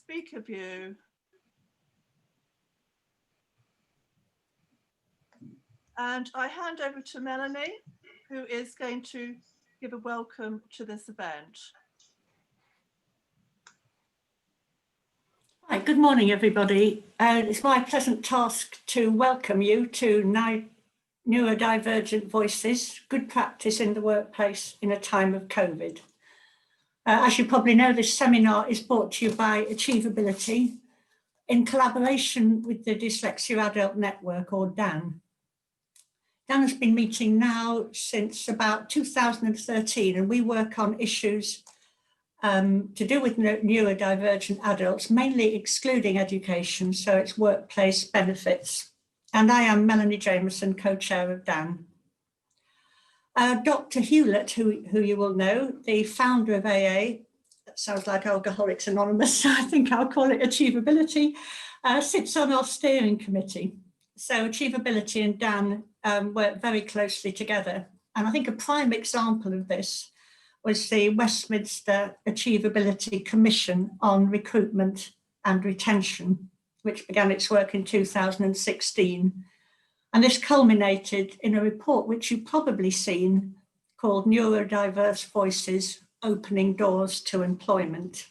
speaker view. And I hand over to Melanie, who is going to give a welcome to this event. Hi, good morning, everybody. It's my pleasant task to welcome you to Neurodivergent Voices, Good Practice in the Workplace in a Time of COVID. As you probably know, this seminar is brought to you by AchieveAbility in collaboration with the Dyslexia Adult Network, or DAN. DAN has been meeting now since about 2013, and we work on issues to do with neurodivergent adults, mainly excluding education, so it's workplace benefits. And I am Melanie Jameson, co-chair of DAN. Dr. Hewlett, who you will know, the founder of AA, that sounds like Alcoholics Anonymous, so I think I'll call it AchieveAbility, sits on our steering committee. So AchieveAbility and DAN work very closely together. And I think a prime example of this was the Westminster AchieveAbility Commission on Recruitment and Retention, which began its work in 2016. And this culminated in a report which you've probably seen called Neurodiverse Voices, Opening Doors to Employment.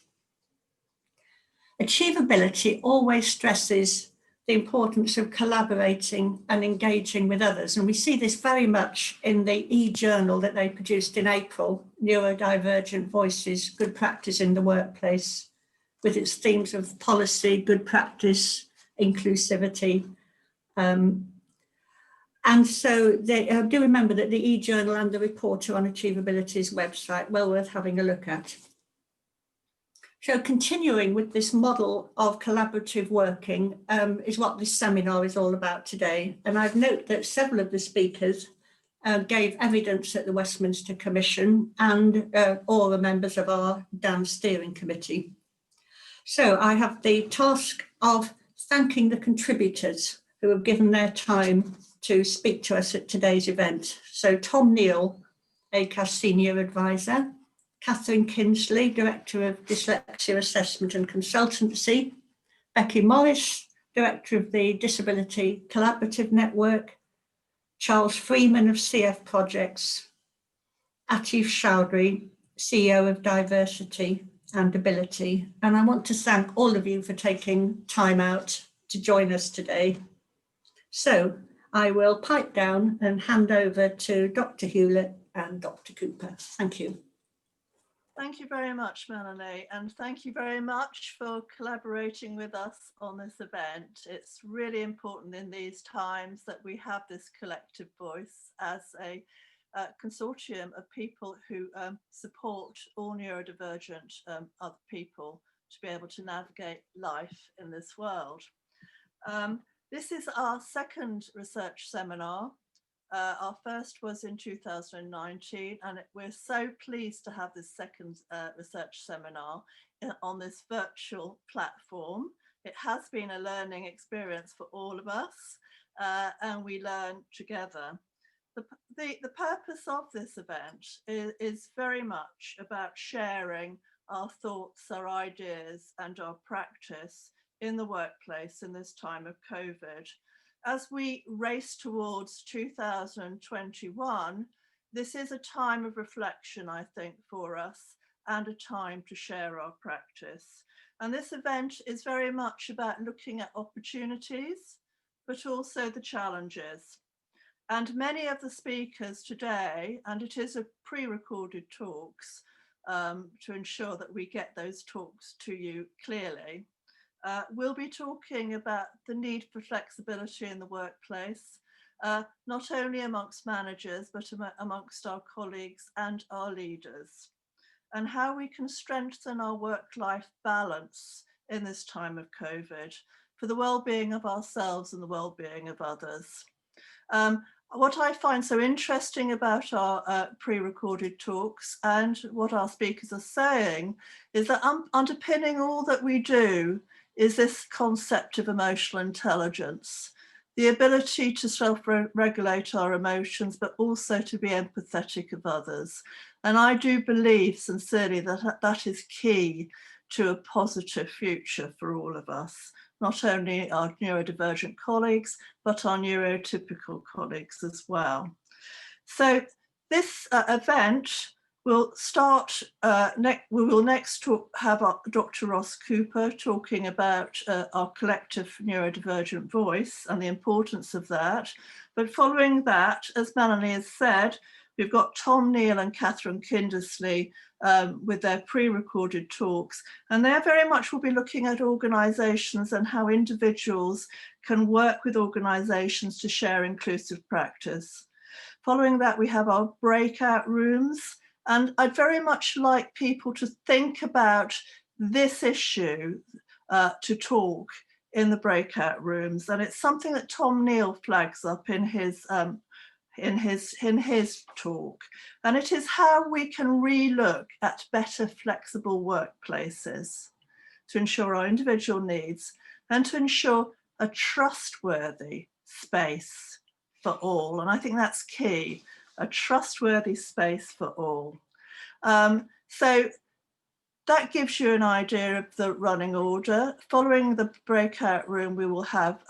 AchieveAbility always stresses the importance of collaborating and engaging with others. And we see this very much in the e-journal that they produced in April, Neurodivergent Voices, Good Practice in the Workplace, with its themes of policy, good practice, inclusivity. And so do remember that the e-journal and the report are on AchieveAbility's website, well worth having a look at. So continuing with this model of collaborative working is what this seminar is all about today. And I've noted that several of the speakers gave evidence at the Westminster Commission and all the members of our DAN steering committee. So I have the task of thanking the contributors who have given their time to speak to us at today's event. So Tom Neal, ACAS Senior Advisor, Catherine Kinsley, Director of Dyslexia Assessment and Consultancy, Becky Morris, Director of the Disability Collaborative Network, Charles Freeman of CF Projects, Atif Chowdhury, CEO of Diversity and Ability. And I want to thank all of you for taking time out to join us today. So I will pipe down and hand over to Dr. Hewlett and Dr. Cooper. Thank you. Thank you very much, Melanie, and thank you very much for collaborating with us on this event. It's really important in these times that we have this collective voice as a consortium of people who support all neurodivergent other people to be able to navigate life in this world. This is our second research seminar. Our first was in 2019, and we're so pleased to have this second research seminar on this virtual platform. It has been a learning experience for all of us, and we learn together. The purpose of this event is very much about sharing our thoughts, our ideas, and our practice in the workplace in this time of COVID. As we race towards 2021, this is a time of reflection, I think, for us, and a time to share our practice. And this event is very much about looking at opportunities, but also the challenges. And many of the speakers today, and it is a pre-recorded talks to ensure that we get those talks to you clearly, we'll be talking about the need for flexibility in the workplace, not only amongst managers, but amongst our colleagues and our leaders, and how we can strengthen our work-life balance in this time of COVID for the well-being of ourselves and the well-being of others. What I find so interesting about our pre-recorded talks and what our speakers are saying is that underpinning all that we do is this concept of emotional intelligence, the ability to self-regulate our emotions, but also to be empathetic of others. And I do believe sincerely that that is key to a positive future for all of us, not only our neurodivergent colleagues, but our neurotypical colleagues as well. So this event will start, we will next have Dr. Ross Cooper talking about our collective neurodivergent voice and the importance of that. But following that, as Melanie has said, we've got Tom Neal and Catherine Kindersley with their pre-recorded talks, and they very much will be looking at organisations and how individuals can work with organisations to share inclusive practice. Following that, we have our breakout rooms, and I'd very much like people to think about this issue to talk in the breakout rooms, and it's something that Tom Neal flags up in his talk, and it is how we can relook at better flexible workplaces to ensure our individual needs and to ensure a trustworthy space for all. And I think that's key, a trustworthy space for all. So that gives you an idea of the running order. Following the breakout room, we will have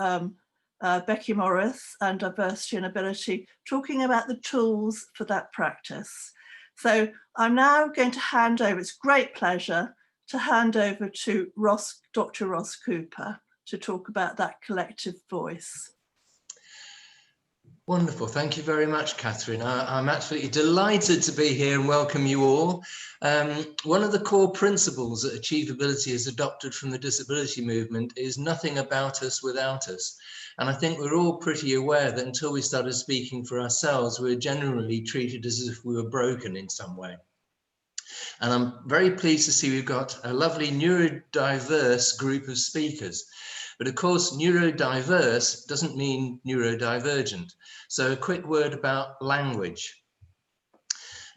Becky Morris and Diversity and Ability talking about the tools for that practice. So I'm now going to hand over, it's great pleasure to hand over to Dr. Ross Cooper to talk about that collective voice. Wonderful. Thank you very much, Catherine. I'm absolutely delighted to be here and welcome you all. One of the core principles that AchieveAbility has adopted from the disability movement is nothing about us without us. And I think we're all pretty aware that until we started speaking for ourselves, we were generally treated as if we were broken in some way. And I'm very pleased to see we've got a lovely neurodiverse group of speakers. But of course, neurodiverse doesn't mean neurodivergent. So a quick word about language.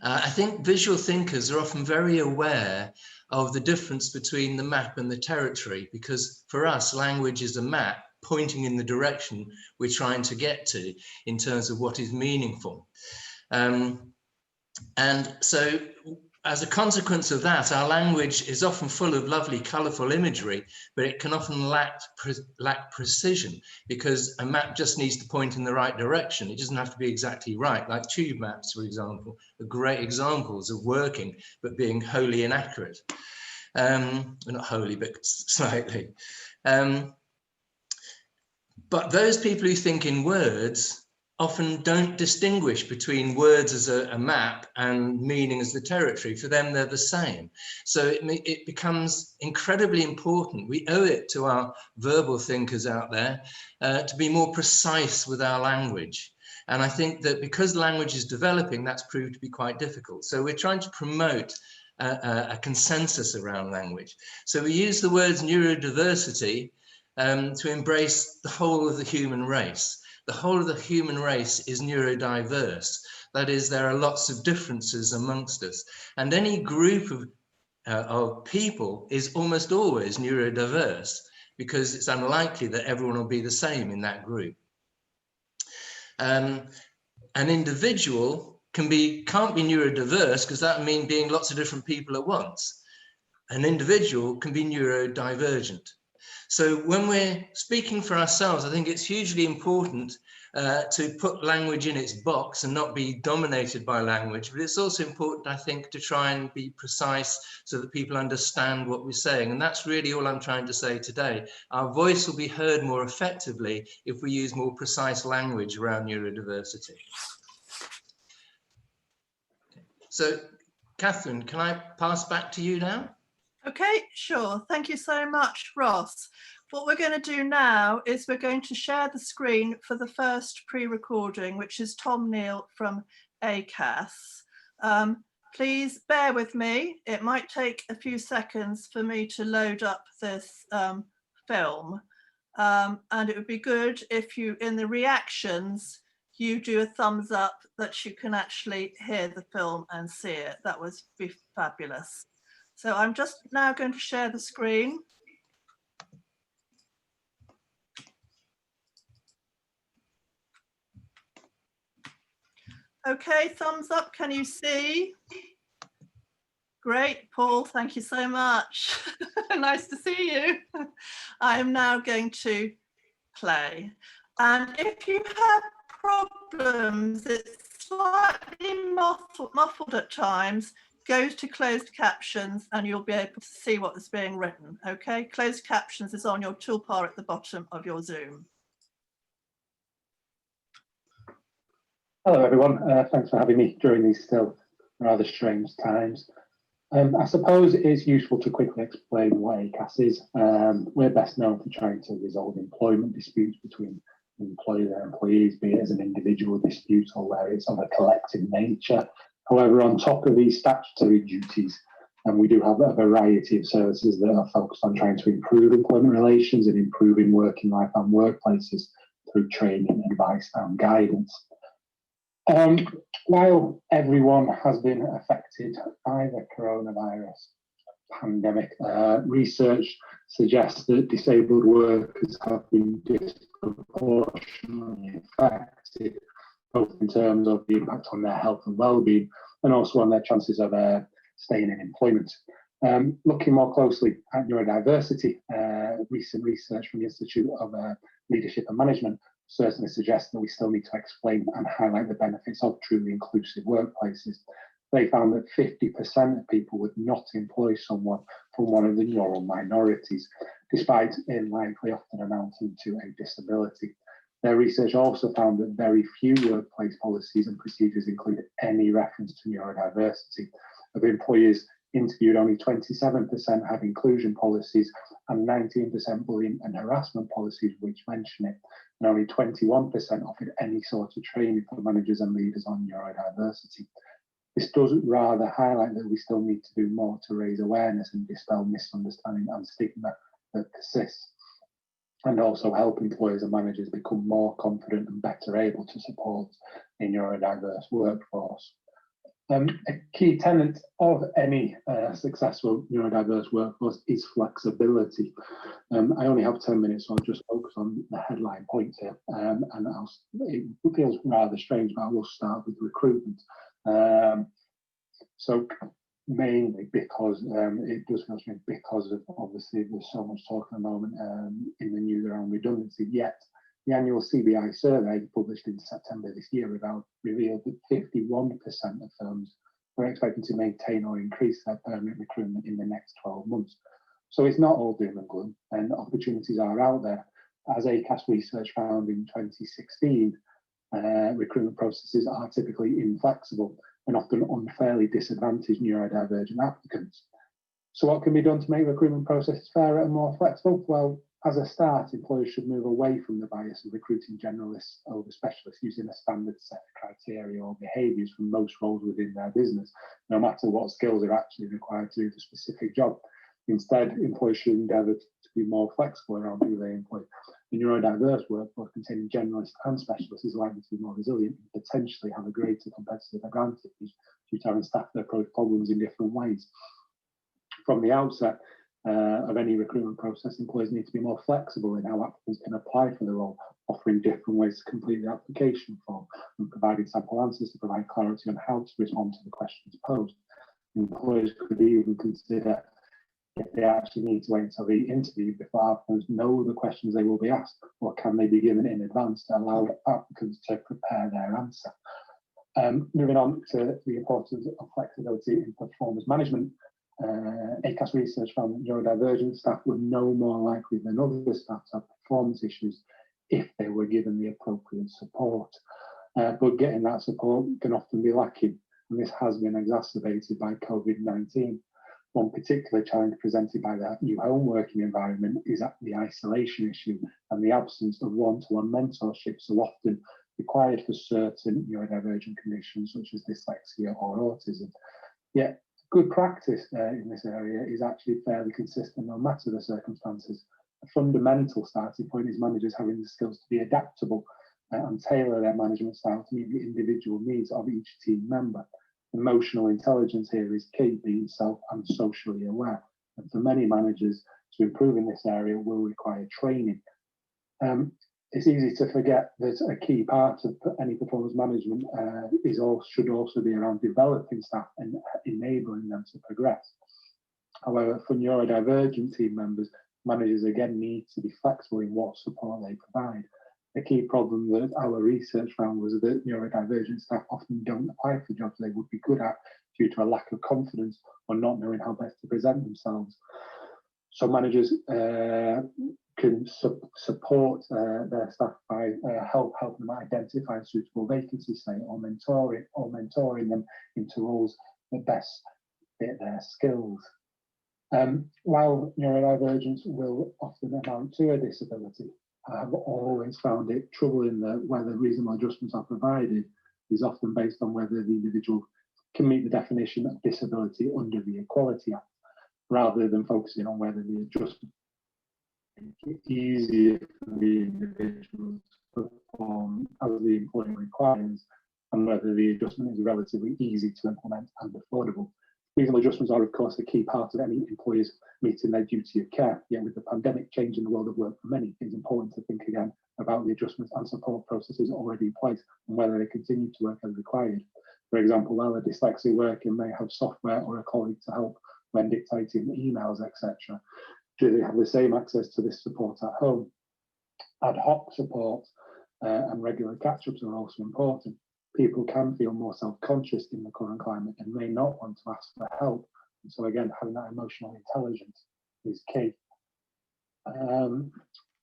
I think visual thinkers are often very aware of the difference between the map and the territory, because for us, language is a map pointing in the direction we're trying to get to in terms of what is meaningful. And so as a consequence of that, our language is often full of lovely, colourful imagery, but it can often lack precision, because a map just needs to point in the right direction. It doesn't have to be exactly right, like tube maps, for example, are great examples of working, but being wholly inaccurate. Well, not wholly, but slightly. But those people who think in words often don't distinguish between words as a map and meaning as the territory. For them, they're the same. So it becomes incredibly important. We owe it to our verbal thinkers out there to be more precise with our language. And I think that because language is developing, that's proved to be quite difficult. So we're trying to promote a consensus around language. So we use the words neurodiversity to embrace the whole of the human race. The whole of the human race is neurodiverse. That is, there are lots of differences amongst us. And any group of people is almost always neurodiverse, because it's unlikely that everyone will be the same in that group. An individual can't be neurodiverse, because that would mean being lots of different people at once. An individual can be neurodivergent. So when we're speaking for ourselves, I think it's hugely important to put language in its box and not be dominated by language. But it's also important, I think, to try and be precise so that people understand what we're saying. And that's really all I'm trying to say today. Our voice will be heard more effectively if we use more precise language around neurodiversity. So, Catherine, can I pass back to you now? Okay, sure. Thank you so much, Ross. What we're going to do now is we're going to share the screen for the first pre-recording, which is Tom Neal from ACAS. Please bear with me. It might take a few seconds for me to load up this film. And it would be good if you, in the reactions, you do a thumbs up that you can actually hear the film and see it. That would be fabulous. So I'm just now going to share the screen. Okay, thumbs up, can you see? Great, Paul, thank you so much. Nice to see you. I am now going to play. And if you have problems, it's slightly muffled at times, go to closed captions and you'll be able to see what is being written. Okay, closed captions is on your toolbar at the bottom of your Zoom. Hello everyone, thanks for having me during these still rather strange times. I suppose it's useful to quickly explain what ACAS is. We're best known for trying to resolve employment disputes between employer and employees, be it as an individual dispute or where it's of a collective nature. However, on top of these statutory duties, we do have a variety of services that are focused on trying to improve employment relations and improving working life and workplaces through training, advice and guidance. While everyone has been affected by the coronavirus pandemic, research suggests that disabled workers have been disproportionately affected, both in terms of the impact on their health and well-being, and also on their chances of staying in employment. Looking more closely at neurodiversity, recent research from the Institute of Leadership and Management certainly suggests that we still need to explain and highlight the benefits of truly inclusive workplaces. They found that 50% of people would not employ someone from one of the neural minorities, despite it likely often amounting to a disability. Their research also found that very few workplace policies and procedures include any reference to neurodiversity. Of employers interviewed, only 27% have inclusion policies and 19% bullying and harassment policies which mention it, and only 21% offered any sort of training for managers and leaders on neurodiversity. This does rather highlight that we still need to do more to raise awareness and dispel misunderstanding and stigma that persists, and also help employers and managers become more confident and better able to support a neurodiverse workforce. A key tenet of any successful neurodiverse workforce is flexibility. I only have 10 minutes, so I'll just focus on the headline points here. It feels rather strange, but I will start with recruitment. So mainly because it does feel strange because of, obviously there's so much talk at the moment in the news around redundancy, yet the annual CBI survey published in September this year revealed that 51% of firms were expecting to maintain or increase their permanent recruitment in the next 12 months. So it's not all doom and gloom, and opportunities are out there. As ACAS research found in 2016, recruitment processes are typically inflexible and often unfairly disadvantage neurodivergent applicants. So what can be done to make recruitment processes fairer and more flexible? Well, as a start, employers should move away from the bias of recruiting generalists over specialists using a standard set of criteria or behaviours for most roles within their business, no matter what skills are actually required to do the specific job. Instead, employers should endeavour to be more flexible around who they employ. The neurodiverse workforce containing generalists and specialists is likely to be more resilient and potentially have a greater competitive advantage due to having staff that approach problems in different ways. From the outset of any recruitment process, employers need to be more flexible in how applicants can apply for the role, offering different ways to complete the application form and providing sample answers to provide clarity on how to respond to the questions posed. Employers could even consider if they actually need to wait until the interview before applicants know the questions they will be asked, or can they be given in advance to allow applicants to prepare their answer. Moving on to the importance of flexibility in performance management. ACAS research found that neurodivergent staff were no more likely than other staff to have performance issues if they were given the appropriate support. But getting that support can often be lacking, and this has been exacerbated by COVID-19. One particular challenge presented by the new home working environment is the isolation issue and the absence of one-to-one mentorship so often required for certain neurodivergent conditions such as dyslexia or autism. Yet, good practice in this area is actually fairly consistent no matter the circumstances. A fundamental starting point is managers having the skills to be adaptable and tailor their management style to meet the individual needs of each team member. Emotional intelligence here is key, being self and socially aware. And for many managers, to improve in this area will require training. It's easy to forget that a key part of any performance management should also be around developing staff and enabling them to progress. However, for neurodivergent team members, managers again need to be flexible in what support they provide. A key problem that our research found was that neurodivergent staff often don't apply for jobs they would be good at due to a lack of confidence or not knowing how best to present themselves. So managers can support their staff by helping them identify suitable vacancies, say, or mentoring them into roles that best fit their skills. While neurodivergence will often amount to a disability, I've always found it troubling that whether reasonable adjustments are provided is often based on whether the individual can meet the definition of disability under the Equality Act, rather than focusing on whether the adjustment is easier for the individual to perform as the employer requires, and whether the adjustment is relatively easy to implement and affordable. Reasonable adjustments are, of course, a key part of any employers meeting their duty of care. Yet with the pandemic changing the world of work for many, it's important to think again about the adjustments and support processes already in place and whether they continue to work as required. For example, while a dyslexic worker may have software or a colleague to help when dictating emails, etc., do they have the same access to this support at home? Ad hoc support and regular catch-ups are also important. People can feel more self-conscious in the current climate and may not want to ask for help. And so again, having that emotional intelligence is key.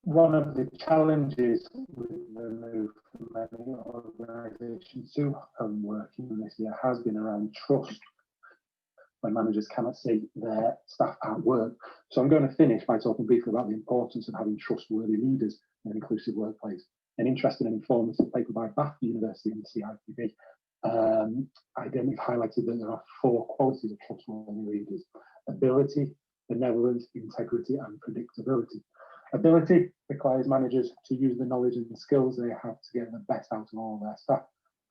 One of the challenges with the move for many organisations to home working this year has been around trust, when managers cannot see their staff at work. So I'm going to finish by talking briefly about the importance of having trustworthy leaders in an inclusive workplace. An interesting and informative paper by Bath University and the CIPB highlighted that there are 4 qualities of trustworthy leaders: ability, benevolence, integrity, and predictability. Ability requires managers to use the knowledge and the skills they have to get the best out of all their staff.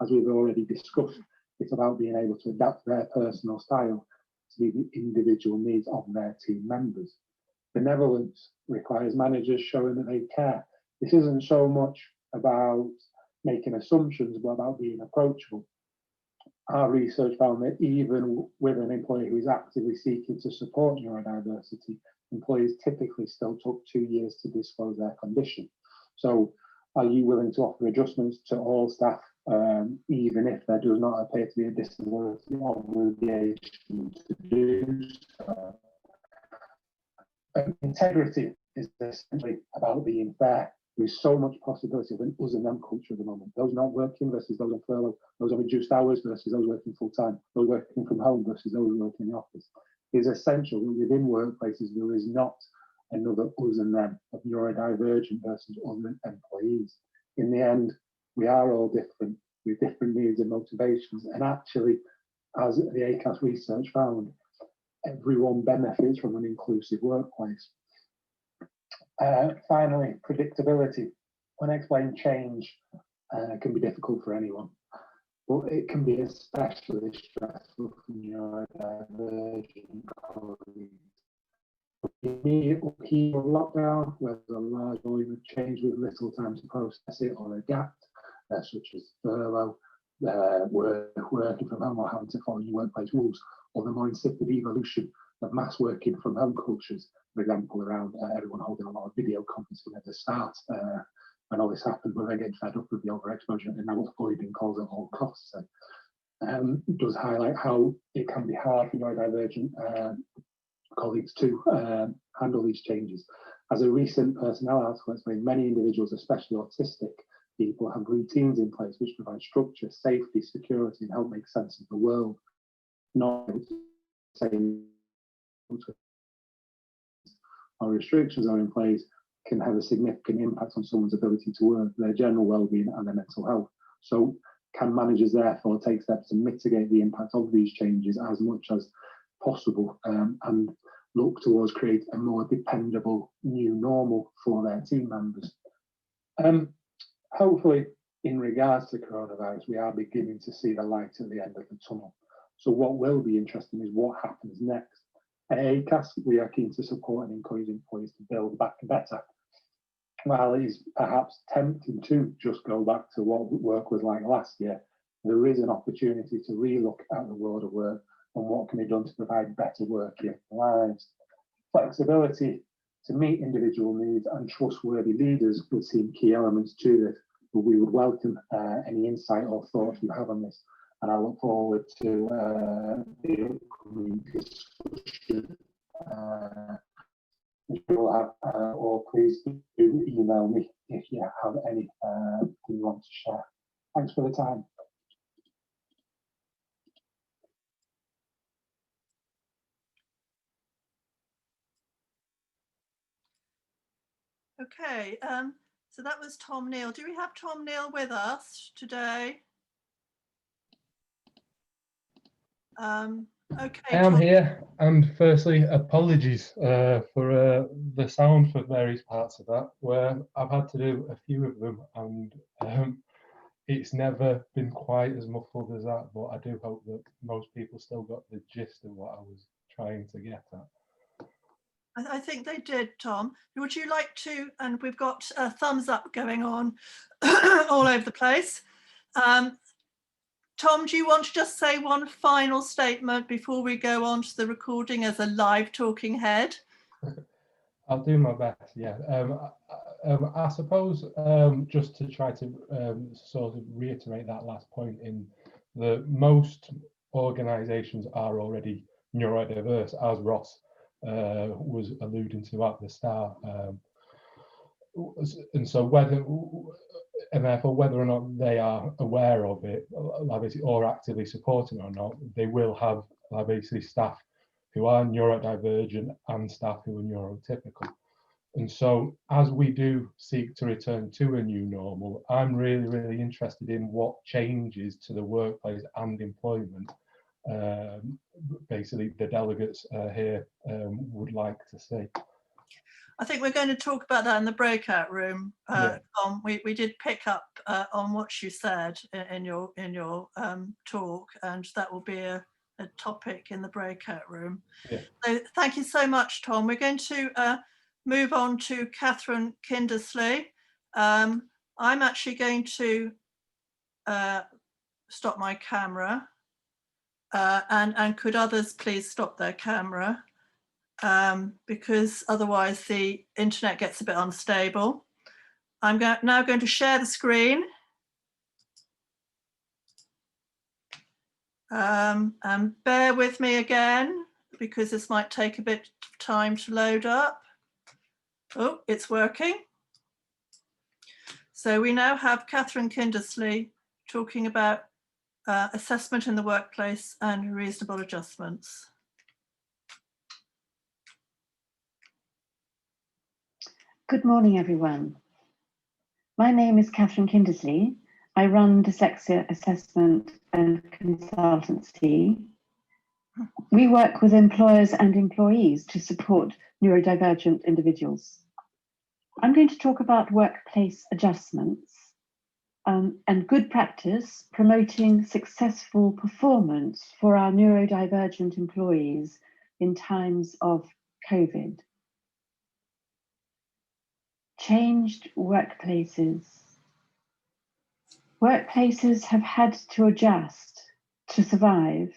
As we've already discussed, it's about being able to adapt their personal style to meet the individual needs of their team members. Benevolence requires managers showing that they care. This isn't so much about making assumptions, but about being approachable. Our research found that even with an employee who is actively seeking to support neurodiversity, employees typically still took 2 years to disclose their condition. So are you willing to offer adjustments to all staff, even if there does not appear to be a disability obligation to do so? Integrity is essentially about being fair. There's so much possibility of an us and them culture at the moment. Those not working versus those on furlough, those on reduced hours versus those working full time, those working from home versus those working in the office. It's essential that within workplaces there is not another us and them of neurodivergent versus other employees. In the end, we are all different with different needs and motivations. And actually, as the ACAS research found, everyone benefits from an inclusive workplace. Finally, predictability. Unexplained change can be difficult for anyone, but it can be especially stressful for neurodivergent colleagues. Immediate upheaval of lockdown, where there's a large volume of change with little time to process it or adapt, such as furlough, working from home or having to follow your workplace rules, or the more insipid evolution of mass working from home cultures, for example, around everyone holding a lot of video conferencing at the start. When all this happened, we're getting fed up with the overexposure and now avoiding calls at all costs. It does highlight how it can be hard for neurodivergent colleagues to handle these changes. As a recent personnel article explained, many individuals, especially autistic people, have routines in place which provide structure, safety, security, and help make sense of the world. Not saying or restrictions are in place can have a significant impact on someone's ability to work, their general well-being, and their mental health. So can managers therefore take steps to mitigate the impact of these changes as much as possible and look towards create a more dependable new normal for their team members? Hopefully, in regards to coronavirus, we are beginning to see the light at the end of the tunnel. So what will be interesting is what happens next. At ACAS, we are keen to support and encourage employees to build back better. while it is perhaps tempting to just go back to what work was like last year, there is an opportunity to relook at the world of work and what can be done to provide better working lives. Flexibility to meet individual needs and trustworthy leaders would seem key elements to this, but we would welcome any insight or thoughts you have on this. And I look forward to the upcoming discussion. If you will have, or please do email me if you have anything you want to share. Thanks for the time. Okay, so that was Tom Neal. Do we have Tom Neal with us today? Okay, I am Tom. here, and firstly, apologies for the sound for various parts of that, where I've had to do a few of them, and it's never been quite as muffled as that, but I do hope that most people still got the gist of what I was trying to get at. I think they did, Tom. Would you like to, and we've got a thumbs up going on all over the place. Tom, do you want to just say one final statement before we go on to the recording as a live talking head? I'll do my best, yeah. I suppose just to try to sort of reiterate that last point, in the most organisations are already neurodiverse, as Ross was alluding to at the start, and so therefore whether or not they are aware of it, or actively supporting it or not, they will have basically staff who are neurodivergent and staff who are neurotypical. And so as we do seek to return to a new normal, I'm really, really interested in what changes to the workplace and employment basically the delegates here would like to see. I think we're going to talk about that in the breakout room, Yeah. Tom. We did pick up on what you said in your talk, and that will be a topic in the breakout room. Yeah. So thank you so much, Tom. We're going to move on to Catherine Kindersley. I'm actually going to stop my camera, and could others please stop their camera, because otherwise the internet gets a bit unstable. I'm now going to share the screen. And bear with me again, because this might take a bit of time to load up. Oh, it's working. So we now have Catherine Kindersley talking about assessment in the workplace and reasonable adjustments. Good morning, everyone. My name is Catherine Kindersley. I run Dyslexia Assessment and Consultancy. We work with employers and employees to support neurodivergent individuals. I'm going to talk about workplace adjustments and good practice promoting successful performance for our neurodivergent employees in times of COVID. Changed workplaces. Workplaces have had to adjust to survive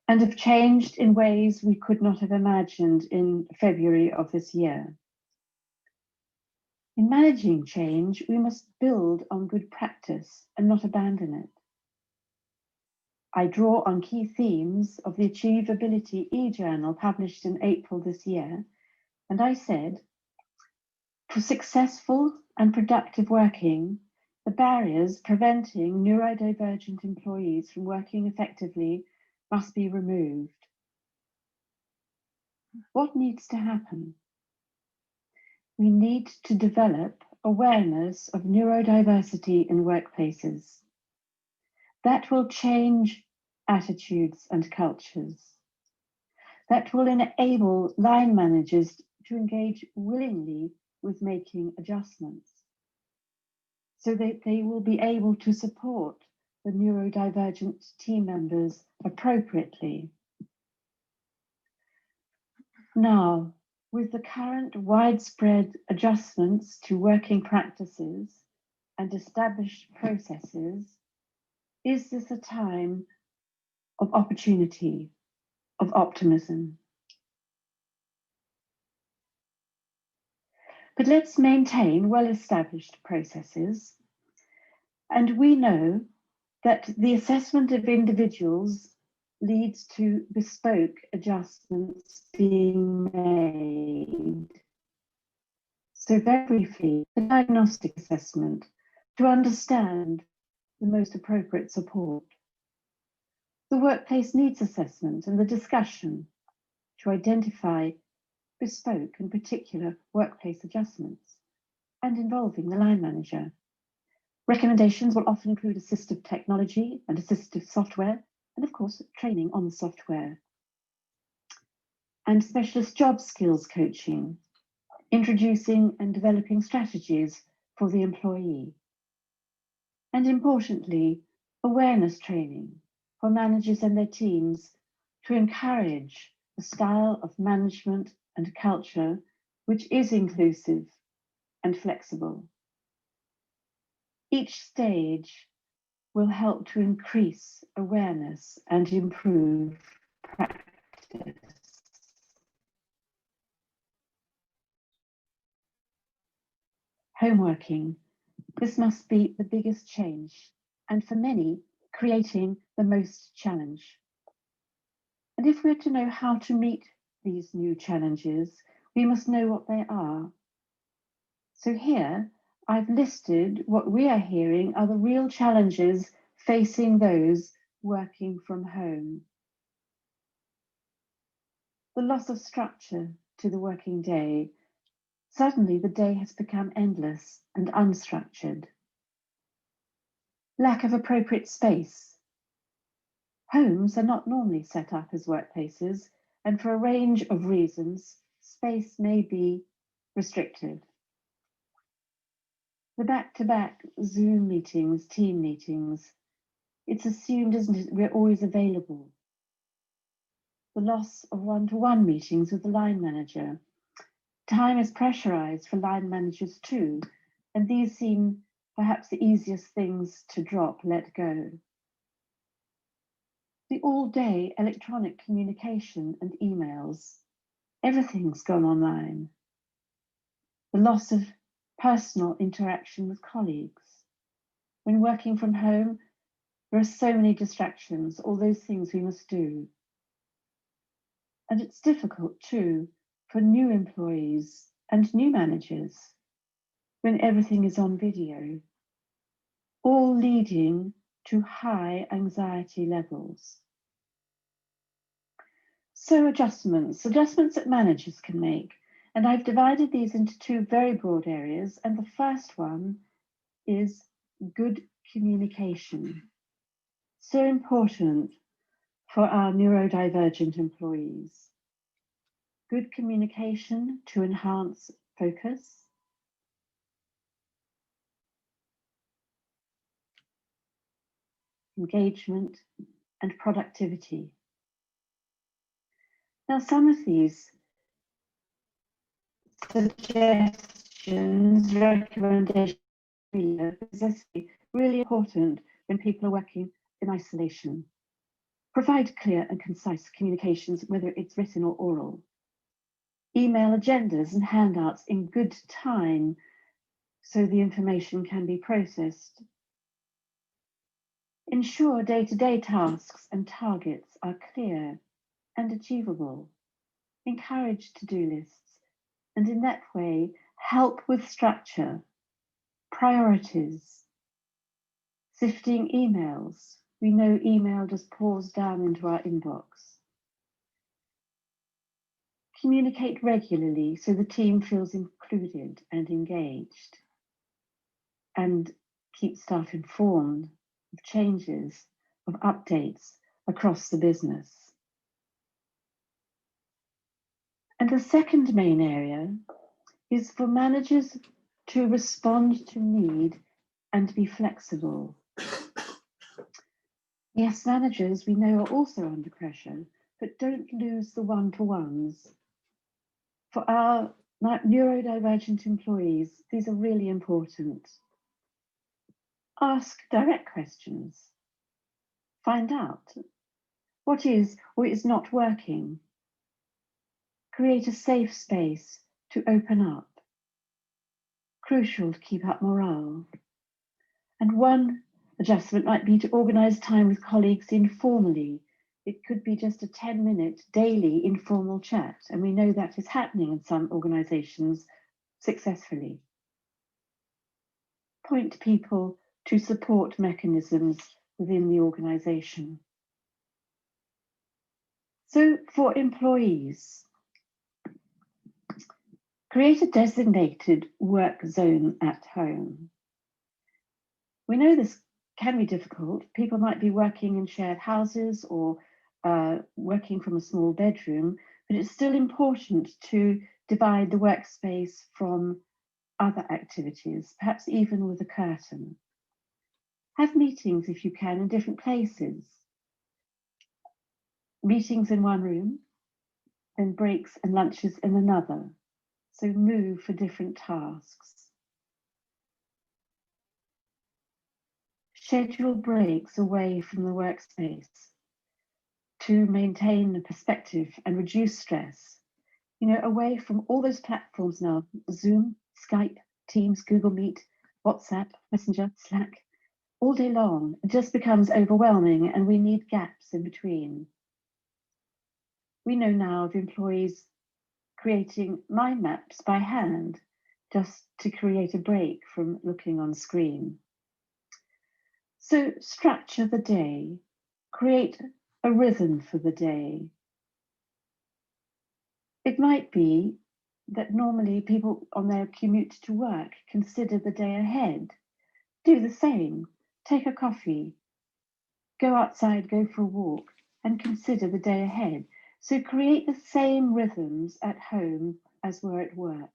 and have changed in ways we could not have imagined in February of this year. In managing change, we must build on good practice and not abandon it. I draw on key themes of the AchieveAbility e-journal published in April this year, and I said, for successful and productive working, the barriers preventing neurodivergent employees from working effectively must be removed. What needs to happen? We need to develop awareness of neurodiversity in workplaces. That will change attitudes and cultures. That will enable line managers to engage willingly with making adjustments, so that they will be able to support the neurodivergent team members appropriately. Now, with the current widespread adjustments to working practices and established processes, is this a time of opportunity, of optimism? But let's maintain well-established processes. And we know that the assessment of individuals leads to bespoke adjustments being made. So very briefly, the diagnostic assessment to understand the most appropriate support. The workplace needs assessment and the discussion to identify bespoke and particular workplace adjustments and involving the line manager. Recommendations will often include assistive technology and assistive software, and of course, training on the software. And specialist job skills coaching, introducing and developing strategies for the employee. And importantly, awareness training for managers and their teams to encourage a style of management and culture which is inclusive and flexible. Each stage will help to increase awareness and improve practice. Homeworking. This must be the biggest change, and for many, creating the most challenge. And if we're to know how to meet these new challenges, we must know what they are. So here, I've listed what we are hearing are the real challenges facing those working from home. The loss of structure to the working day. Suddenly the day has become endless and unstructured. Lack of appropriate space. Homes are not normally set up as workplaces, and for a range of reasons, space may be restricted. The back-to-back Zoom meetings, team meetings, it's assumed, isn't it, we're always available. The loss of one-to-one meetings with the line manager. Time is pressurized for line managers too, and these seem perhaps the easiest things to drop, let go. The all-day electronic communication and emails, everything's gone online. The loss of personal interaction with colleagues. When working from home, there are so many distractions, all those things we must do. And it's difficult too for new employees and new managers when everything is on video, all leading to high anxiety levels. So adjustments that managers can make. And I've divided these into two very broad areas. And the first one is good communication. So important for our neurodivergent employees. Good communication to enhance focus. Engagement and productivity. Now, some of these suggestions, recommendations, is really important when people are working in isolation. Provide clear and concise communications, whether it's written or oral. Email agendas and handouts in good time so the information can be processed. Ensure day-to-day tasks and targets are clear and achievable. Encourage to-do lists, and in that way, help with structure, priorities, sifting emails. We know email just pours down into our inbox. Communicate regularly so the team feels included and engaged, and keep staff informed of changes, of updates across the business. And the second main area is for managers to respond to need and be flexible. Yes, managers we know are also under pressure, but don't lose the one-to-ones. For our neurodivergent employees, these are really important. Ask direct questions. Find out what is or is not working. Create a safe space to open up. Crucial to keep up morale. And one adjustment might be to organise time with colleagues informally. It could be just a 10-minute daily informal chat, and we know that is happening in some organisations successfully. Point people to support mechanisms within the organisation. So for employees, create a designated work zone at home. We know this can be difficult. People might be working in shared houses or working from a small bedroom, but it's still important to divide the workspace from other activities, perhaps even with a curtain. Have meetings, if you can, in different places. Meetings in one room, then breaks and lunches in another. So move for different tasks. Schedule breaks away from the workspace to maintain the perspective and reduce stress. You know, away from all those platforms now, Zoom, Skype, Teams, Google Meet, WhatsApp, Messenger, Slack, all day long. It just becomes overwhelming and we need gaps in between. We know now of employees creating mind maps by hand just to create a break from looking on screen. So structure the day, create a rhythm for the day. It might be that normally people on their commute to work consider the day ahead. Do the same, take a coffee, go outside, go for a walk, and consider the day ahead. So create the same rhythms at home as were at work.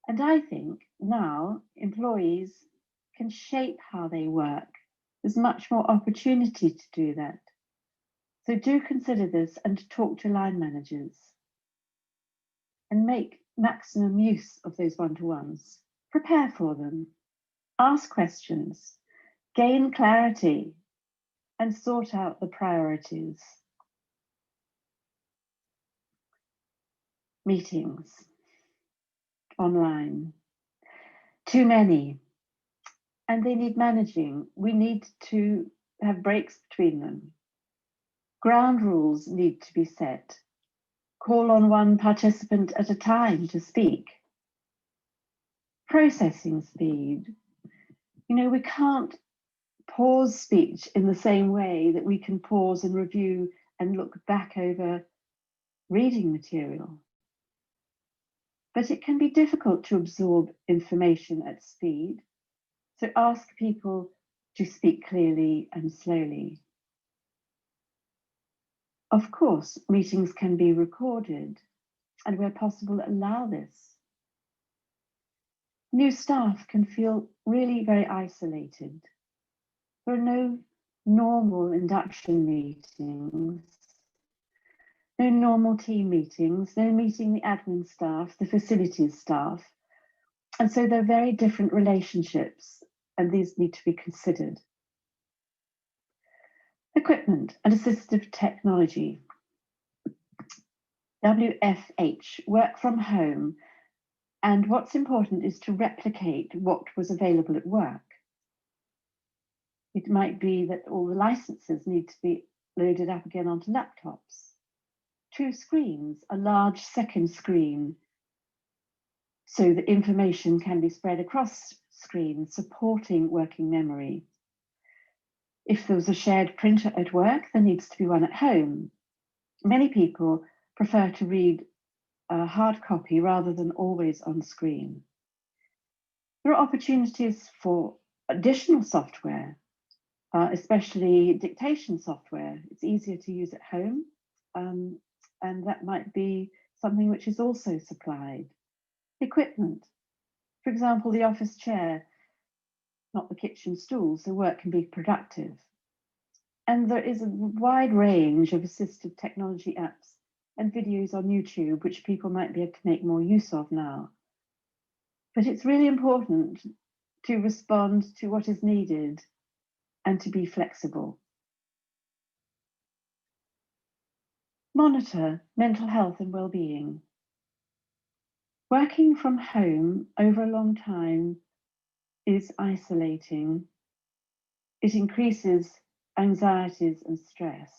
And I think now employees can shape how they work. There's much more opportunity to do that. So do consider this and talk to line managers and make maximum use of those one-to-ones. Prepare for them, ask questions, gain clarity, and sort out the priorities. Meetings online, too many, and they need managing. We need to have breaks between them. Ground rules need to be set. Call on one participant at a time to speak. Processing speed. You know, we can't pause speech in the same way that we can pause and review and look back over reading material. But it can be difficult to absorb information at speed. So ask people to speak clearly and slowly. Of course, meetings can be recorded, and where possible, allow this. New staff can feel really very isolated. There are no normal induction meetings, no normal team meetings, no meeting the admin staff, the facilities staff. And so they're very different relationships, and these need to be considered. Equipment and assistive technology. WFH, work from home. And what's important is to replicate what was available at work. It might be that all the licenses need to be loaded up again onto laptops. 2 screens, a large second screen, so that information can be spread across screens, supporting working memory. If there was a shared printer at work, there needs to be one at home. Many people prefer to read a hard copy rather than always on screen. There are opportunities for additional software, especially dictation software. It's easier to use at home, and that might be something which is also supplied. Equipment, for example, the office chair, not the kitchen stool, so work can be productive. And there is a wide range of assistive technology apps and videos on YouTube, which people might be able to make more use of now. But it's really important to respond to what is needed and to be flexible. Monitor mental health and well-being. Working from home over a long time is isolating. It increases anxieties and stress.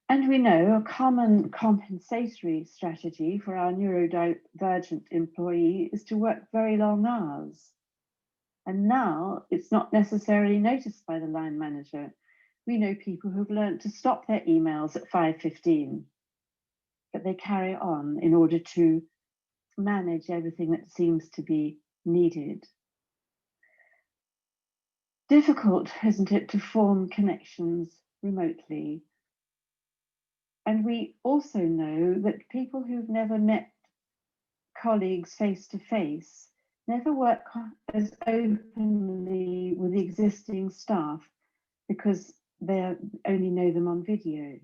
And we know a common compensatory strategy for our neurodivergent employee is to work very long hours. And now it's not necessarily noticed by the line manager. We know people who've learned to stop their emails at 5:15, but they carry on in order to manage everything that seems to be needed. Difficult, isn't it, to form connections remotely? And we also know that people who've never met colleagues face to face never work as openly with the existing staff because they only know them on video.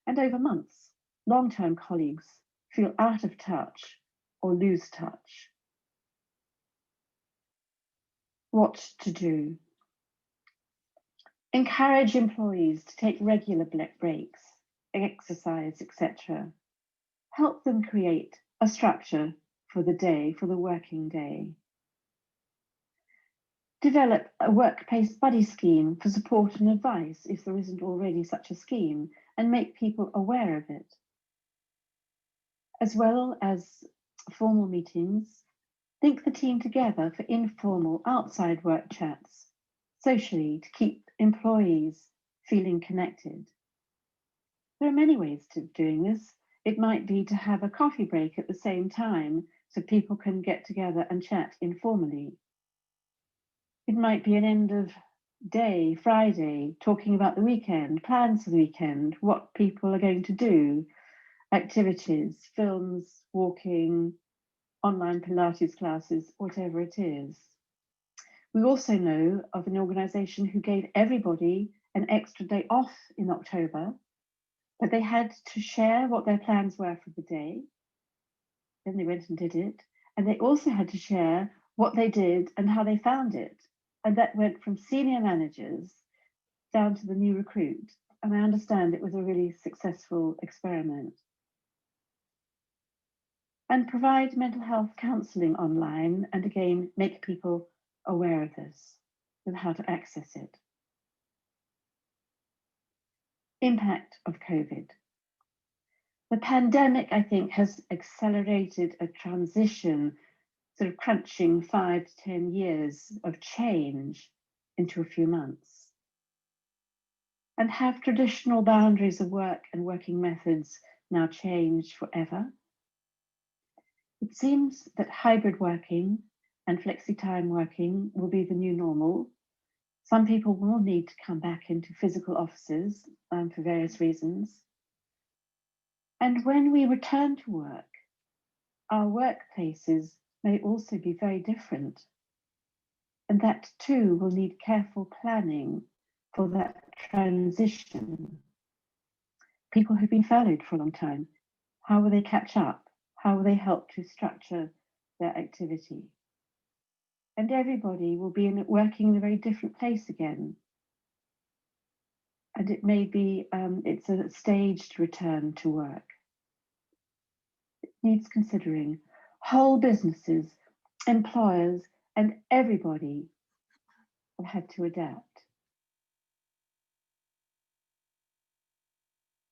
And over months, long-term colleagues feel out of touch or lose touch. What to do? Encourage employees to take regular breaks, exercise, etc. Help them create a structure for the day, for the working day. Develop a workplace buddy scheme for support and advice if there isn't already such a scheme, and make people aware of it. As well as formal meetings, link the team together for informal outside work chats, socially, to keep employees feeling connected. There are many ways to doing this. It might be to have a coffee break at the same time so people can get together and chat informally. It might be an end of day, Friday, talking about the weekend, plans for the weekend, what people are going to do, activities, films, walking, online Pilates classes, whatever it is. We also know of an organisation who gave everybody an extra day off in October, but they had to share what their plans were for the day. Then they went and did it. And they also had to share what they did and how they found it. And that went from senior managers down to the new recruit. And I understand it was a really successful experiment. And provide mental health counselling online, and again, make people aware of this and how to access it. Impact of COVID. The pandemic, I think, has accelerated a transition, sort of crunching 5 to 10 years of change into a few months. And have traditional boundaries of work and working methods now changed forever? It seems that hybrid working and flexi-time working will be the new normal. Some people will need to come back into physical offices for various reasons. And when we return to work, our workplaces may also be very different. And that too will need careful planning for that transition. People who've been furloughed for a long time, how will they catch up? How will they help to structure their activity? And everybody will be working in a very different place again. And it may be, it's a staged return to work. It needs considering. Whole businesses, employers, and everybody will have to adapt.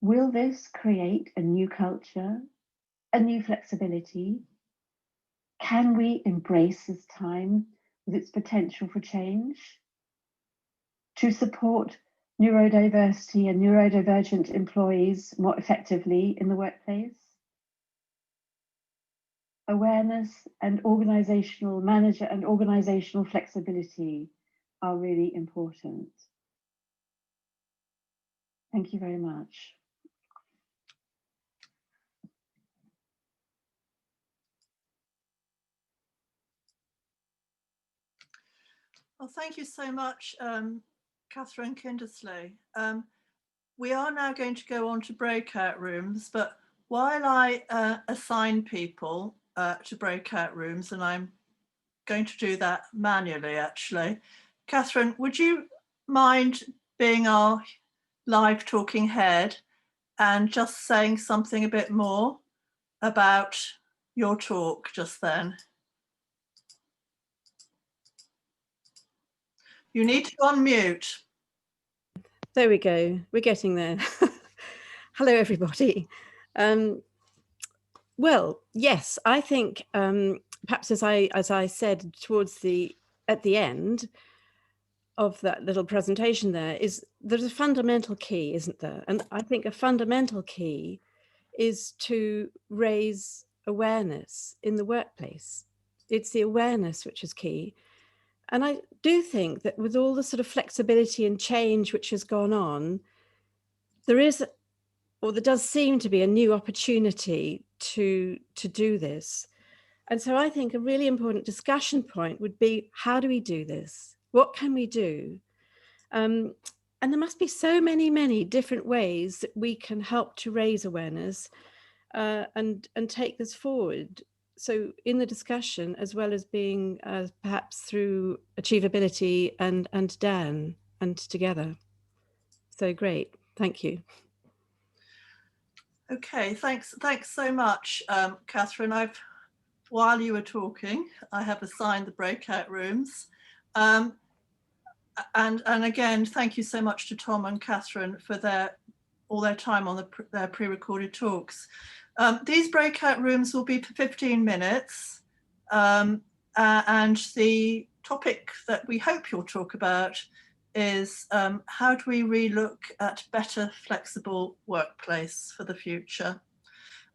Will this create a new culture, a new flexibility? Can we embrace this time with its potential for change? To support neurodiversity and neurodivergent employees more effectively in the workplace? Awareness and organizational manager and organizational flexibility are really important. Thank you very much. Well, thank you so much, Catherine Kindersley. we are now going to go on to breakout rooms, but while I assign people to breakout rooms, and I'm going to do that manually actually, Catherine, would you mind being our live talking head and just saying something a bit more about your talk just then? You need to unmute. There we go. We're getting there. Hello, everybody. Well, yes, I think perhaps as I said at the end of that little presentation, there's a fundamental key, isn't there? And I think a fundamental key is to raise awareness in the workplace. It's the awareness which is key. And I do think that with all the sort of flexibility and change which has gone on, there does seem to be a new opportunity to do this. And so I think a really important discussion point would be, how do we do this? What can we do? And there must be so many different ways that we can help to raise awareness and take this forward. So in the discussion, as well as being perhaps through AchieveAbility and Dan and together. So great, thank you. Okay, thanks so much, Catherine. While you were talking, I have assigned the breakout rooms. And again, thank you so much to Tom and Catherine for all their time on their pre-recorded talks. These breakout rooms will be for 15 minutes. And the topic that we hope you'll talk about is how do we relook at better flexible workplace for the future?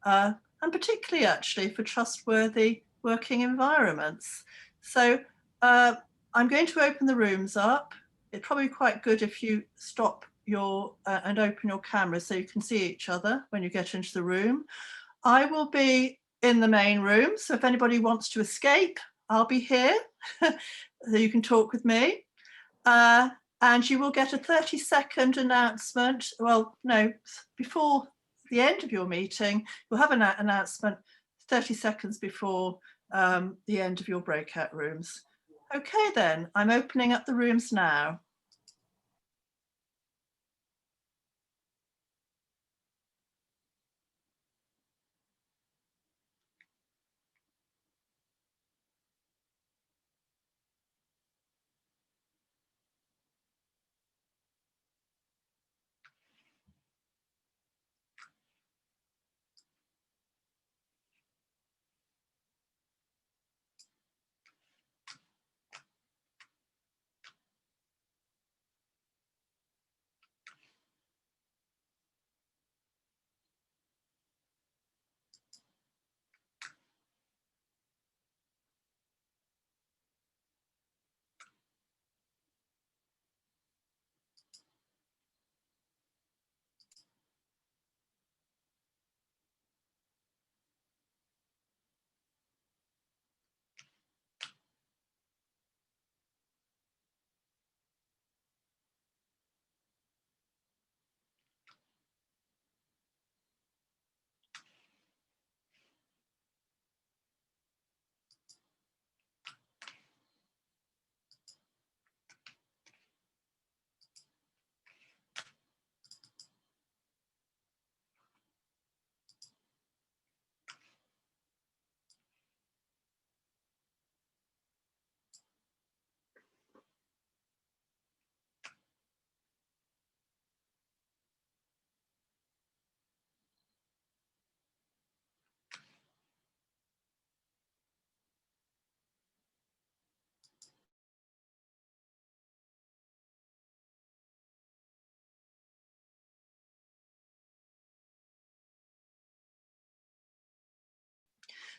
And particularly actually for trustworthy working environments. So I'm going to open the rooms up. It's probably quite good if you stop and open your camera so you can see each other when you get into the room. I will be in the main room, so if anybody wants to escape, I'll be here so you can talk with me. And you will get a 30-second announcement. Well, no, before the end of your meeting, you'll have an announcement 30 seconds before the end of your breakout rooms. Okay, then, I'm opening up the rooms now.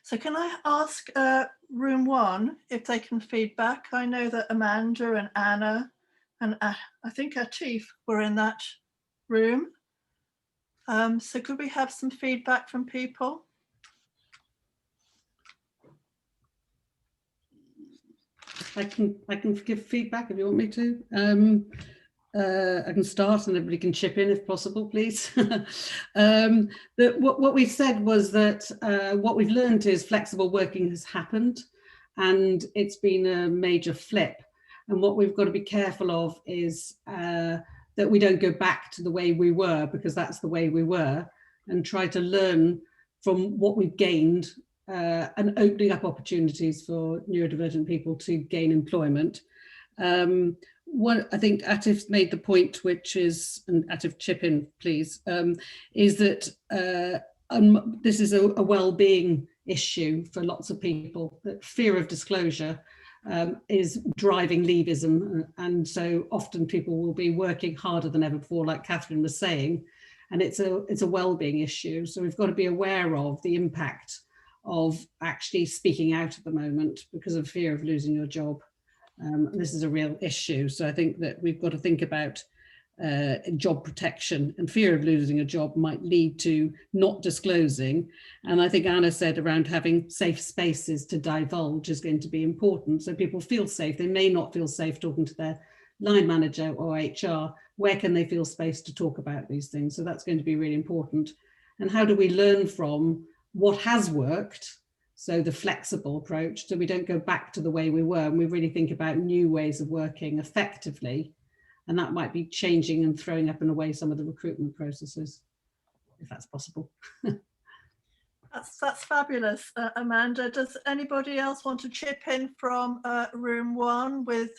So can I ask room one if they can feed back? I know that Amanda and Anna and I think Atif were in that room. So could we have some feedback from people? I can give feedback if you want me to. I can start and everybody can chip in if possible, please. What we said was that what we've learned is flexible working has happened and it's been a major flip. And what we've got to be careful of is that we don't go back to the way we were, because that's the way we were, and try to learn from what we've gained and opening up opportunities for neurodivergent people to gain employment. I think Atif made the point, which is, and Atif chip in please, is that this is a well-being issue for lots of people, that fear of disclosure is driving leavism, and so often people will be working harder than ever before, like Catherine was saying, and it's a well-being issue. So we've got to be aware of the impact of actually speaking out at the moment because of fear of losing your job. This is a real issue. So I think that we've got to think about job protection, and fear of losing a job might lead to not disclosing. And I think Anna said around having safe spaces to divulge is going to be important. So people feel safe. They may not feel safe talking to their line manager or HR. Where can they feel space to talk about these things? So that's going to be really important. And how do we learn from what has worked? So the flexible approach, so we don't go back to the way we were, and we really think about new ways of working effectively. And that might be changing and throwing up in a way some of the recruitment processes, if that's possible. That's fabulous, Amanda. Does anybody else want to chip in from room one with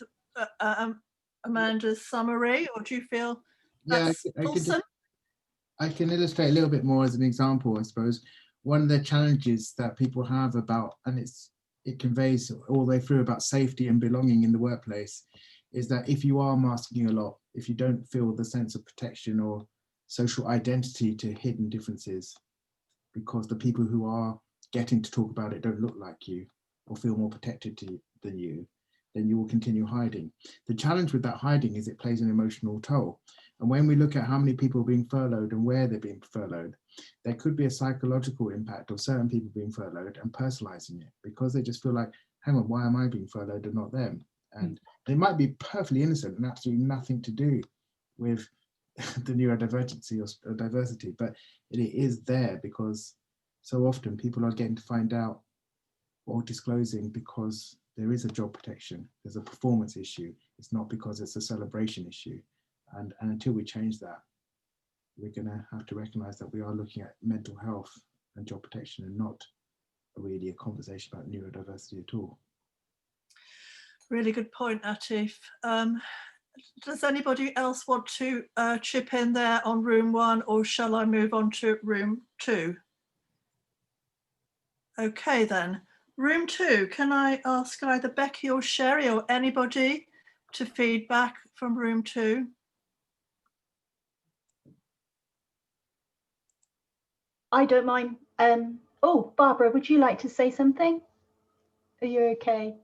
Amanda's summary, or do you feel that's awesome? I can illustrate a little bit more as an example, I suppose. One of the challenges that people have about, and it conveys all the way through about safety and belonging in the workplace, is that if you are masking a lot, if you don't feel the sense of protection or social identity to hidden differences, because the people who are getting to talk about it don't look like you or feel more protected than you, then you will continue hiding. The challenge with that hiding is it plays an emotional toll. And when we look at how many people are being furloughed and where they're being furloughed, there could be a psychological impact of certain people being furloughed and personalizing it, because they just feel like, hang on, why am I being furloughed and not them? And they might be perfectly innocent and absolutely nothing to do with the neurodivergency or diversity, but it is there because so often people are getting to find out or disclosing because there is a job protection, there's a performance issue. It's not because it's a celebration issue. And until we change that, we're going to have to recognize that we are looking at mental health and job protection and not really a conversation about neurodiversity at all. Really good point, Atif. Does anybody else want to chip in there on room one, or shall I move on to room two? Okay then, room two, can I ask either Becky or Sherry or anybody to feedback from room two? I don't mind. Oh, Barbara, would you like to say something? Are you okay?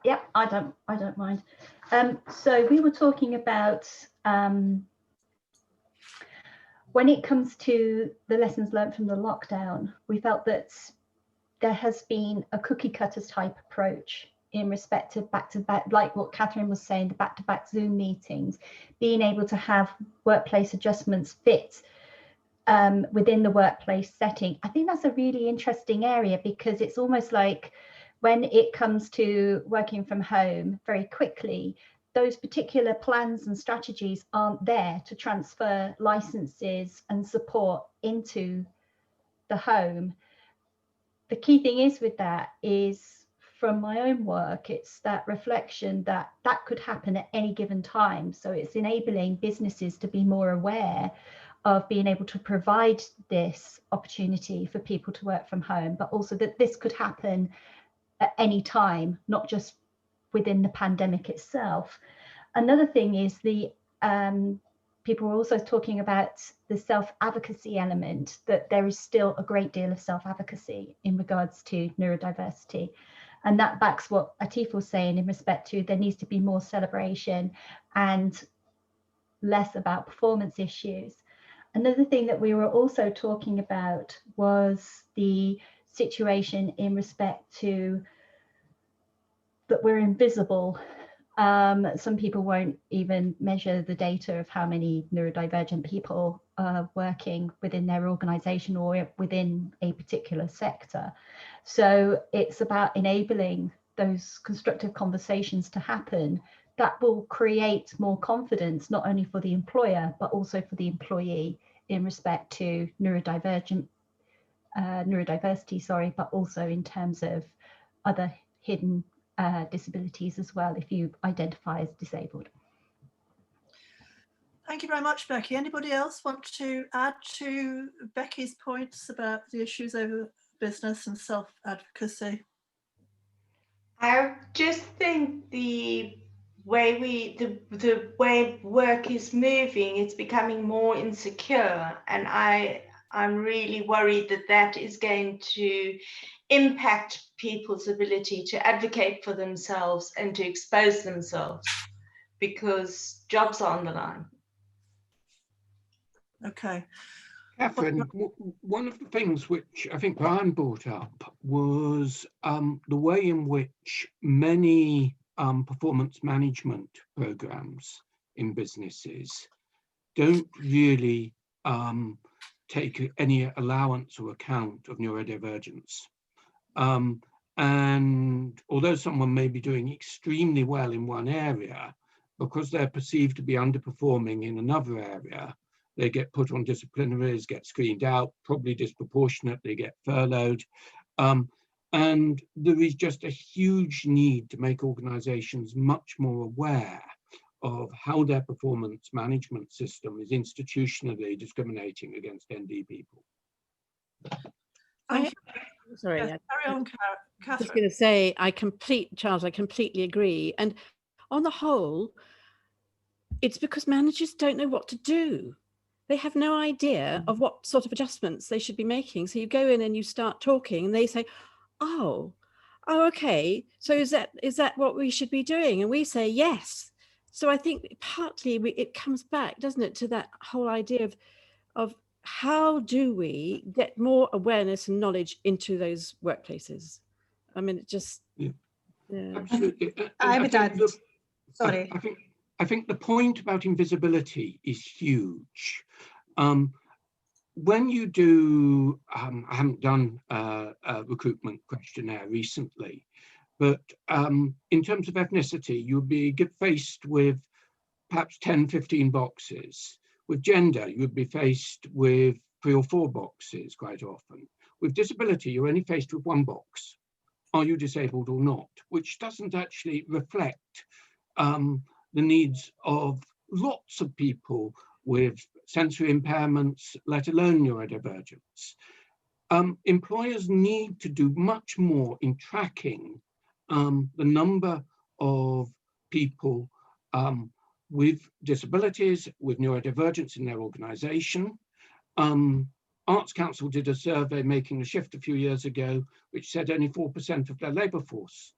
Yeah, I don't mind. So we were talking about when it comes to the lessons learned from the lockdown, we felt that there has been a cookie cutters type approach in respect of back-to-back, like what Catherine was saying, the back-to-back Zoom meetings, being able to have workplace adjustments fit within the workplace setting. I think that's a really interesting area, because it's almost like when it comes to working from home very quickly, those particular plans and strategies aren't there to transfer licenses and support into the home. The key thing is with that is, from my own work, it's that reflection that that could happen at any given time. So it's enabling businesses to be more aware of being able to provide this opportunity for people to work from home, but also that this could happen at any time, not just within the pandemic itself. Another thing is the people are also talking about the self-advocacy element, that there is still a great deal of self-advocacy in regards to neurodiversity. And that backs what Atif was saying in respect to there needs to be more celebration and less about performance issues. Another thing that we were also talking about was the situation in respect to that we're invisible Some people won't even measure the data of how many neurodivergent people are working within their organization or within a particular sector. So it's about enabling those constructive conversations to happen that will create more confidence, not only for the employer, but also for the employee in respect to neurodiversity, but also in terms of other hidden disabilities as well, if you identify as disabled. Thank you very much, Becky. Anybody else want to add to Becky's points about the issues over business and self-advocacy? I just think the way the way work is moving, it's becoming more insecure, and I'm really worried that that is going to impact people's ability to advocate for themselves and to expose themselves, because jobs are on the line. Okay. Catherine, one of the things which I think Brian brought up was the way in which many performance management programs in businesses don't really take any allowance or account of neurodivergence. And although someone may be doing extremely well in one area, because they're perceived to be underperforming in another area, they get put on disciplinaries, get screened out, probably disproportionately get furloughed. And there is just a huge need to make organizations much more aware of how their performance management system is institutionally discriminating against ND people. Sorry, Yes, carry on, I was Catherine. going to say, Charles, I completely agree. And on the whole, it's because managers don't know what to do. They have no idea of what sort of adjustments they should be making. So you go in and you start talking and they say, oh, okay. So is that what we should be doing? And we say, yes. So I think partly it comes back, doesn't it, to that whole idea of how do we get more awareness and knowledge into those workplaces? I mean, it just... Yeah. Yeah. Absolutely. I would add, sorry. I think the point about invisibility is huge. When you do, I haven't done a recruitment questionnaire recently, but in terms of ethnicity, you'll be faced with perhaps 10, 15 boxes. With gender, you would be faced with 3 or 4 boxes quite often. With disability, you're only faced with 1 box. Are you disabled or not? Which doesn't actually reflect the needs of lots of people with sensory impairments, let alone neurodivergence. Employers need to do much more in tracking the number of people with disabilities, with neurodivergence in their organization. Arts Council did a survey making a shift a few years ago, which said only 4% of their labour force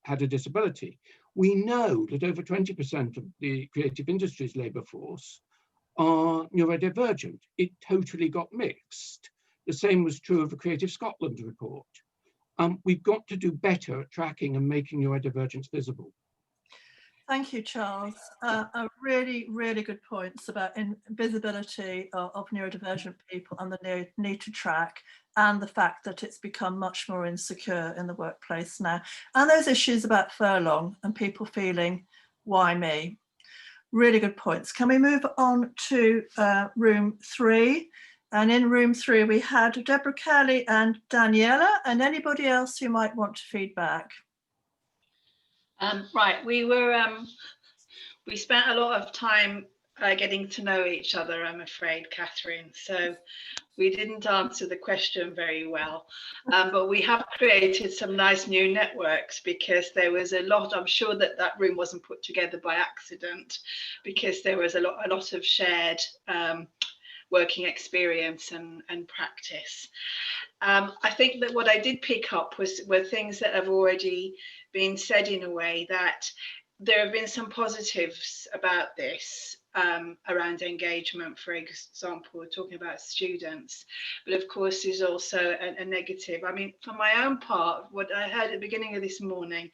had a disability. We know that over 20% of the creative industries labour force are neurodivergent. It totally got mixed. The same was true of the Creative Scotland report. We've got to do better at tracking and making neurodivergence visible. Thank you, Charles. Really, really good points about visibility of neurodivergent people and the need to track, and the fact that it's become much more insecure in the workplace now. And those issues about furlong and people feeling, why me? Really good points. Can we move on to room 3? And in room 3, we had Deborah Kelly and Daniela, and anybody else who might want to feed back. Right, we spent a lot of time getting to know each other, I'm afraid, Catherine. So we didn't answer the question very well, but we have created some nice new networks, because there was a lot. I'm sure that that room wasn't put together by accident, because there was a lot of shared working experience and practice. I think that what I did pick up were things that have already been said, in a way that there have been some positives about this around engagement. For example, we're talking about students, but of course there's also a negative. I mean, for my own part, what I heard at the beginning of this morning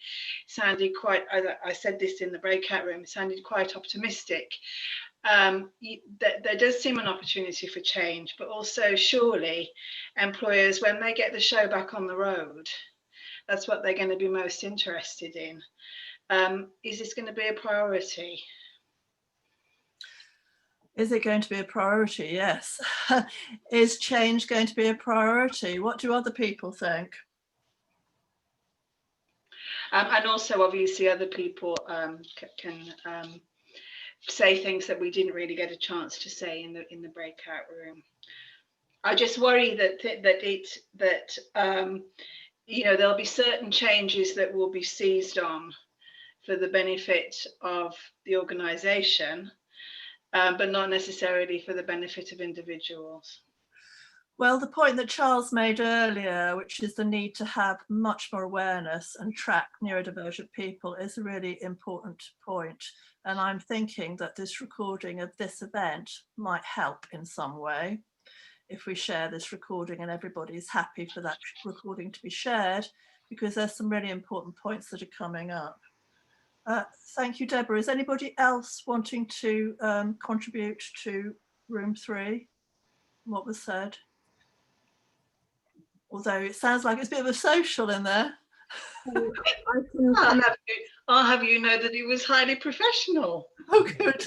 sounded quite, I said this in the breakout room, sounded quite optimistic. There does seem an opportunity for change, but also surely employers, when they get the show back on the road, that's what they're going to be most interested in. Is this going to be a priority? Is it going to be a priority? Yes. Is change going to be a priority? What do other people think? And also, obviously, other people can say things that we didn't really get a chance to say in the breakout room. I just worry that you know, there'll be certain changes that will be seized on for the benefit of the organisation, but not necessarily for the benefit of individuals. Well, the point that Charles made earlier, which is the need to have much more awareness and track neurodivergent people, is a really important point. And I'm thinking that this recording of this event might help in some way. If we share this recording and everybody's happy for that recording to be shared, because there's some really important points that are coming up. Thank you, Deborah. Is anybody else wanting to contribute to room 3? What was said? Although it sounds like it's a bit of a social in there. I'll have you know that it was highly professional. Oh, good.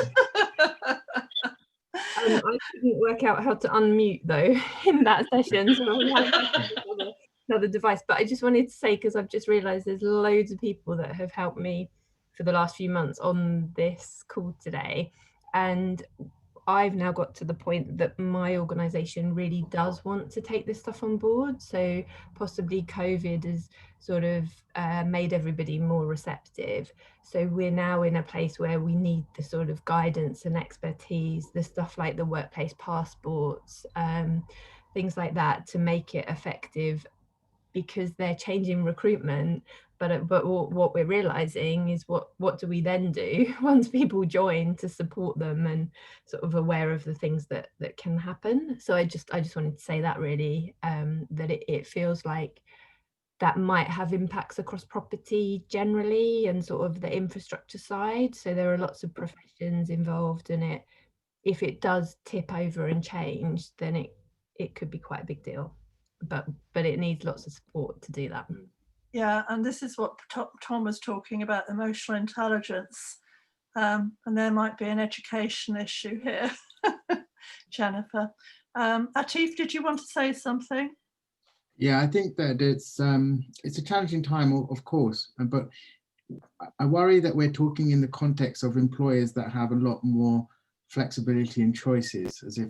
I couldn't work out how to unmute though in that session, so we have another device. But I just wanted to say, because I've just realised there's loads of people that have helped me for the last few months on this call today, and I've now got to the point that my organisation really does want to take this stuff on board. So possibly COVID has sort of made everybody more receptive. So we're now in a place where we need the sort of guidance and expertise, the stuff like the workplace passports, things like that, to make it effective, because they're changing recruitment. But what we're realizing is what do we then do once people join to support them and sort of aware of the things that can happen. So I just wanted to say that really, that it feels like that might have impacts across property generally and sort of the infrastructure side. So there are lots of professions involved in it. If it does tip over and change, then it could be quite a big deal. But it needs lots of support to do that. Yeah, and this is what Tom was talking about, emotional intelligence. And there might be an education issue here. Jennifer. Atif, did you want to say something? Yeah, I think that it's a challenging time, of course, but I worry that we're talking in the context of employers that have a lot more flexibility and choices, as if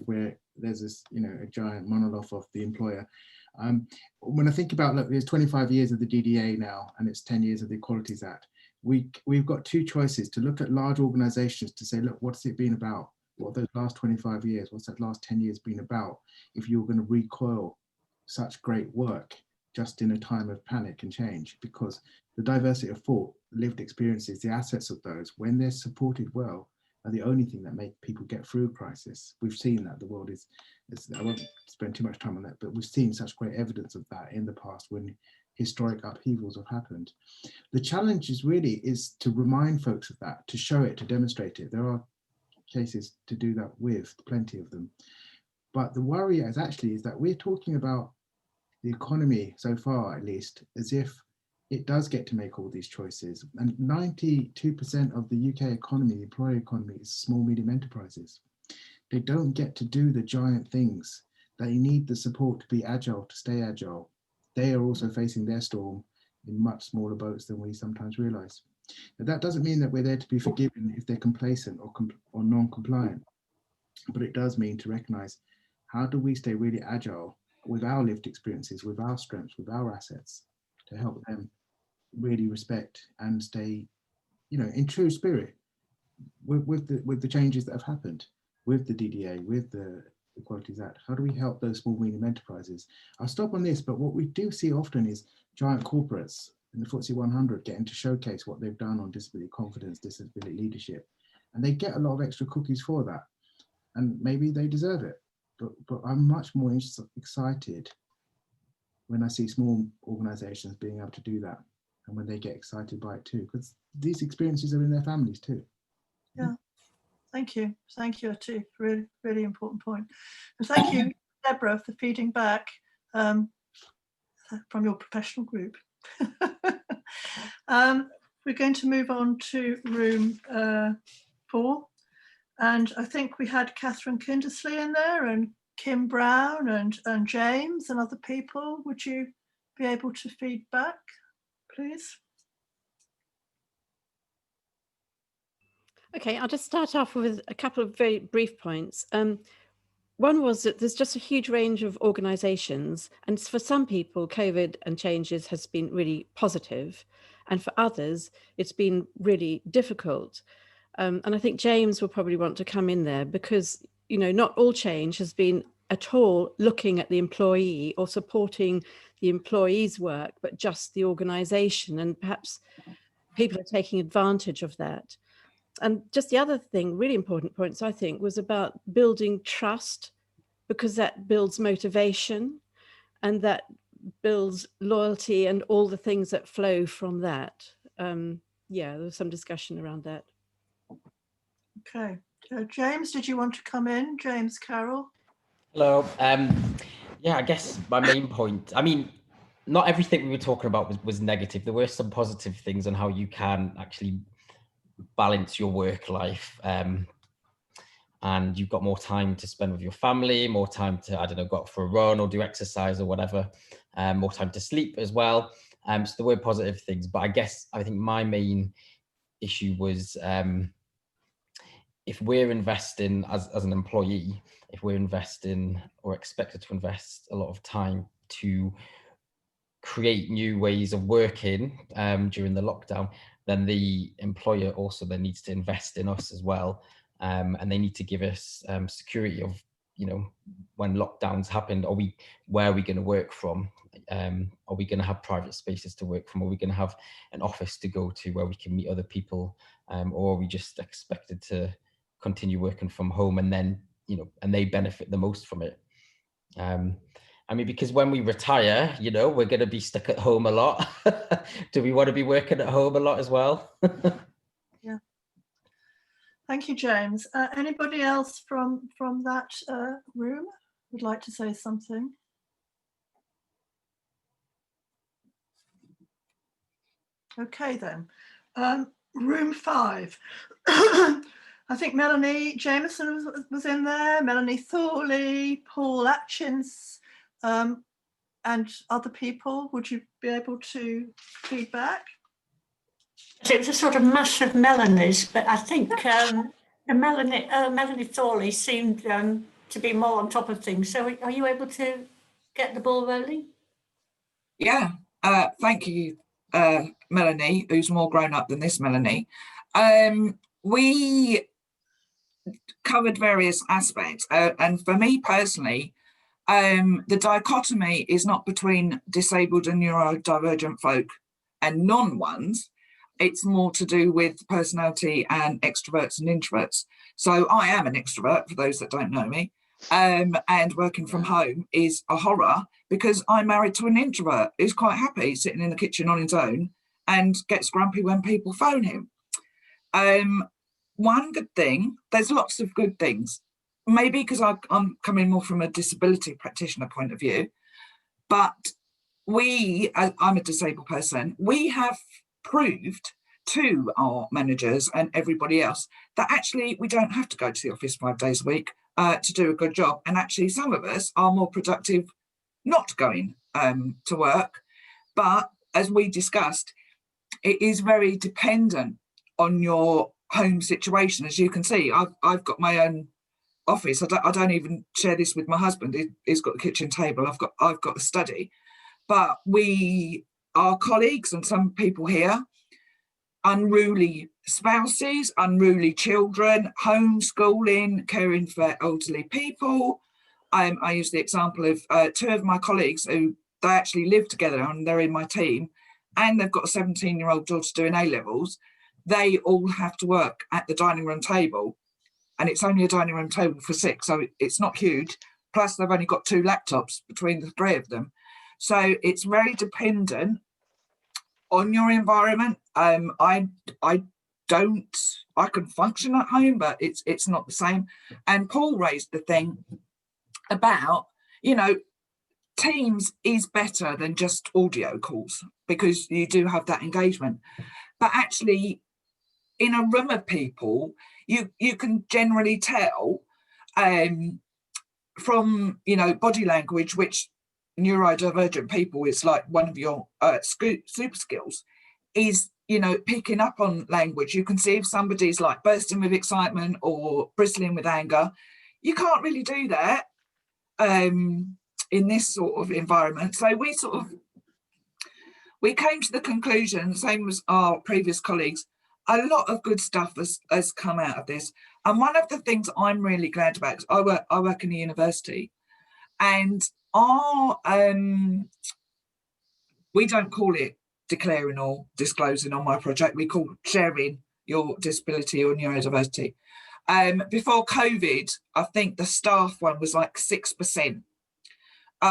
there's this, you know, a giant monolith of the employer. When I think about, look, there's 25 years of the DDA now, and it's 10 years of the Equalities Act. We've got two choices: to look at large organizations to say, look, what's it been about? What those last 25 years, what's that last 10 years been about? If you're going to recoil such great work just in a time of panic and change, because the diversity of thought, lived experiences, the assets of those, when they're supported well, are the only thing that make people get through crisis. We've seen that the world is, I won't spend too much time on that, but we've seen such great evidence of that in the past when historic upheavals have happened. The challenge is to remind folks of that, to show it, to demonstrate it. There are cases to do that with, plenty of them. But the worry is that we're talking about the economy so far, at least, as if it does get to make all these choices. And 92% of the UK economy, the employer economy, is small, medium enterprises. They don't get to do the giant things. They need the support to be agile, to stay agile. They are also facing their storm in much smaller boats than we sometimes realize. But that doesn't mean that we're there to be forgiven if they're complacent or non-compliant. But it does mean to recognize, how do we stay really agile with our lived experiences, with our strengths, with our assets, to help them really respect and stay, you know, in true spirit with the changes that have happened, with the DDA, with the Equalities Act. How do we help those small, medium enterprises? I'll stop on this, but what we do see often is giant corporates in the FTSE 100 getting to showcase what they've done on disability confidence, disability leadership, and they get a lot of extra cookies for that, and maybe they deserve it. But I'm much more excited when I see small organizations being able to do that and when they get excited by it too, because these experiences are in their families too. Yeah, thank you, Atu. Really, really important point. And thank you, Deborah, for feeding back from your professional group. We're going to move on to room 4. And I think we had Catherine Kindersley in there, and Kim Brown, and James and other people. Would you be able to feed back, please? Okay, I'll just start off with a couple of very brief points. One was that there's just a huge range of organisations, and for some people, COVID and changes has been really positive, and for others, it's been really difficult. And I think James will probably want to come in there because, you know, not all change has been at all looking at the employee or supporting the employee's work, but just the organisation, and perhaps people are taking advantage of that. And just the other thing, really important points, I think, was about building trust, because that builds motivation and that builds loyalty and all the things that flow from that. Yeah, there was some discussion around that. Okay. James, did you want to come in? James Carroll. Hello. Yeah, I guess my main point, I mean, not everything we were talking about was negative. There were some positive things on how you can actually balance your work life, and you've got more time to spend with your family, more time to, I don't know, go out for a run or do exercise or whatever, more time to sleep as well. So there were positive things, but I think my main issue was if we're investing as an employee, if we're investing or expected to invest a lot of time to create new ways of working during the lockdown, then the employer also then needs to invest in us as well. And they need to give us security of, you know, when lockdowns happened, where are we going to work from? Are we going to have private spaces to work from? Are we going to have an office to go to where we can meet other people? Or are we just expected to continue working from home, and then, you know, and they benefit the most from it? I mean, because when we retire, you know, we're going to be stuck at home a lot. Do we want to be working at home a lot as well? Yeah. Thank you, James. Anybody else from that room would like to say something? Okay, then. Room 5. I think Melanie Jameson was in there, Melanie Thorley, Paul Atkins, and other people. Would you be able to feedback? It was a sort of mass of Melanies, but I think Melanie Thorley seemed to be more on top of things. So are you able to get the ball rolling? Yeah, thank you, Melanie, who's more grown up than this Melanie. We covered various aspects, and for me personally, the dichotomy is not between disabled and neurodivergent folk and non-ones. It's more to do with personality and extroverts and introverts. So I am an extrovert, for those that don't know me, and working from home is a horror because I'm married to an introvert who's quite happy sitting in the kitchen on his own and gets grumpy when people phone him. One good thing, there's lots of good things, maybe because I'm coming more from a disability practitioner point of view, but I'm a disabled person, we have proved to our managers and everybody else that actually we don't have to go to the office 5 days a week to do a good job. And actually some of us are more productive not going to work. But as we discussed, it is very dependent on your home situation. As you can see, I've got my own office. I don't even share this with my husband. He's got a kitchen table. I've got a study. But our colleagues and some people here, unruly spouses, unruly children, homeschooling, caring for elderly people. I use the example of 2 of my colleagues who they actually live together and they're in my team, and they've got a 17-year-old daughter doing A-levels. They all have to work at the dining room table, and it's only a dining room table for 6, so it's not huge. Plus they've only got 2 laptops between the 3 of them. So it's very dependent on your environment. I can function at home, but it's not the same. And Paul raised the thing about, you know, Teams is better than just audio calls because you do have that engagement. But actually, in a room of people, you can generally tell from, you know, body language, which neurodivergent people is like one of your super skills, is, you know, picking up on language. You can see if somebody's like bursting with excitement or bristling with anger. You can't really do that in this sort of environment. So we came to the conclusion, same as our previous colleagues, a lot of good stuff has come out of this. And one of the things I'm really glad about, I work in a university, and our we don't call it declaring or disclosing on my project, we call sharing your disability or neurodiversity. Before COVID, I think the staff one was like 6%.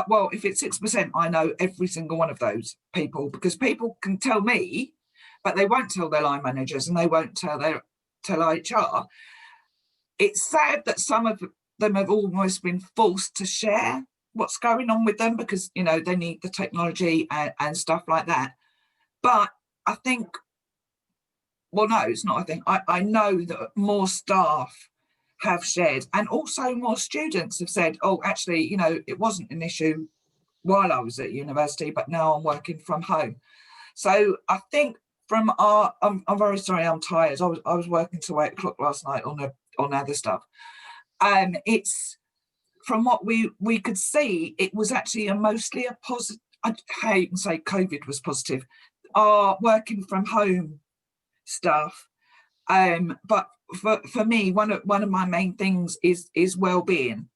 Well, if it's 6%, I know every single one of those people, because people can tell me, but they won't tell their line managers and they won't tell HR. It's sad that some of them have almost been forced to share what's going on with them because, you know, they need the technology and stuff like that. But I think, well, no, it's not. I think I know that more staff have shared, and also more students have said, oh, actually, you know, it wasn't an issue while I was at university, but now I'm working from home. So I think from our, I'm very sorry, I'm tired. I was working till 8 o'clock last night on other stuff. It's from what we could see, it was actually mostly a positive. How you can say COVID was positive. Our working from home stuff, but for me, one of my main things is well-being,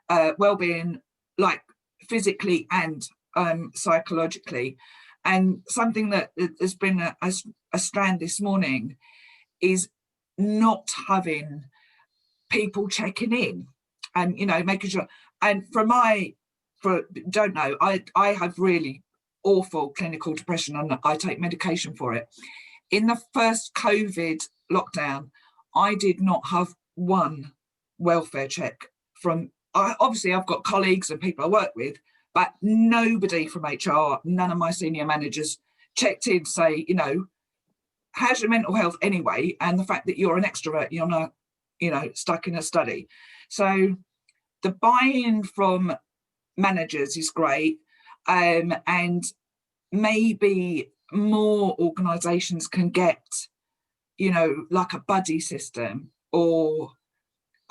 like physically and psychologically. And something that has been a strand this morning is not having people checking in and, you know, making sure. And don't know, I have really awful clinical depression and I take medication for it. In the first COVID lockdown, I did not have one welfare check from, obviously I've got colleagues and people I work with, but nobody from HR, none of my senior managers checked in to say, you know, how's your mental health anyway? And the fact that you're an extrovert, you're not, you know, stuck in a study. So the buy-in from managers is great. And maybe more organisations can get, you know, like a buddy system, or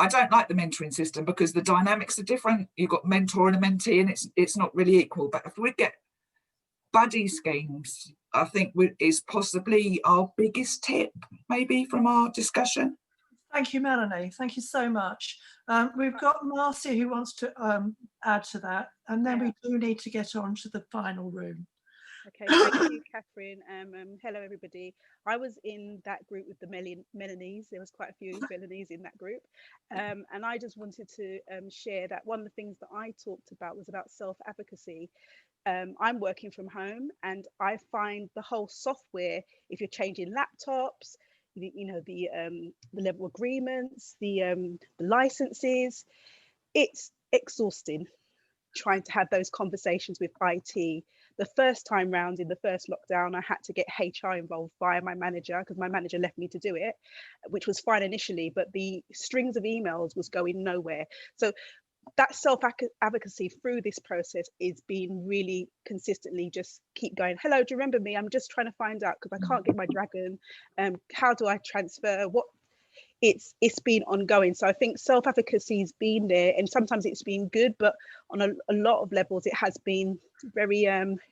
I don't like the mentoring system because the dynamics are different. You've got mentor and a mentee and it's not really equal. But if we get buddy schemes, I think is possibly our biggest tip, maybe, from our discussion. Thank you, Melanie. Thank you so much. We've got Marcia who wants to add to that, and then we do need to get on to the final room. Okay, thank you, Catherine. Hello, everybody. I was in that group with the Melanies. There was quite a few Melanies in that group. And I just wanted to share that one of the things that I talked about was about self-advocacy. I'm working from home and I find the whole software, if you're changing laptops, you know, the level agreements, the licenses, it's exhausting trying to have those conversations with IT. The first time round in the first lockdown, I had to get HR involved via my manager because my manager left me to do it, which was fine initially, but the strings of emails was going nowhere. So that self-advocacy through this process is being really consistently just keep going. Hello, do you remember me? I'm just trying to find out because I can't get my dragon. How do I transfer? What? It's been ongoing. So I think self-advocacy's been there, and sometimes it's been good, but on a lot of levels it has been very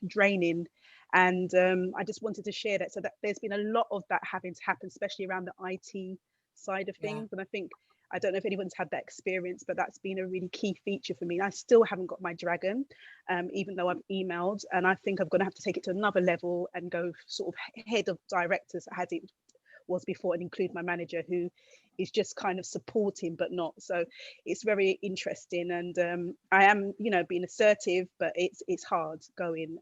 draining. And I just wanted to share that, so that there's been a lot of that having to happen, especially around the IT side of things. And I think, I don't know if anyone's had that experience, but that's been a really key feature for me. I still haven't got my dragon, even though I've emailed, and I think I'm going to have to take it to another level and go sort of head of directors that had it was before, and include my manager, who is just kind of supporting but not. So it's very interesting, and I am, you know, being assertive, but it's hard going.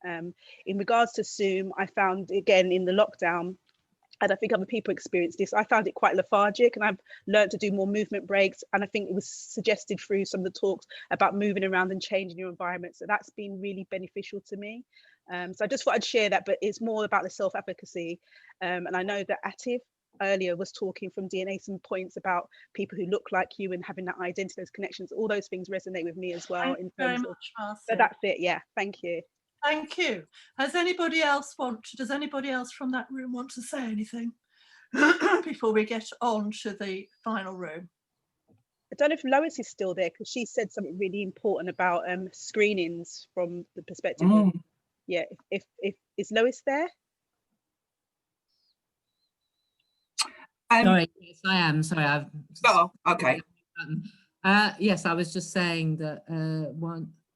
In regards to Zoom, I found again in the lockdown, and I think other people experience this, I found it quite lethargic, and I've learned to do more movement breaks. And I think it was suggested through some of the talks about moving around and changing your environment. So that's been really beneficial to me. So I just thought I'd share that, but it's more about the self-efficacy. And I know that Atif earlier was talking from DNA some points about people who look like you and having that identity, those connections. All those things resonate with me as well. Thank you very much, Marcia. So that's it. Yeah, thank you. Thank you. Does anybody else from that room want to say anything before we get on to the final room? I don't know if Lois is still there, because she said something really important about screenings from the perspective of, yeah, if is Lois there? Sorry, yes, I am. Sorry, I've. Oh, okay. Yes, I was just saying that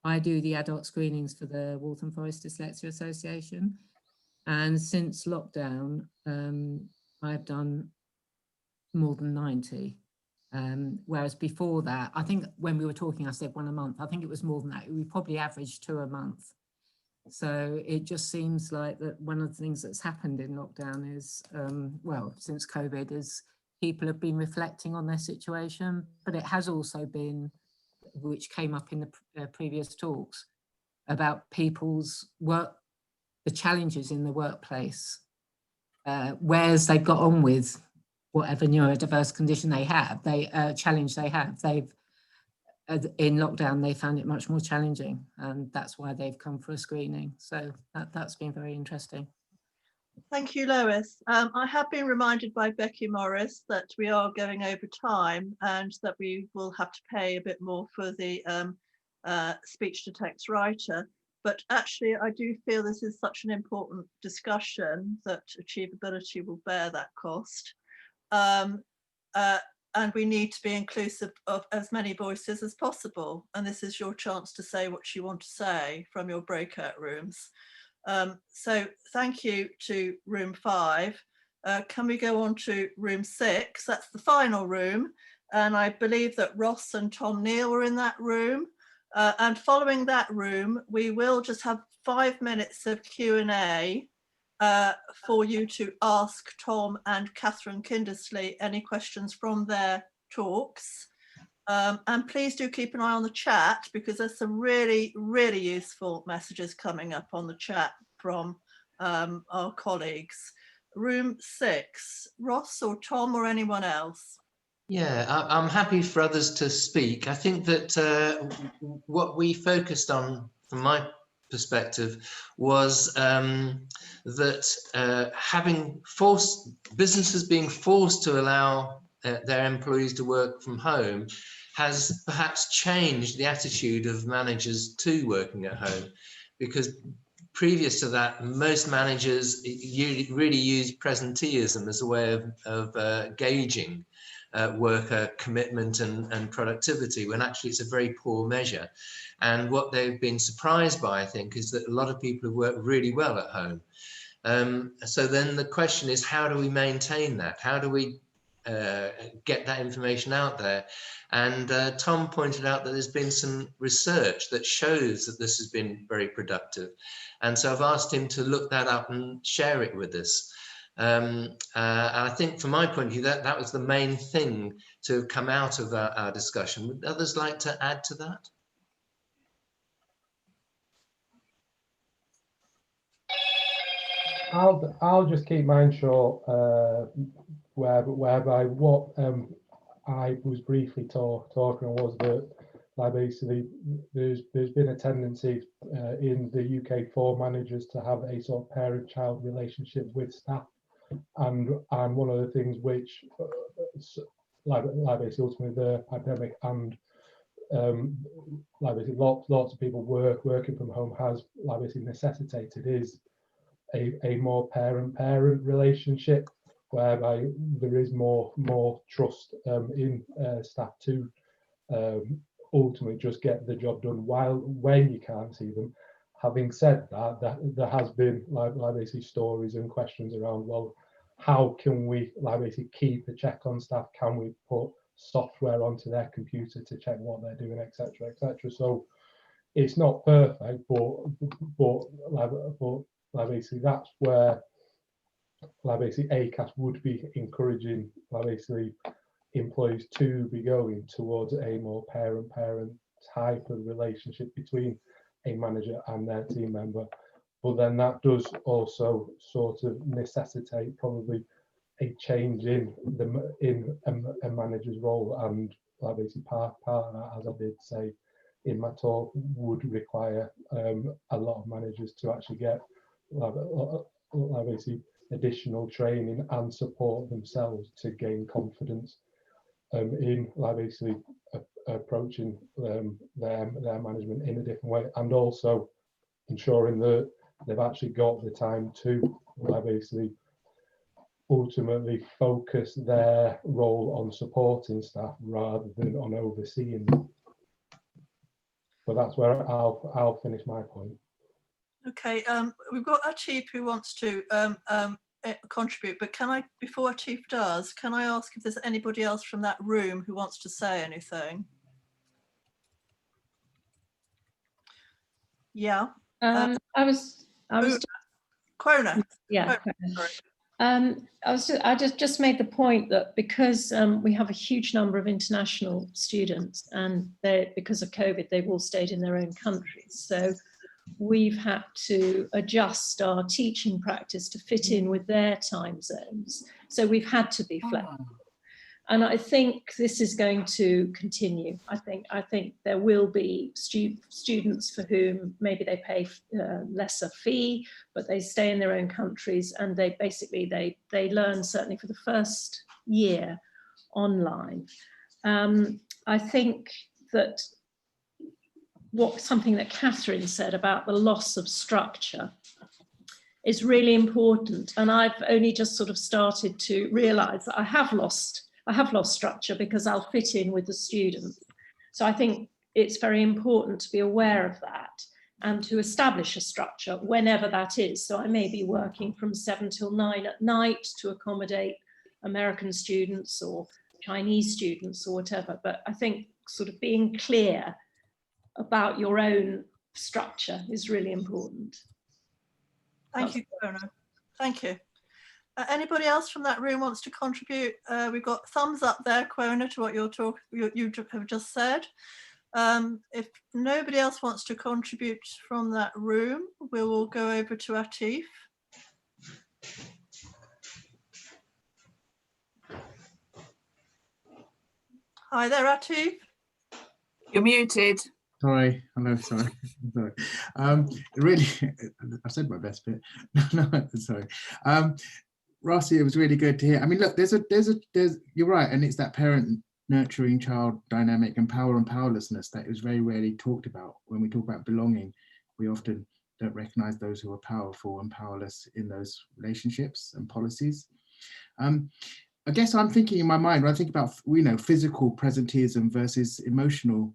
I do the adult screenings for the Waltham Forest Dyslexia Association, and since lockdown, I've done more than 90. Whereas before that, I think when we were talking, I said 1 a month. I think it was more than that. We probably averaged 2 a month. So it just seems like that one of the things that's happened in lockdown is, well, since COVID, is people have been reflecting on their situation, but it has also been, which came up in the previous talks, about people's work, the challenges in the workplace, whereas they've got on with whatever neurodiverse condition they have, challenge they have. They've, in lockdown, they found it much more challenging, and that's why they've come for a screening. So that's been very interesting. Thank you, Lois. I have been reminded by Becky Morris that we are going over time and that we will have to pay a bit more for the speech to text writer. But actually, I do feel this is such an important discussion that AchieveAbility will bear that cost. And we need to be inclusive of as many voices as possible. And this is your chance to say what you want to say from your breakout rooms. So thank you to room 5. Can we go on to room 6? That's the final room. And I believe that Ross and Tom Neal were in that room. And following that room, we will just have 5 minutes of Q&A for you to ask Tom and Catherine Kindersley any questions from their talks. And please do keep an eye on the chat, because there's some really, really useful messages coming up on the chat from our colleagues. Room 6, Ross or Tom or anyone else? Yeah, I'm happy for others to speak. I think that what we focused on, from my perspective, was that having businesses being forced to allow their employees to work from home has perhaps changed the attitude of managers to working at home, because previous to that, most managers really used presenteeism as a way of gauging worker commitment and productivity, when actually it's a very poor measure. And what they've been surprised by, I think, is that a lot of people have worked really well at home. So then the question is, how do we maintain that? How do we get that information out there? And Tom pointed out that there's been some research that shows that this has been very productive. And so I've asked him to look that up and share it with us. And I think from my point of view, that was the main thing to come out of our discussion. Would others like to add to that? I'll just keep mine short, whereby what I was briefly talking was that basically there's been a tendency in the UK for managers to have a sort of parent-child relationship with staff, and one of the things which basically ultimately the pandemic and basically lots of people working from home has basically necessitated is a more parent-parent relationship, whereby there is more trust in staff to ultimately just get the job done when you can't see them. Having said that, there has been basically stories and questions around, well, how can we like basically keep a check on staff? Can we put software onto their computer to check what they're doing, etc., etc. So it's not perfect, but basically that's where basically ACAS would be encouraging basically employees to be going towards a more parent-parent type of relationship between a manager and their team member. But then that does also sort of necessitate probably a change in a manager's role, and basically part of that, as I did say in my talk, would require a lot of managers to actually get basically additional training and support themselves to gain confidence in basically approaching their management in a different way, and also ensuring that they've actually got the time to basically ultimately focus their role on supporting staff rather than on overseeing them. But that's where I'll finish my point. Okay, we've got Achieve who wants to contribute, but can I, before Achieve does, can I ask if there's anybody else from that room who wants to say anything? Yeah. I was Quona. Yeah. I just made the point that because we have a huge number of international students, and because of COVID, they've all stayed in their own countries. So we've had to adjust our teaching practice to fit in with their time zones. So we've had to be flexible. And I think this is going to continue. I think there will be students for whom maybe they pay lesser fee, but they stay in their own countries, and they basically they learn, certainly for the first year, online. I think that something that Catherine said about the loss of structure is really important, and I've only just sort of started to realise that I have lost structure because I'll fit in with the students. So I think it's very important to be aware of that and to establish a structure whenever that is. So I may be working from 7 till 9 at night to accommodate American students or Chinese students or whatever. But I think sort of being clear about your own structure is really important. Thank you, Quona. Thank you. Anybody else from that room wants to contribute? We've got thumbs up there, Quona, to what you have just said. If nobody else wants to contribute from that room, we will go over to Atif. Hi there, Atif. You're muted. Sorry, hello, sorry. Really, I said my best bit. No, sorry. Rossi, it was really good to hear. I mean, look, there's you're right, and it's that parent nurturing child dynamic and power and powerlessness that is very rarely talked about. When we talk about belonging, we often don't recognize those who are powerful and powerless in those relationships and policies. I guess I'm thinking in my mind, when I think about, physical presenteeism versus emotional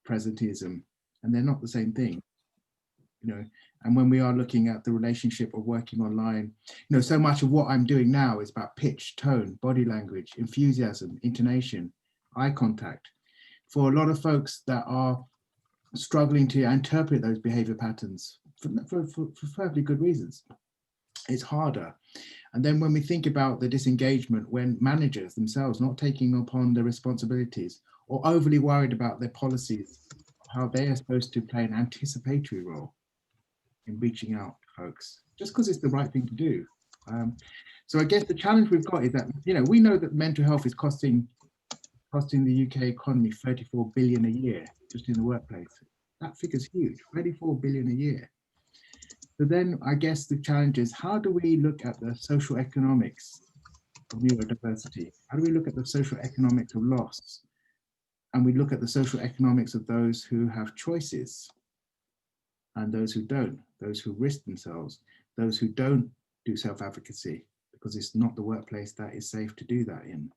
presenteeism, and they're not the same thing. And when we are looking at the relationship of working online, so much of what I'm doing now is about pitch, tone, body language, enthusiasm, intonation, eye contact. For a lot of folks that are struggling to interpret those behavior patterns for perfectly good reasons, it's harder. And then when we think about the disengagement, when managers themselves not taking upon the responsibilities or overly worried about their policies, how they are supposed to play an anticipatory role in reaching out to folks, just because it's the right thing to do. So I guess the challenge we've got is that, we know that mental health is costing the UK economy 34 billion a year, just in the workplace. That figure's huge, 34 billion a year. So then I guess the challenge is, how do we look at the social economics of neurodiversity? How do we look at the social economics of loss? And we look at the social economics of those who have choices and those who don't, those who risk themselves, those who don't do self-advocacy because it's not the workplace that is safe to do that in,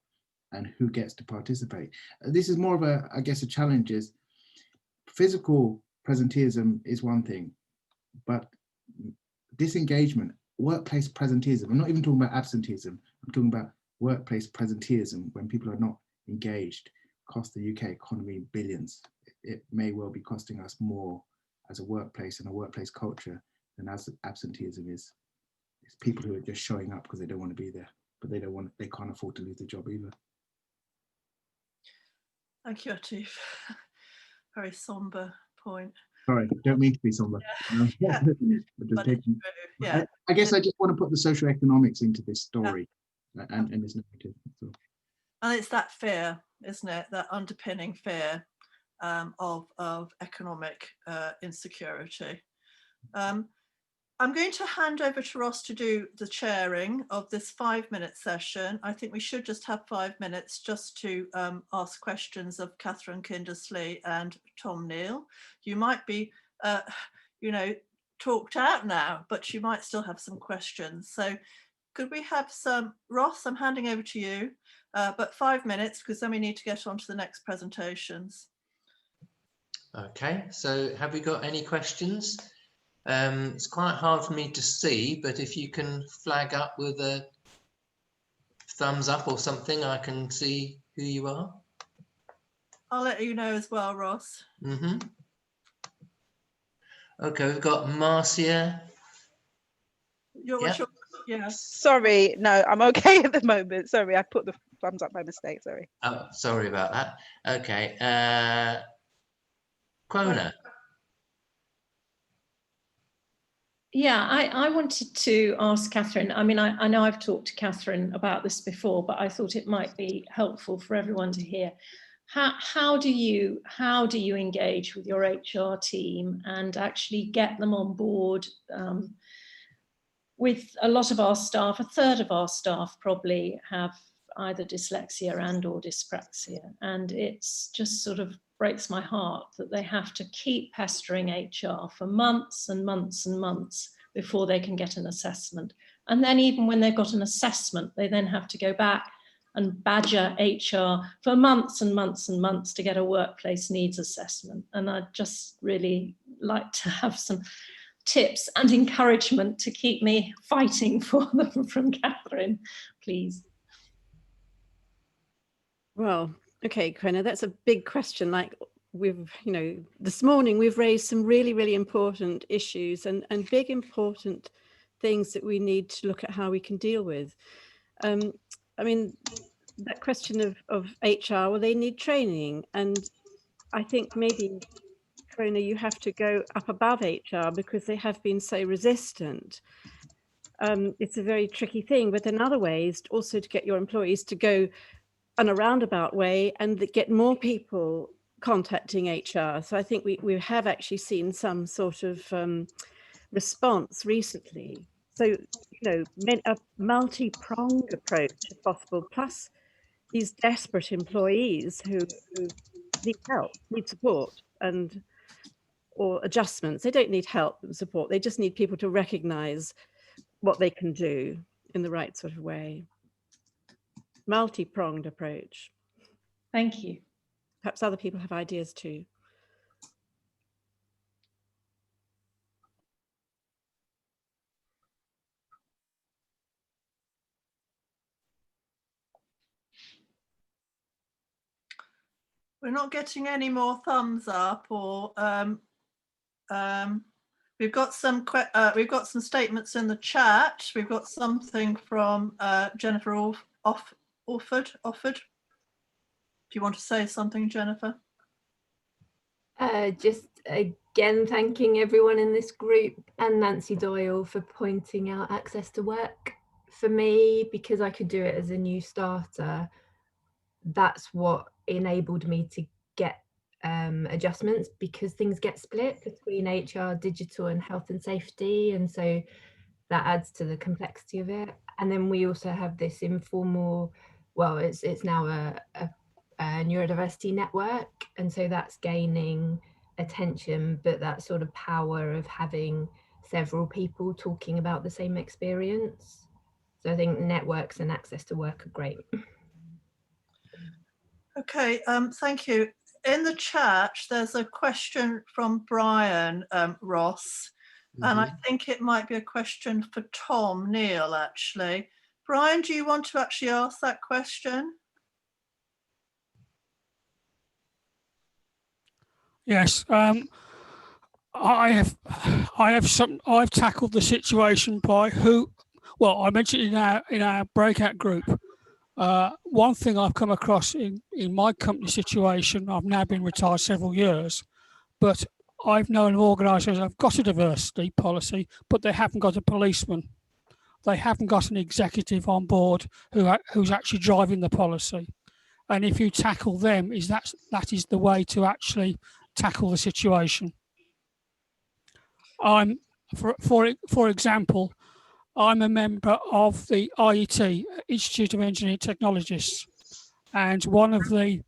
and who gets to participate. This is more of a challenge is physical presenteeism is one thing, but disengagement workplace presenteeism. I'm not even talking about absenteeism. I'm talking about workplace presenteeism when people are not engaged. Cost the UK economy billions. It may well be costing us more as a workplace and a workplace culture than as absenteeism is. It's people who are just showing up because they don't want to be there, but they can't afford to lose the job either. Thank you, Atif. Very somber point. Sorry, don't mean to be somber. Yeah. Yeah. I guess I just want to put the socioeconomics into this story and this narrative. So. And it's that fear, isn't it? That underpinning fear of economic insecurity. I'm going to hand over to Ross to do the chairing of this 5-minute session. I think we should just have 5 minutes just to ask questions of Catherine Kindersley and Tom Neal. You might be, talked out now, but you might still have some questions. So could we have some, Ross, I'm handing over to you, but 5 minutes, because then we need to get on to the next presentations. Okay, so have we got any questions? It's quite hard for me to see, but if you can flag up with a thumbs up or something, I can see who you are. I'll let you know as well, Ross. Okay, we've got Marcia. Yeah. Sorry, no, I'm okay at the moment. Sorry, I put the thumbs up by mistake. Sorry. Oh, sorry about that. Okay, Quona. Yeah, I wanted to ask Catherine, I mean, I know I've talked to Catherine about this before, but I thought it might be helpful for everyone to hear. How do you engage with your HR team and actually get them on board? With a lot of our staff, a third of our staff probably have either dyslexia and or dyspraxia, and it's just sort of breaks my heart that they have to keep pestering HR for months and months and months before they can get an assessment. And then even when they've got an assessment, they then have to go back and badger HR for months and months and months to get a workplace needs assessment. And I'd just really like to have some tips and encouragement to keep me fighting for them from Catherine, please. Well, okay, Quena, that's a big question. Like we've, this morning we've raised some really, really important issues and big important things that we need to look at how we can deal with. I mean, that question of HR, well, they need training. And I think maybe, Quena, you have to go up above HR because they have been so resistant. It's a very tricky thing, but another way is also to get your employees to go in a roundabout way and get more people contacting HR. So I think we have actually seen some sort of response recently. So, a multi-pronged approach if possible, plus these desperate employees who need help, need support or adjustments. They don't need help and support. They just need people to recognize what they can do in the right sort of way. Multi-pronged approach. Thank you. Perhaps other people have ideas too. We're not getting any more thumbs up, or we've got some statements in the chat. We've got something from Jennifer Orford. Do you want to say something, Jennifer? Just again, thanking everyone in this group and Nancy Doyle for pointing out access to work. For me, because I could do it as a new starter, that's what enabled me to get adjustments, because things get split between HR, digital and health and safety. And so that adds to the complexity of it. And then we also have this informal, well, it's now a neurodiversity network. And so that's gaining attention, but that sort of power of having several people talking about the same experience. So I think networks and access to work are great. Okay, thank you. In the chat, there's a question from Brian Ross, And I think it might be a question for Tom Neal, actually. Brian, do you want to actually ask that question? Yes, I've tackled the situation by I mentioned in our breakout group. One thing I've come across in my company situation, I've now been retired several years, but I've known organisations that have got a diversity policy, but they haven't got a policeman. They haven't got an executive on board who's actually driving the policy. And if you tackle them, that is the way to actually tackle the situation. For example, I'm a member of the IET, Institute of Engineering Technologists, and one of the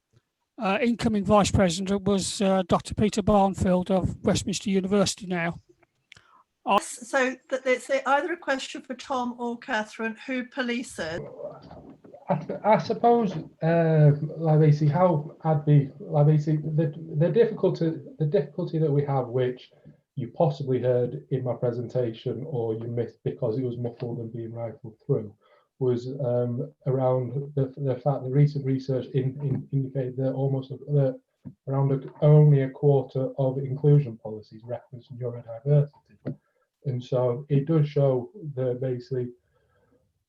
incoming vice president was Dr. Peter Barnfield of Westminster University now. So it's either a question for Tom or Catherine. Who polices? I suppose, basically, how I'd be, basically, the difficulty that we have, which you possibly heard in my presentation or you missed because it was muffled and being rifled through, was around the fact that recent research indicated that around only a quarter of inclusion policies reference neurodiversity. And so it does show that basically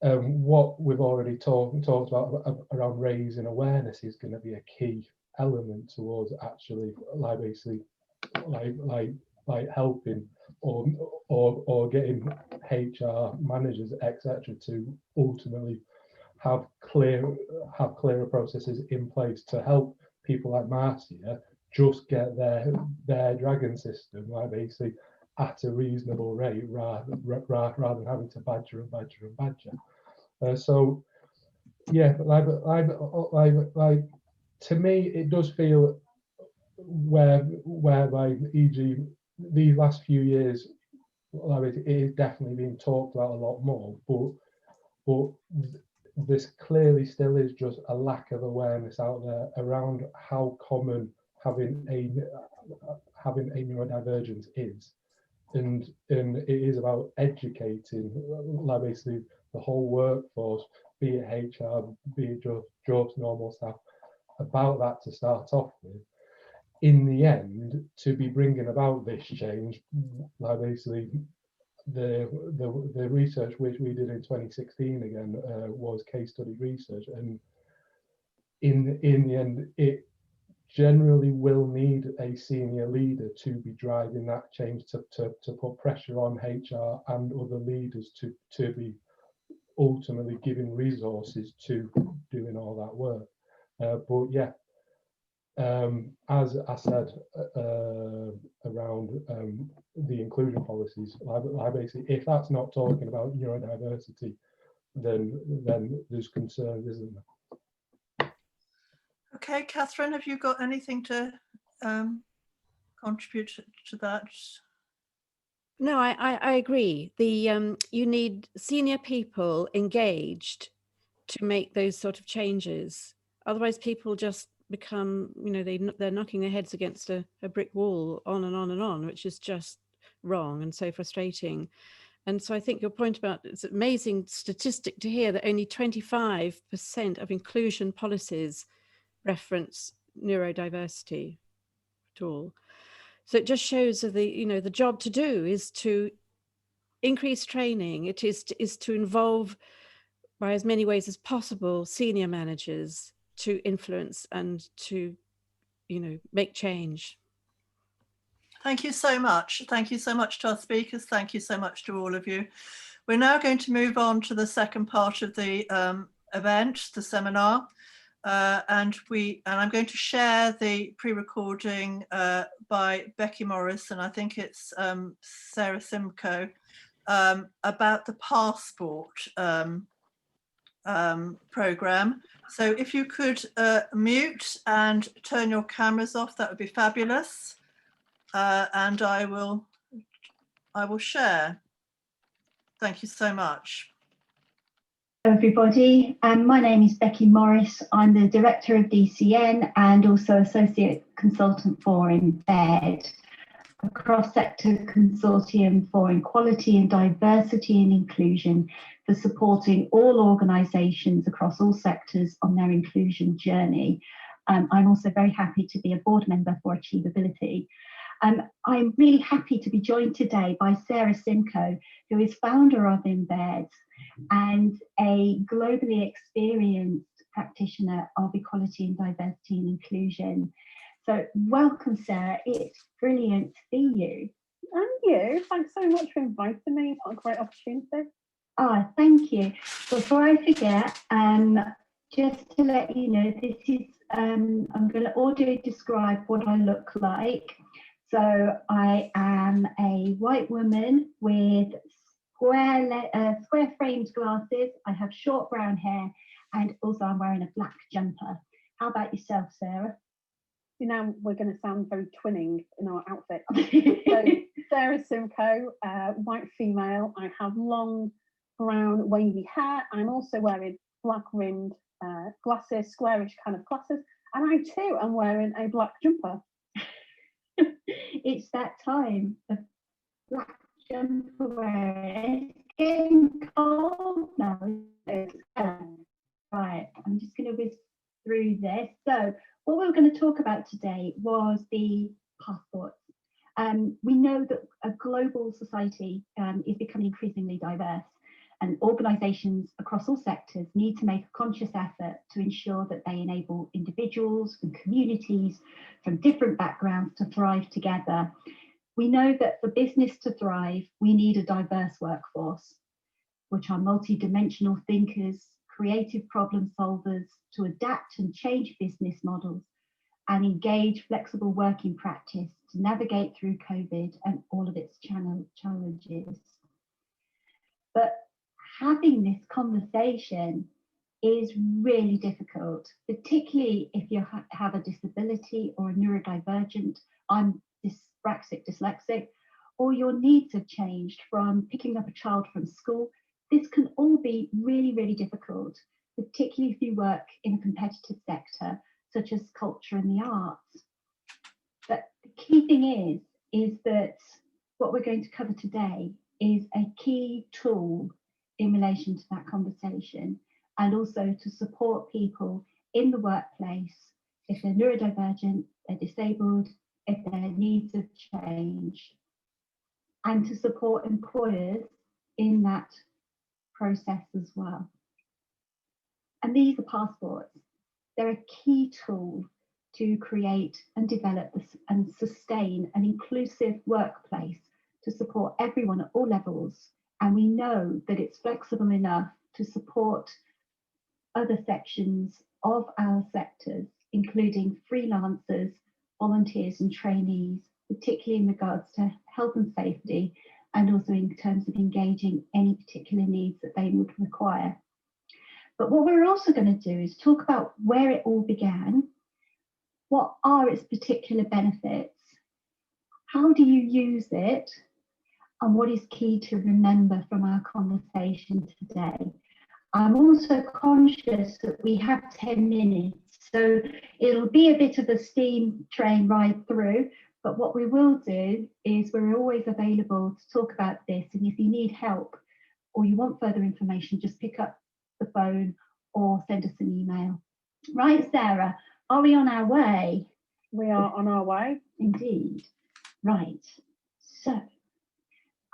what we've already talked about around raising awareness is going to be a key element towards actually basically helping or getting HR managers, etc., to ultimately have clearer processes in place to help people like Marcia just get their dragon system basically at a reasonable rate rather than having to badger. So yeah, to me it does feel whereby, e.g., these last few years, it is definitely being talked about a lot more, but this clearly still is just a lack of awareness out there around how common having a neurodivergence is, and it is about educating basically the whole workforce, be it HR, be it just normal staff, about that to start off with. In the end, to be bringing about this change, basically the research which we did in 2016 again was case study research, and in the end it generally will need a senior leader to be driving that change, to put pressure on HR and other leaders to be ultimately giving resources to doing all that work. But yeah, as I said around the inclusion policies, basically, if that's not talking about neurodiversity, then there's concerns, isn't there? Okay, Catherine, have you got anything to contribute to that? No, I agree. You need senior people engaged to make those sort of changes. Otherwise, people just become, they're knocking their heads against a brick wall on and on and on, which is just wrong and so frustrating. And so I think your point about, it's an amazing statistic to hear that only 25% of inclusion policies reference neurodiversity at all. So it just shows that the job to do is to increase training. It is to involve, by as many ways as possible, senior managers to influence and to, make change. Thank you so much. Thank you so much to our speakers. Thank you so much to all of you. We're now going to move on to the second part of the event, the seminar. And I'm going to share the pre-recording by Becky Morris, and I think it's Sarah Simcoe, about the passport program. So if you could mute and turn your cameras off, that would be fabulous. And I will share. Thank you so much. Hello everybody, my name is Becky Morris. I'm the Director of DCN and also Associate Consultant for Embed. a cross-sector consortium for equality and diversity and inclusion for supporting all organisations across all sectors on their inclusion journey. I'm also very happy to be a board member for AchieveAbility. I'm really happy to be joined today by Sarah Simcoe, who is founder of Embed and a globally experienced practitioner of equality and diversity and inclusion. So welcome, Sarah. It's brilliant to see you. And you. Thanks so much for inviting me. What a great opportunity. Oh, thank you. Before I forget, just to let you know, this is I'm going to audio describe what I look like. So I am a white woman with square framed glasses. I have short brown hair, and also I'm wearing a black jumper. How about yourself, Sarah? You know, we're going to sound very twinning in our outfit. So, Sarah Simcoe, white female. I have long brown wavy hair. I'm also wearing black rimmed glasses, squarish kind of glasses, and I too am wearing a black jumper. It's that time of black jumper wearing. It's getting cold now. Right, I'm just going to whiz through this. So what we were going to talk about today was the passports. We know that a global society is becoming increasingly diverse, and organisations across all sectors need to make a conscious effort to ensure that they enable individuals and communities from different backgrounds to thrive together. We know that for business to thrive, we need a diverse workforce, which are multidimensional thinkers, creative problem solvers to adapt and change business models and engage flexible working practice to navigate through COVID and all of its challenges. But having this conversation is really difficult, particularly if you have a disability or a neurodivergent. I'm dyslexic, or your needs have changed from picking up a child from school. This can all be really, really difficult, particularly if you work in a competitive sector, such as culture and the arts. But the key thing is that what we're going to cover today is a key tool in relation to that conversation, and also to support people in the workplace if they're neurodivergent, they're disabled, if their needs have changed, and to support employers in that process as well. And these are passports. They're a key tool to create and develop and sustain an inclusive workplace to support everyone at all levels. And we know that it's flexible enough to support other sections of our sectors, including freelancers, volunteers and trainees, particularly in regards to health and safety, and also in terms of engaging any particular needs that they would require. But what we're also going to do is talk about where it all began, what are its particular benefits, how do you use it, and what is key to remember from our conversation today. I'm also conscious that we have 10 minutes, so it'll be a bit of a steam train ride through, but what we will do is we're always available to talk about this, and if you need help or you want further information, just pick up the phone or send us an email. Right, Sarah, are we on our way? We are on our way. Indeed. Right, so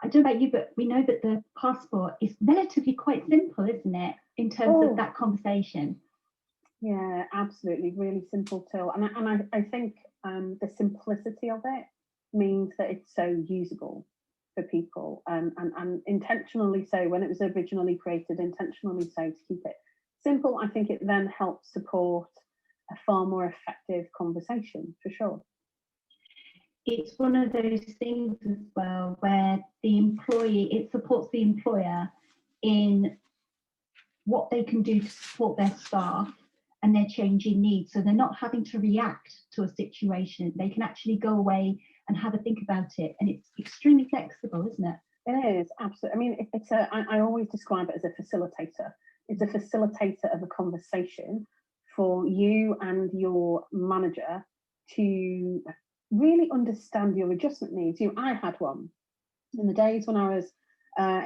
I don't know about you, but we know that the passport is relatively quite simple, isn't it, in terms of that conversation? Yeah, absolutely, really simple tool. And I think the simplicity of it means that it's so usable for people, and intentionally so. When it was originally created, intentionally so, to keep it simple. I think it then helps support a far more effective conversation, for sure. It's one of those things as well where the employee, it supports the employer in what they can do to support their staff and their changing needs. So they're not having to react to a situation. They can actually go away and have a think about it. And it's extremely flexible, isn't it? It is, absolutely. I mean, I always describe it as a facilitator. It's a facilitator of a conversation for you and your manager to really understand your adjustment needs. I had one in the days when I was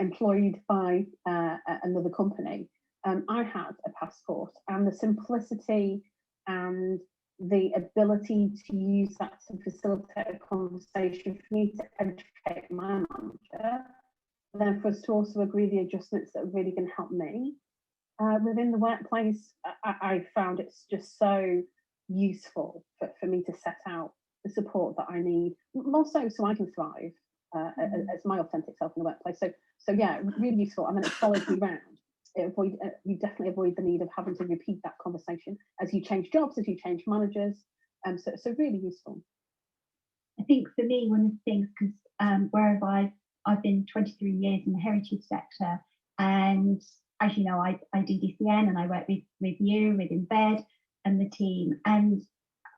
employed by another company. I had a passport, and the simplicity and the ability to use that to facilitate a conversation for me to educate my manager, and then for us to also agree the adjustments that are really going to help me within the workplace. I found it's just so useful for me to set out the support that I need, more so I can thrive as my authentic self in the workplace. So yeah, really useful. And then it follows me round. You definitely avoid the need of having to repeat that conversation as you change jobs, as you change managers. So really useful. I think for me, one of the things, because wherever I've been 23 years in the heritage sector, and as you know, I do DCN and I work with you, with Embed and the team. And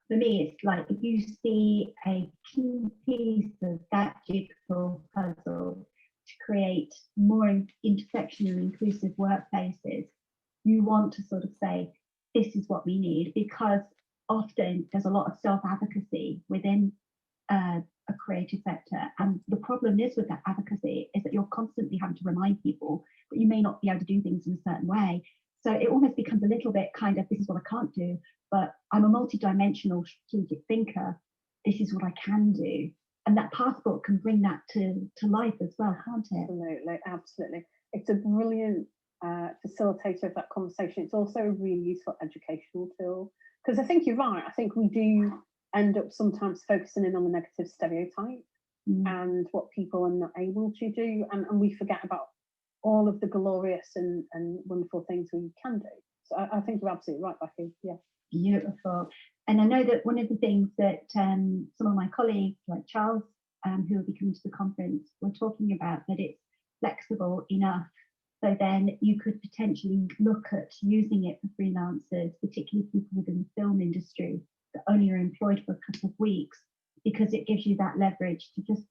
for me, it's like if you see a key piece of that jigsaw puzzle to create more intersectional and inclusive workplaces, you want to sort of say, this is what we need, because often there's a lot of self-advocacy within a creative sector. And the problem is with that advocacy is that you're constantly having to remind people that you may not be able to do things in a certain way. So it almost becomes a little bit kind of, this is what I can't do, but I'm a multi-dimensional strategic thinker. This is what I can do. And that passport can bring that to life as well, can't it? Absolutely, absolutely. It's a brilliant facilitator of that conversation. It's also a really useful educational tool, because I think you're right. I think we do end up sometimes focusing in on the negative stereotype and what people are not able to do, and we forget about all of the glorious and wonderful things we can do. So I think you're absolutely right, Becky. Yeah. Beautiful. And I know that one of the things that some of my colleagues, like Charles, who will be coming to the conference, were talking about, that it's flexible enough so then you could potentially look at using it for freelancers, particularly people within the film industry that only are employed for a couple of weeks, because it gives you that leverage to just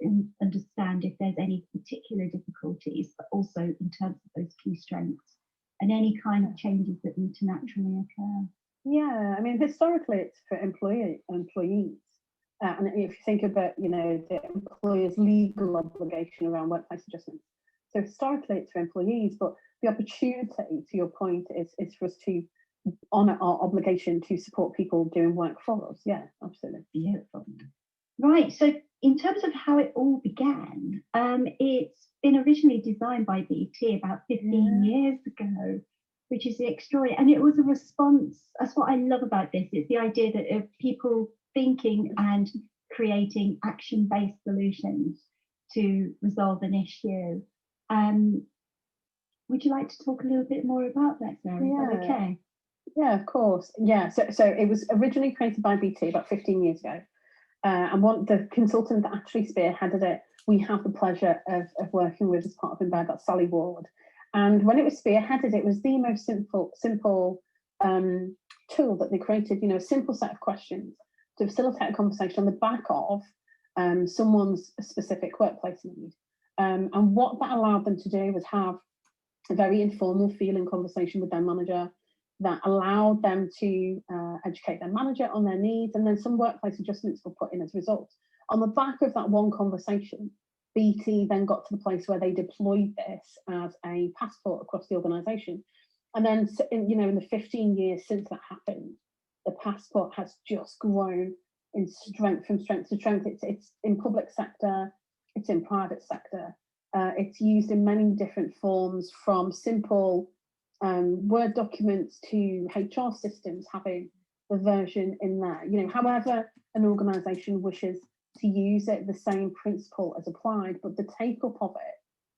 understand if there's any particular difficulties, but also in terms of those key strengths and any kind of changes that need to naturally occur. Yeah, I mean, historically, it's for employees. And if you think about, the employer's legal obligation around workplace adjustments. So historically, it's for employees, but the opportunity, to your point, is for us to honour our obligation to support people doing work for us. Yeah, absolutely. Beautiful. Right, so in terms of how it all began, it's been originally designed by BT about 15 years ago, which is extraordinary. And it was a response. That's what I love about this. It's the idea that of people thinking and creating action-based solutions to resolve an issue. Would you like to talk a little bit more about that, Sarah? Is that okay? Yeah, of course. Yeah, so it was originally created by BT about 15 years ago. And the consultant that actually spearheaded it, we have the pleasure of working with as part of Embed, that's Sally Ward. And when it was spearheaded, it was the most simple tool that they created, a simple set of questions to facilitate a conversation on the back of someone's specific workplace need. And what that allowed them to do was have a very informal feeling conversation with their manager that allowed them to educate their manager on their needs, and then some workplace adjustments were put in as a result. On the back of that one conversation, BT then got to the place where they deployed this as a passport across the organisation. And then, in the 15 years since that happened, the passport has just grown in strength, from strength to strength. It's in public sector, it's in private sector. It's used in many different forms, from simple Word documents to HR systems having the version in there. However an organisation wishes to use it, the same principle is applied, but the take-up of it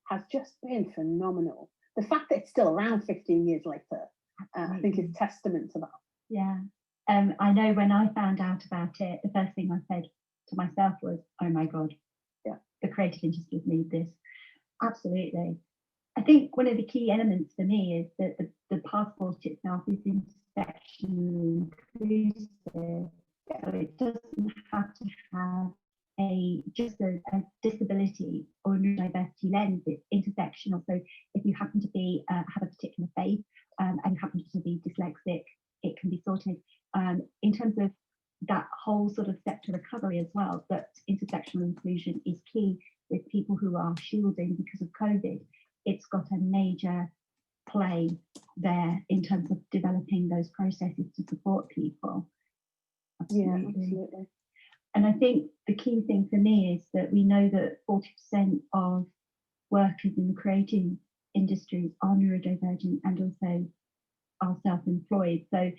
has just been phenomenal. The fact that it's still around 15 years later, I think is testament to that. Yeah. I know when I found out about it, the first thing I said to myself was, oh my God, the creative industries need this. Absolutely. I think one of the key elements for me is that the passport itself is intersectional inclusive. So it doesn't have to have just a disability or neurodiversity lens. It's intersectional. So if you happen to be have a particular faith and you happen to be dyslexic, it can be sorted. In terms of that whole sort of sector recovery as well, that intersectional inclusion is key with people who are shielding because of COVID. It's got a major play there in terms of developing those processes to support people. Yeah, absolutely. And I think the key thing for me is that we know that 40% of workers in the creative industries are neurodivergent and also are self-employed. So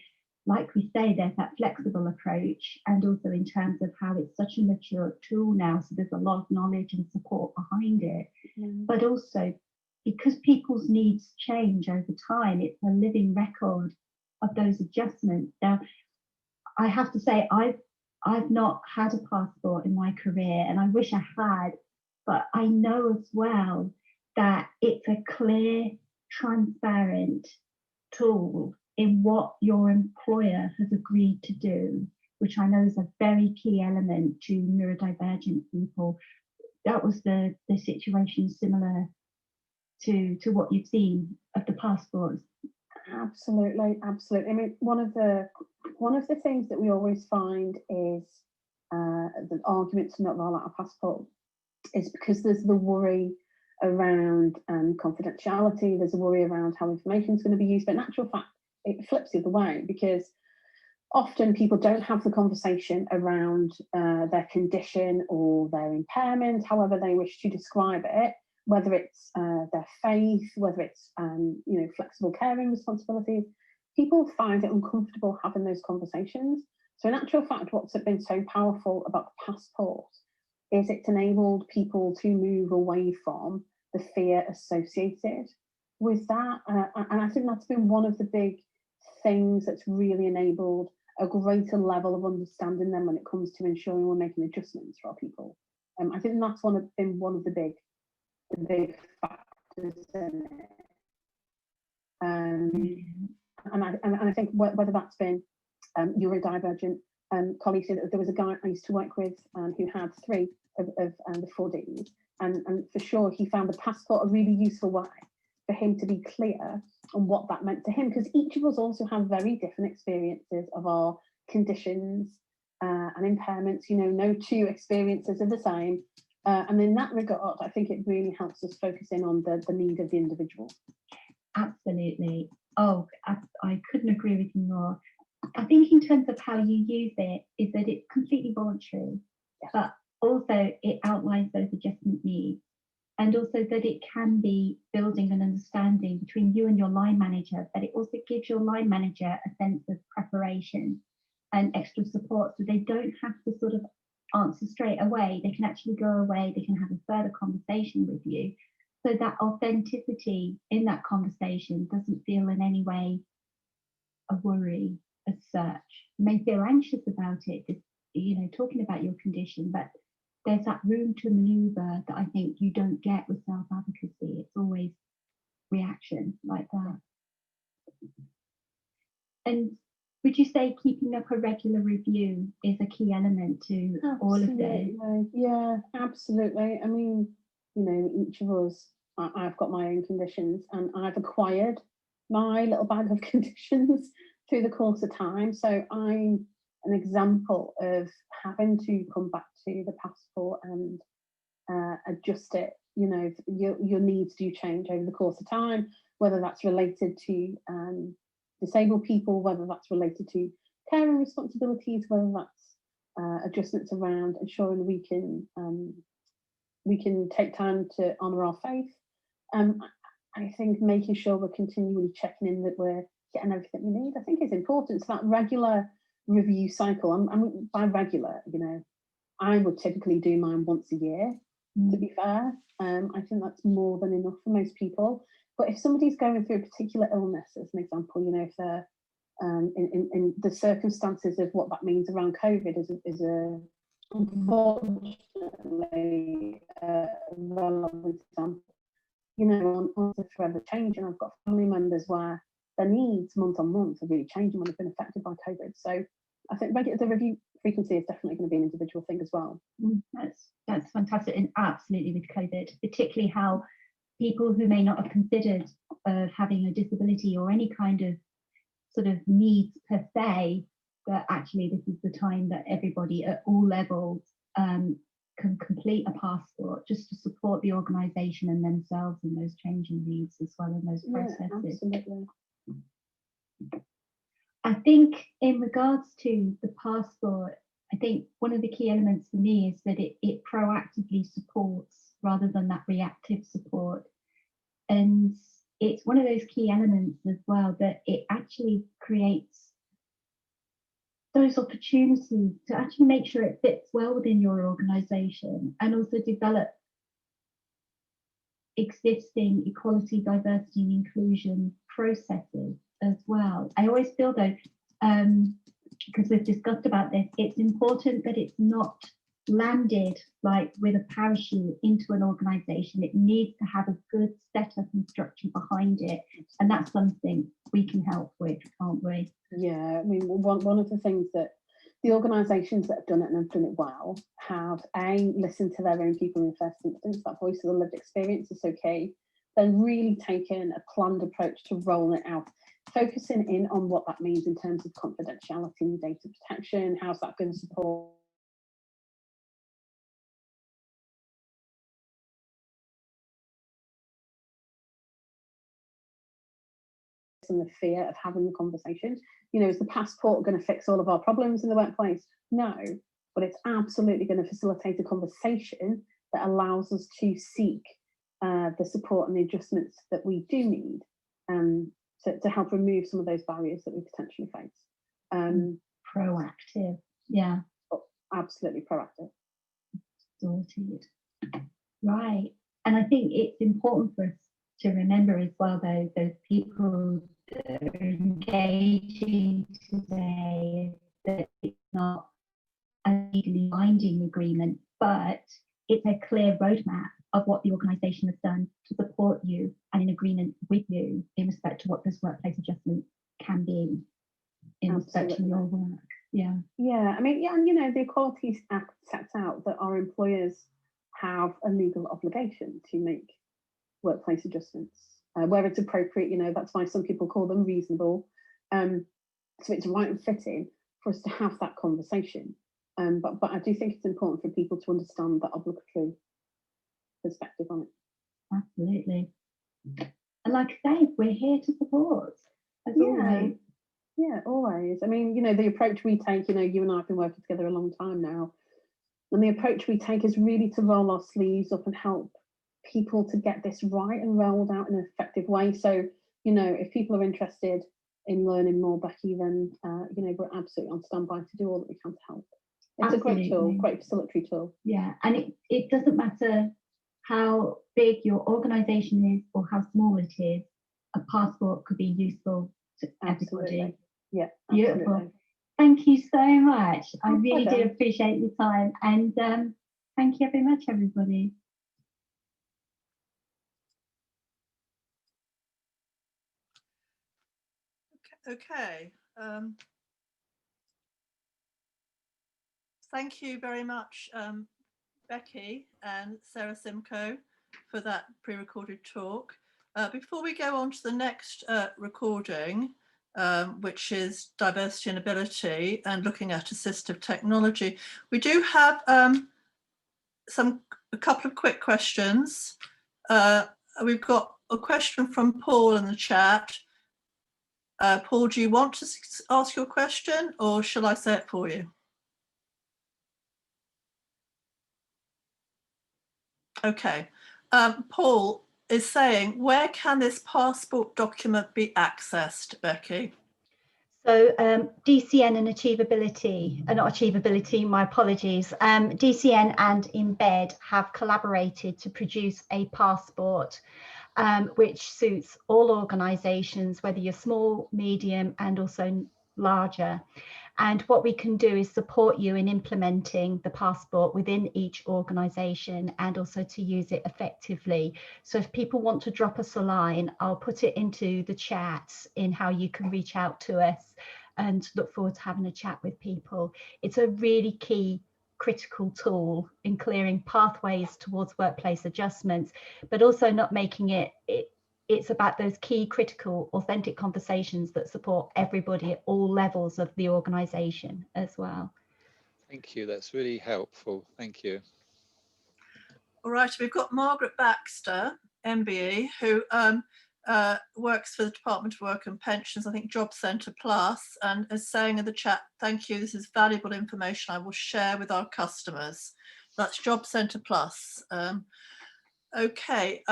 like we say, there's that flexible approach, and also in terms of how it's such a mature tool now, so there's a lot of knowledge and support behind it. But also because people's needs change over time, it's a living record of those adjustments. Now, I have to say, I've not had a passport in my career, and I wish I had, but I know as well that it's a clear, transparent tool in what your employer has agreed to do, which I know is a very key element to neurodivergent people. That was the situation similar to what you've seen of the passports. Absolutely, absolutely. I mean, one of the things that we always find is the argument to not roll out a passport is because there's the worry around confidentiality, there's a worry around how information is going to be used, but in actual fact, it flips the other way, because often people don't have the conversation around their condition or their impairment, however they wish to describe it, whether it's their faith, whether it's flexible caring responsibilities. People find it uncomfortable having those conversations. So in actual fact, what's been so powerful about the passport is it's enabled people to move away from the fear associated with that. And I think that's been one of the big things that's really enabled a greater level of understanding them when it comes to ensuring we're making adjustments for our people. I think that's been one of the big factors in it. And I think whether that's been neurodivergent colleagues, there was a guy I used to work with who had 3 of the 4 Ds, and for sure he found the passport a really useful way for him to be clear on what that meant to him, because each of us also have very different experiences of our conditions and impairments. No 2 experiences are the same, and in that regard, I think it really helps us focus in on the need of the individual. Absolutely. Oh, I couldn't agree with you more. I think in terms of how you use it is that it's completely voluntary, but also it outlines those adjustment needs, and also that it can be building an understanding between you and your line manager, but it also gives your line manager a sense of preparation and extra support, so they don't have to sort of answer straight away. They can actually go away, they can have a further conversation with you, so that authenticity in that conversation doesn't feel in any way a worry as such. You may feel anxious about it, talking about your condition, but there's that room to maneuver that I think you don't get with self-advocacy. It's always reaction like that. And would you say keeping up a regular review is a key element to all of this? Yeah, absolutely. I mean, each of us, I've got my own conditions, and I've acquired my little bag of conditions through the course of time. So I'm an example of having to come back to the passport and adjust it. Your needs do change over the course of time, whether that's related to disabled people, whether that's related to caring responsibilities, whether that's adjustments around ensuring we can take time to honour our faith. I think making sure we're continually checking in that we're getting everything we need, I think is important. So that regular review cycle, I mean, by regular, I would typically do mine once a year, to be fair. I think that's more than enough for most people. But if somebody's going through a particular illness, as an example, if they're in the circumstances of what that means around COVID is a unfortunately relevant example. On the forever changing. I've got family members where their needs month on month are really changing when they've been affected by COVID. So I think the review frequency is definitely going to be an individual thing as well. That's fantastic, and absolutely with COVID, particularly how people who may not have considered having a disability or any kind of sort of needs per se that actually this is the time that everybody at all levels can complete a passport, just to support the organisation and themselves in those changing needs as well in those processes. Yeah, absolutely. I think in regards to the passport, I think one of the key elements for me is that it proactively supports rather than that reactive support. And it's one of those key elements as well that it actually creates those opportunities to actually make sure it fits well within your organisation and also develop existing equality, diversity and inclusion processes as well. I always feel though, because we've discussed about this, it's important that it's not landed like with a parachute into an organisation. It needs to have a good setup and structure behind it, and that's something we can help with, can't we? Yeah, I mean, one of the things that the organisations that have done it and have done it well have listened to their own people in the first instance. That voice of the lived experience is so key. Then really taken a planned approach to rolling it out, focusing in on what that means in terms of confidentiality and data protection. How's that going to support and the fear of having the conversation? You know, is the passport going to fix all of our problems in the workplace? No, but it's absolutely going to facilitate a conversation that allows us to seek the support and the adjustments that we do need to help remove some of those barriers that we potentially face. Proactive, yeah. Absolutely proactive. Sorted. Right, and I think it's important for us to remember as well, though, those people that are engaging today, that it's not a legally binding agreement, but it's a clear roadmap of what the organisation has done to support you and in agreement with you in respect to what this workplace adjustment can be in respect to your work. Yeah. Yeah, I mean, yeah, and you know, the Equality Act sets out that our employers have a legal obligation to make workplace adjustments where it's appropriate. You know, that's why some people call them reasonable. So it's right and fitting for us to have that conversation. But I do think it's important for people to understand the obligatory perspective on it. Absolutely. And like I say, we're here to support, as always. Yeah, always. I mean, you know, the approach we take, you know, you and I have been working together a long time now, and the approach we take is really to roll our sleeves up and help people to get this right and rolled out in an effective way. So, you know, if people are interested in learning more, Becky, then, you know, we're absolutely on standby to do all that we can to help. It's Absolutely. A great tool, great facilitatory tool. Yeah, and it doesn't matter how big your organisation is or how small it is, a passport could be useful to everybody. Yeah, beautiful. absolutely. Thank you so much. I My really pleasure. do appreciate your time, and thank you very much, everybody. Okay. Thank you very much, Becky and Sarah Simcoe, for that pre-recorded talk. Before we go on to the next recording, which is diversity and ability and looking at assistive technology, we do have a couple of quick questions. We've got a question from Paul in the chat. Paul, do you want to ask your question, or shall I say it for you? Okay. Paul is saying, where can this passport document be accessed, Becky? So DCN and AchieveAbility, not AchieveAbility, my apologies. DCN and Embed have collaborated to produce a passport which suits all organisations, whether you're small, medium, and also larger. And what we can do is support you in implementing the passport within each organisation and also to use it effectively. So if people want to drop us a line, I'll put it into the chat in how you can reach out to us, and look forward to having a chat with people. It's a really key critical tool in clearing pathways towards workplace adjustments, but also not making it it's about those key, critical, authentic conversations that support everybody at all levels of the organisation as well. Thank you. That's really helpful. Thank you. All right, we've got Margaret Baxter, MBE, who works for the Department of Work and Pensions, I think Job Centre Plus, and is saying in the chat, thank you, this is valuable information I will share with our customers. That's Job Centre Plus. Okay,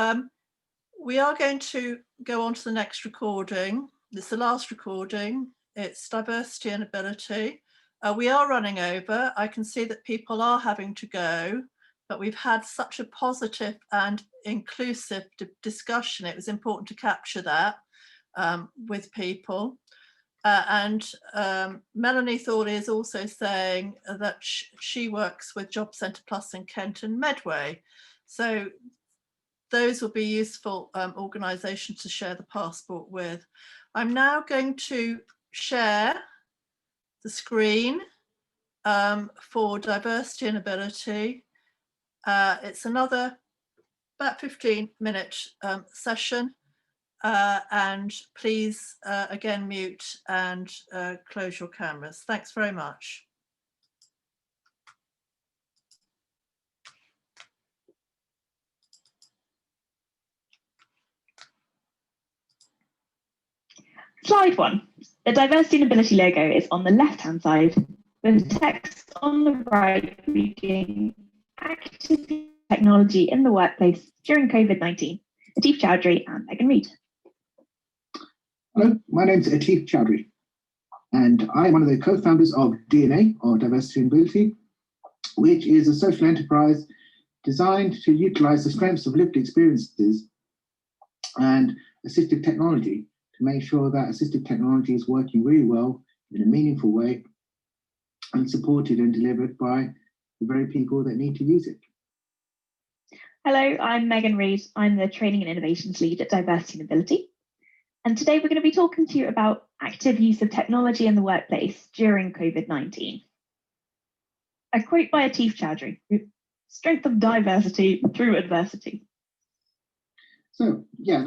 we are going to go on to the next recording. It's the last recording. It's diversity and ability. We are running over. I can see that people are having to go, but we've had such a positive and inclusive discussion. It was important to capture that with people. Melanie Thorley is also saying that she works with Job Centre Plus in Kent and Medway. So those will be useful organisations to share the passport with. I'm now going to share the screen for diversity and ability. It's another about 15-minute session, and please again mute and close your cameras. Thanks very much. Slide 1. The diversity and ability logo is on the left-hand side, with text on the right reading active technology in the workplace during COVID-19. Atif Chowdhury and Megan Reid. Hello, my name is Atif Chowdhury, and I am one of the co-founders of DNA, or Diversity and Ability, which is a social enterprise designed to utilize the strengths of lived experiences and assistive technology to make sure that assistive technology is working really well in a meaningful way and supported and delivered by the very people that need to use it. Hello, I'm Megan Reid. I'm the Training and Innovations Lead at Diversity and Ability. And today we're going to be talking to you about active use of technology in the workplace during COVID-19. A quote by Atif Chowdhury, strength of diversity through adversity. So yeah,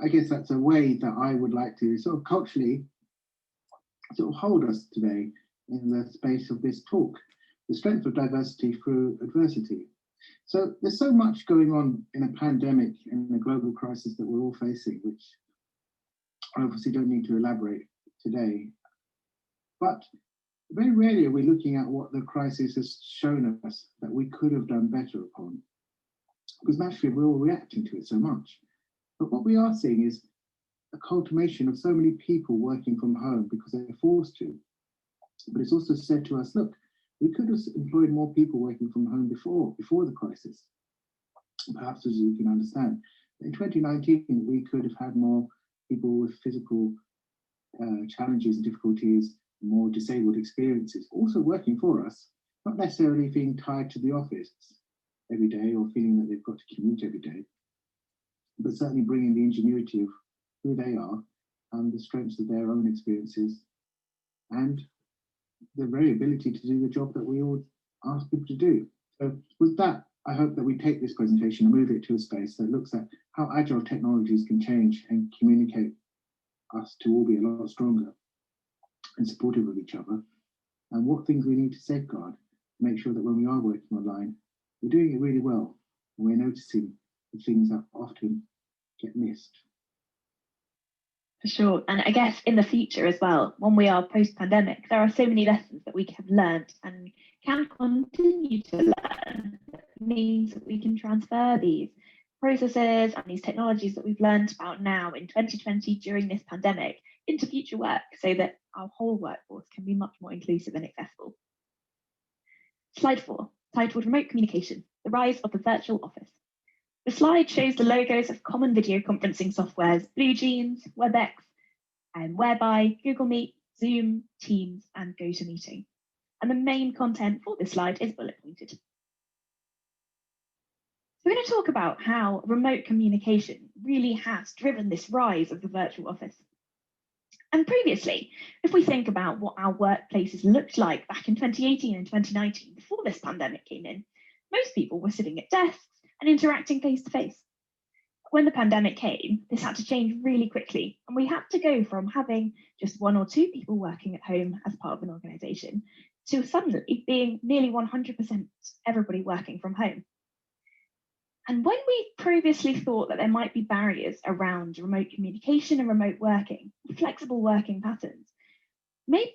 I guess that's a way that I would like to sort of culturally sort of hold us today in the space of this talk, the strength of diversity through adversity. So there's so much going on in a pandemic and a global crisis that we're all facing, which I obviously don't need to elaborate today. But very rarely are we looking at what the crisis has shown us that we could have done better upon, because naturally we're all reacting to it so much. But what we are seeing is a culmination of so many people working from home because they're forced to. But it's also said to us, look, we could have employed more people working from home before the crisis. Perhaps, as you can understand, in 2019, we could have had more people with physical challenges and difficulties, more disabled experiences, also working for us, not necessarily being tied to the office every day or feeling that they've got to commute every day, but certainly bringing the ingenuity of who they are and the strengths of their own experiences and the very ability to do the job that we all ask people to do. So with that, I hope that we take this presentation and move it to a space that looks at how agile technologies can change and communicate us to all be a lot stronger and supportive of each other, and what things we need to safeguard to make sure that when we are working online, we're doing it really well and we're noticing the things that often get missed. For sure. And I guess in the future as well, when we are post-pandemic, there are so many lessons that we have learned and can continue to learn. That means that we can transfer these processes and these technologies that we've learned about now in 2020 during this pandemic into future work so that our whole workforce can be much more inclusive and accessible. Slide 4, titled Remote Communication, the Rise of the Virtual Office. The slide shows the logos of common video conferencing softwares, BlueJeans, WebEx, and Whereby, Google Meet, Zoom, Teams, and GoToMeeting. And the main content for this slide is bullet pointed. We're going to talk about how remote communication really has driven this rise of the virtual office. And previously, if we think about what our workplaces looked like back in 2018 and 2019, before this pandemic came in, most people were sitting at desks and interacting face to face. when the pandemic came, this had to change really quickly, and we had to go from having just 1 or 2 people working at home as part of an organisation to suddenly being nearly 100% everybody working from home. And when we previously thought that there might be barriers around remote communication and remote working, flexible working patterns, maybe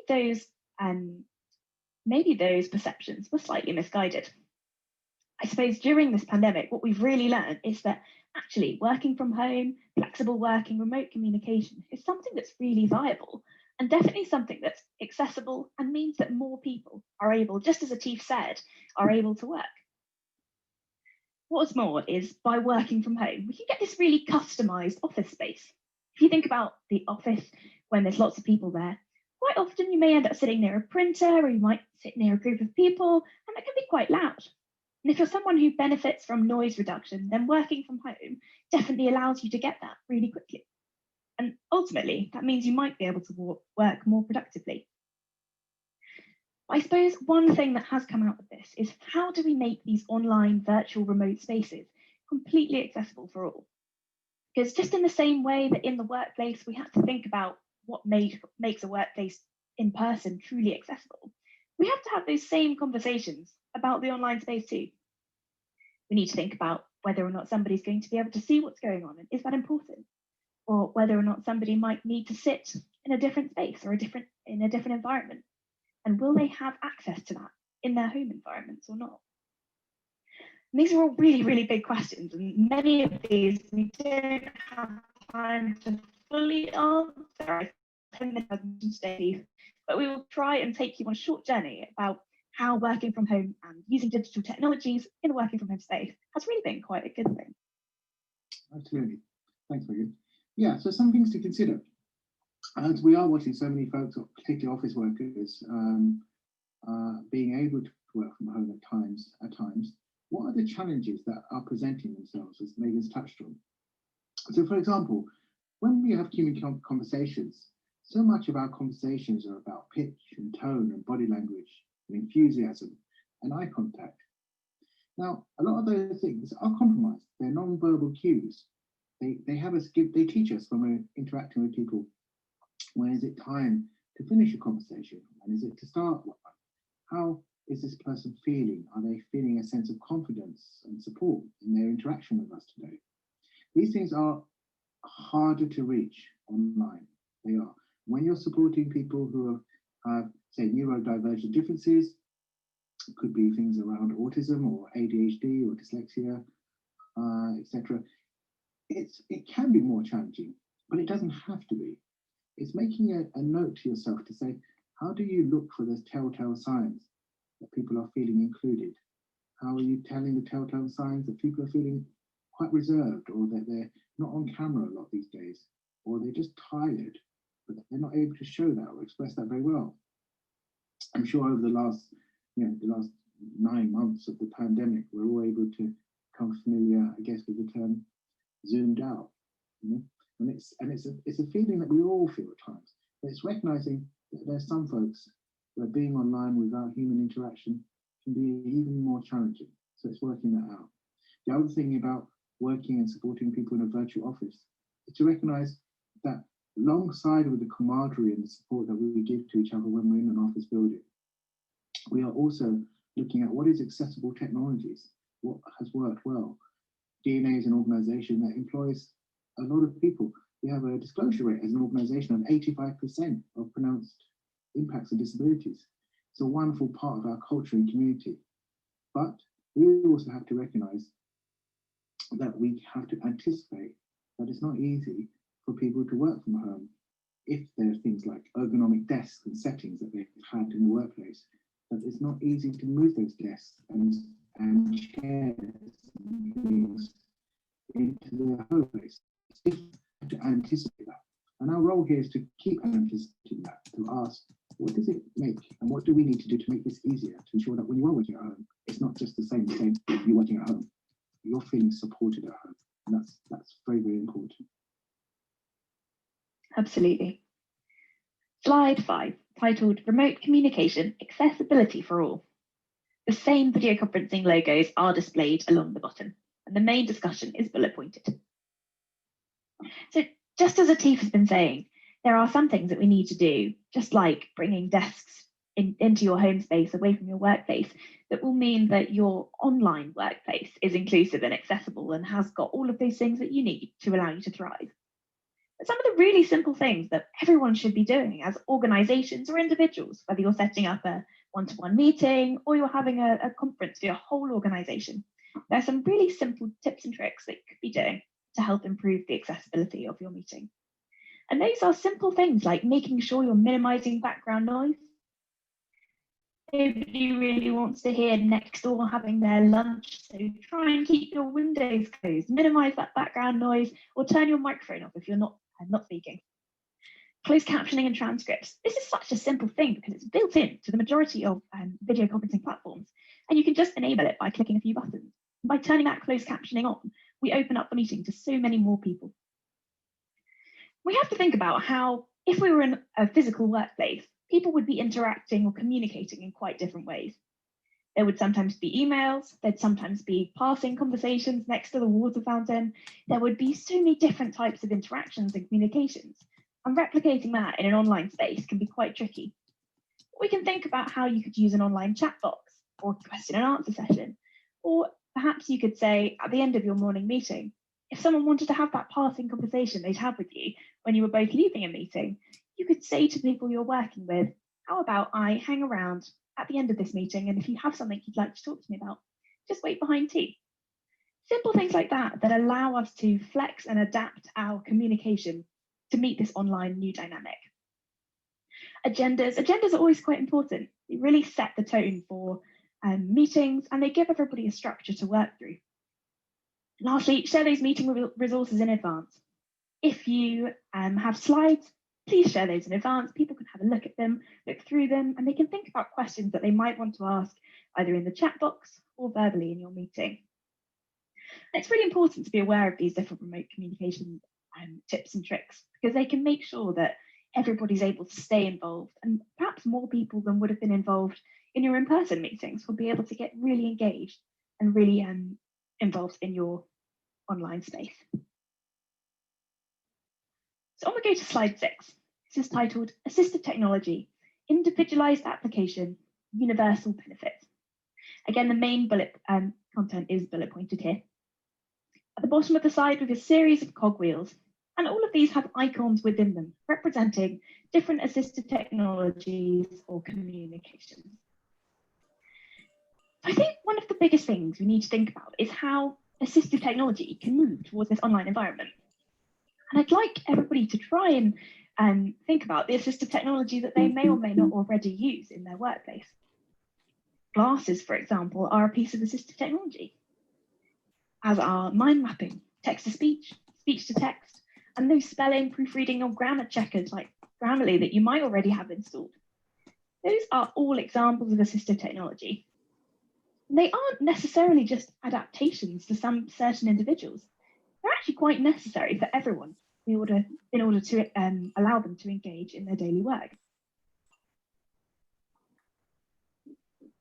those perceptions were slightly misguided. I suppose during this pandemic, what we've really learned is that actually working from home, flexible working, remote communication is something that's really viable, and definitely something that's accessible and means that more people are able, just as Achieve said, are able to work. What's more is by working from home, we can get this really customized office space. If you think about the office when there's lots of people there, quite often you may end up sitting near a printer, or you might sit near a group of people, and that can be quite loud. And if you're someone who benefits from noise reduction, then working from home definitely allows you to get that really quickly. And ultimately, that means you might be able to work more productively. I suppose one thing that has come out of this is how do we make these online virtual remote spaces completely accessible for all? Because just in the same way that in the workplace, we have to think about what makes a workplace in person truly accessible, we have to have those same conversations about the online space too. We need to think about whether or not somebody's going to be able to see what's going on, and is that important? Or whether or not somebody might need to sit in a different space or in a different environment. And will they have access to that in their home environments or not? And these are all really, really big questions, and many of these we don't have time to fully answer. I 10 minutes today, but we will try and take you on a short journey about how working from home and using digital technologies in the working from home space has really been quite a good thing. Absolutely. Thanks, Megan. Yeah, so some things to consider. As we are watching so many folks, particularly office workers, being able to work from home at times, what are the challenges that are presenting themselves, as Megan's touched on? So, for example, when we have human conversations, so much of our conversations are about pitch and tone and body language and enthusiasm and eye contact. Now, a lot of those things are compromised. They're non-verbal cues. They teach us when we're interacting with people. When is it time to finish a conversation? When is it to start one? How is this person feeling? Are they feeling a sense of confidence and support in their interaction with us today? These things are harder to reach online. They are. When you're supporting people who have, say, neurodivergent differences, it could be things around autism or ADHD or dyslexia, etc. It can be more challenging, but it doesn't have to be. It's making a note to yourself to say, how do you look for those telltale signs that people are feeling included? How are you telling the telltale signs that people are feeling quite reserved, or that they're not on camera a lot these days, or they're just tired, but they're not able to show that or express that very well? I'm sure over the last 9 months of the pandemic, we're all able to become familiar, I guess, with the term zoomed out. And it's a feeling that we all feel at times. But it's recognizing that there's some folks where being online without human interaction can be even more challenging. So it's working that out. The other thing about working and supporting people in a virtual office is to recognize that alongside with the camaraderie and the support that we give to each other when we're in an office building, we are also looking at what is accessible technologies, what has worked well. DNA is an organization that employs a lot of people. We have a disclosure rate as an organization of 85% of pronounced impacts of disabilities. It's a wonderful part of our culture and community. But we also have to recognize that we have to anticipate that it's not easy for people to work from home if there are things like ergonomic desks and settings that they've had in the workplace, that it's not easy to move those desks and chairs and things into their home place. We have to anticipate that. And our role here is to keep anticipating that, to ask, what does it make and what do we need to do to make this easier, to ensure that when you are working at home, it's not just the same you're working at home. You're feeling supported at home. And that's very, very important. Absolutely. Slide 5, titled Remote Communication Accessibility for All. The same video conferencing logos are displayed along the bottom, and the main discussion is bullet pointed. So just as Atif has been saying, there are some things that we need to do, just like bringing desks into your home space away from your workplace, that will mean that your online workplace is inclusive and accessible and has got all of those things that you need to allow you to thrive. But some of the really simple things that everyone should be doing as organizations or individuals, whether you're setting up a one-to-one meeting or you're having a conference for your whole organization, there are some really simple tips and tricks that you could be doing to help improve the accessibility of your meeting. And those are simple things like making sure you're minimizing background noise. Nobody really wants to hear next door having their lunch, so try and keep your windows closed, minimize that background noise, or turn your microphone off if you're not speaking. Closed captioning and transcripts. This is such a simple thing because it's built in to the majority of video conferencing platforms, and you can just enable it by clicking a few buttons. By turning that closed captioning on, we open up the meeting to so many more people. We have to think about how, if we were in a physical workplace, people would be interacting or communicating in quite different ways. There would sometimes be emails, there'd sometimes be passing conversations next to the water fountain. There would be so many different types of interactions and communications, and replicating that in an online space can be quite tricky. We can think about how you could use an online chat box or question and answer session, or perhaps you could say at the end of your morning meeting, if someone wanted to have that passing conversation they'd have with you when you were both leaving a meeting, you could say to people you're working with, how about I hang around at the end of this meeting, and if you have something you'd like to talk to me about, just wait behind tea. Simple things like that that allow us to flex and adapt our communication to meet this online new dynamic. Agendas are always quite important. They really set the tone for meetings, and they give everybody a structure to work through. Lastly, share those meeting resources in advance. If you have slides, please share those in advance. People can have a look at them, look through them, and they can think about questions that they might want to ask either in the chat box or verbally in your meeting. And it's really important to be aware of these different remote communication tips and tricks, because they can make sure that everybody's able to stay involved, and perhaps more people than would have been involved in your in-person meetings will be able to get really engaged and really involved in your online space. So I'm going to go to slide 6. This is titled Assistive Technology, Individualized Application, Universal Benefits. Again, the main bullet content is bullet pointed here. At the bottom of the slide, we have a series of cogwheels, and all of these have icons within them representing different assistive technologies or communications. I think one of the biggest things we need to think about is how assistive technology can move towards this online environment. And I'd like everybody to try and think about the assistive technology that they may or may not already use in their workplace. Glasses, for example, are a piece of assistive technology, as are mind mapping, text-to-speech, speech-to-text, and those spelling, proofreading, or grammar checkers like Grammarly that you might already have installed. Those are all examples of assistive technology. They aren't necessarily just adaptations to some certain individuals. They're actually quite necessary for everyone in order to allow them to engage in their daily work.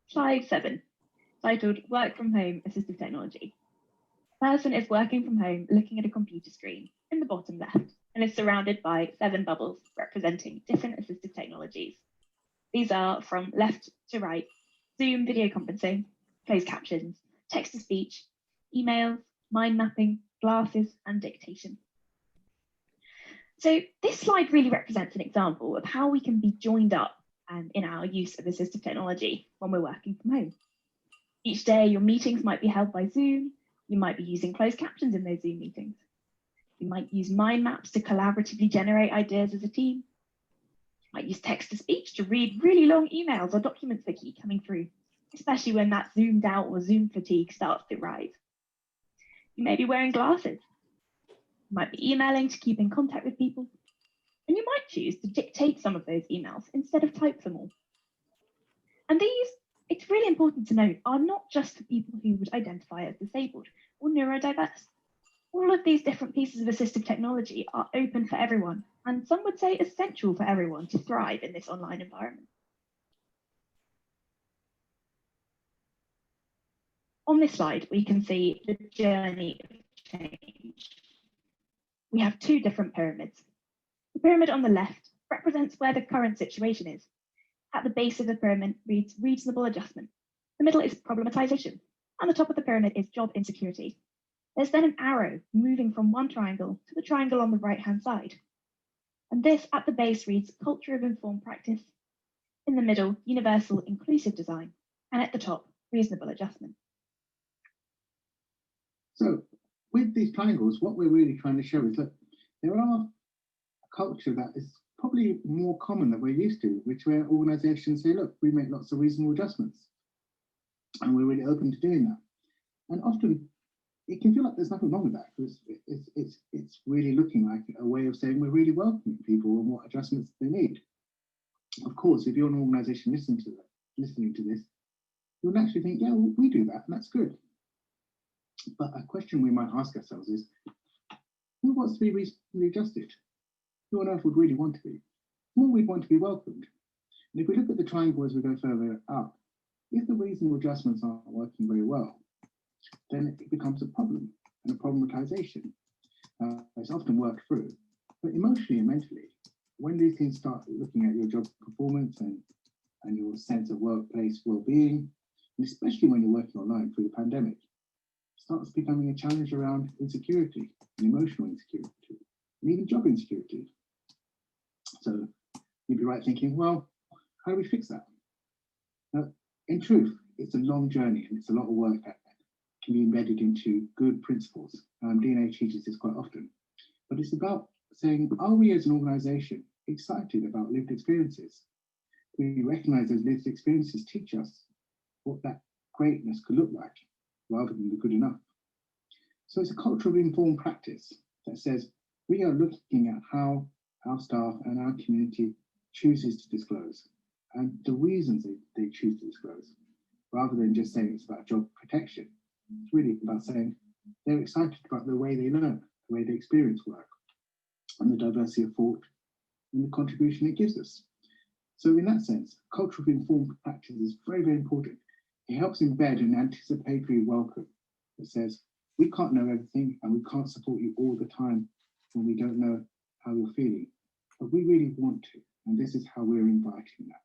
Slide 7, titled Work from Home Assistive Technology. A person is working from home looking at a computer screen in the bottom left and is surrounded by 7 bubbles representing different assistive technologies. These are from left to right: Zoom video conferencing, closed captions, text-to-speech, emails, mind mapping, glasses, and dictation. So this slide really represents an example of how we can be joined up in our use of assistive technology when we're working from home. Each day, your meetings might be held by Zoom. You might be using closed captions in those Zoom meetings. You might use mind maps to collaboratively generate ideas as a team. You might use text-to-speech to read really long emails or documents that keep coming through, especially when that zoomed out or Zoom fatigue starts to rise. You may be wearing glasses. You might be emailing to keep in contact with people. And you might choose to dictate some of those emails instead of type them all. And these, it's really important to note, are not just for people who would identify as disabled or neurodiverse. All of these different pieces of assistive technology are open for everyone, and some would say essential for everyone to thrive in this online environment. On this slide, we can see the journey of change. we have two different pyramids. The pyramid on the left represents where the current situation is. At the base of the pyramid reads reasonable adjustment. The middle is problematization, and the top of the pyramid is job insecurity. There's then an arrow moving from one triangle to the triangle on the right-hand side. And this at the base reads culture of informed practice. In the middle, universal inclusive design, and at the top, reasonable adjustment. So with these triangles, what we're really trying to show is that there are a culture that is probably more common than we're used to, which where organizations say, look, we make lots of reasonable adjustments. And we're really open to doing that. And often it can feel like there's nothing wrong with that, because it's really looking like a way of saying we're really welcoming people and what adjustments they need. Of course, if you're an organization listening to this, you'll naturally think, yeah, well, we do that, and that's good. But a question we might ask ourselves is, who wants to be reasonably adjusted? Who on earth would really want to be? Well, we'd want to be welcomed. And if we look at the triangle as we go further up, if the reasonable adjustments aren't working very well, then it becomes a problem and a problematization. It's often worked through, but emotionally and mentally, when these things start looking at your job performance and your sense of workplace well-being, and especially when you're working online through the pandemic, it starts becoming a challenge around insecurity and emotional insecurity, and even job insecurity. So you'd be right thinking, well, how do we fix that? Now, in truth, it's a long journey and it's a lot of work that can be embedded into good principles. DNA teaches this quite often, but it's about saying, are we as an organization excited about lived experiences? We recognize those lived experiences teach us what that greatness could look like, rather than the good enough. So it's a culture of informed practice that says we are looking at how our staff and our community chooses to disclose and the reasons they choose to disclose, rather than just saying it's about job protection. It's really about saying they're excited about the way they learn, the way they experience work, and the diversity of thought and the contribution it gives us. So in that sense, culture of informed practice is very, very important. It helps embed an anticipatory welcome that says, we can't know everything and we can't support you all the time when we don't know how you're feeling, but we really want to, and this is how we're inviting that.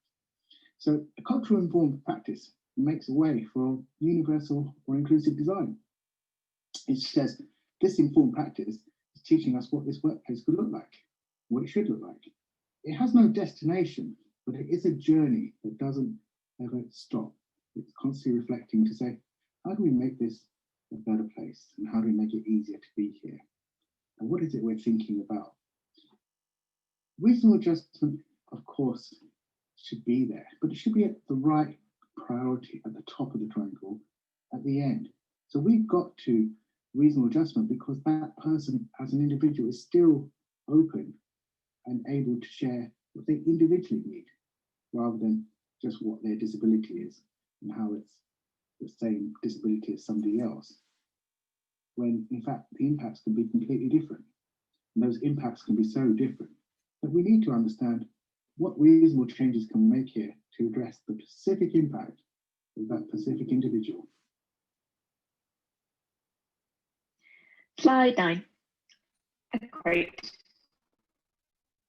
So a culture of informed practice makes a way for universal or inclusive design. It says this informed practice is teaching us what this workplace could look like, what it should look like. It has no destination, but it is a journey that doesn't ever stop. It's constantly reflecting to say, how do we make this a better place? And how do we make it easier to be here? And what is it we're thinking about? Reasonable adjustment, of course, should be there, but it should be at the right priority at the top of the triangle at the end. So we've got to reasonable adjustment because that person as an individual is still open and able to share what they individually need, rather than just what their disability is and how it's the same disability as somebody else, when in fact the impacts can be completely different. And those impacts can be so different that we need to understand what reasonable changes can we make here to address the specific impact of that specific individual. Slide 9. A quote.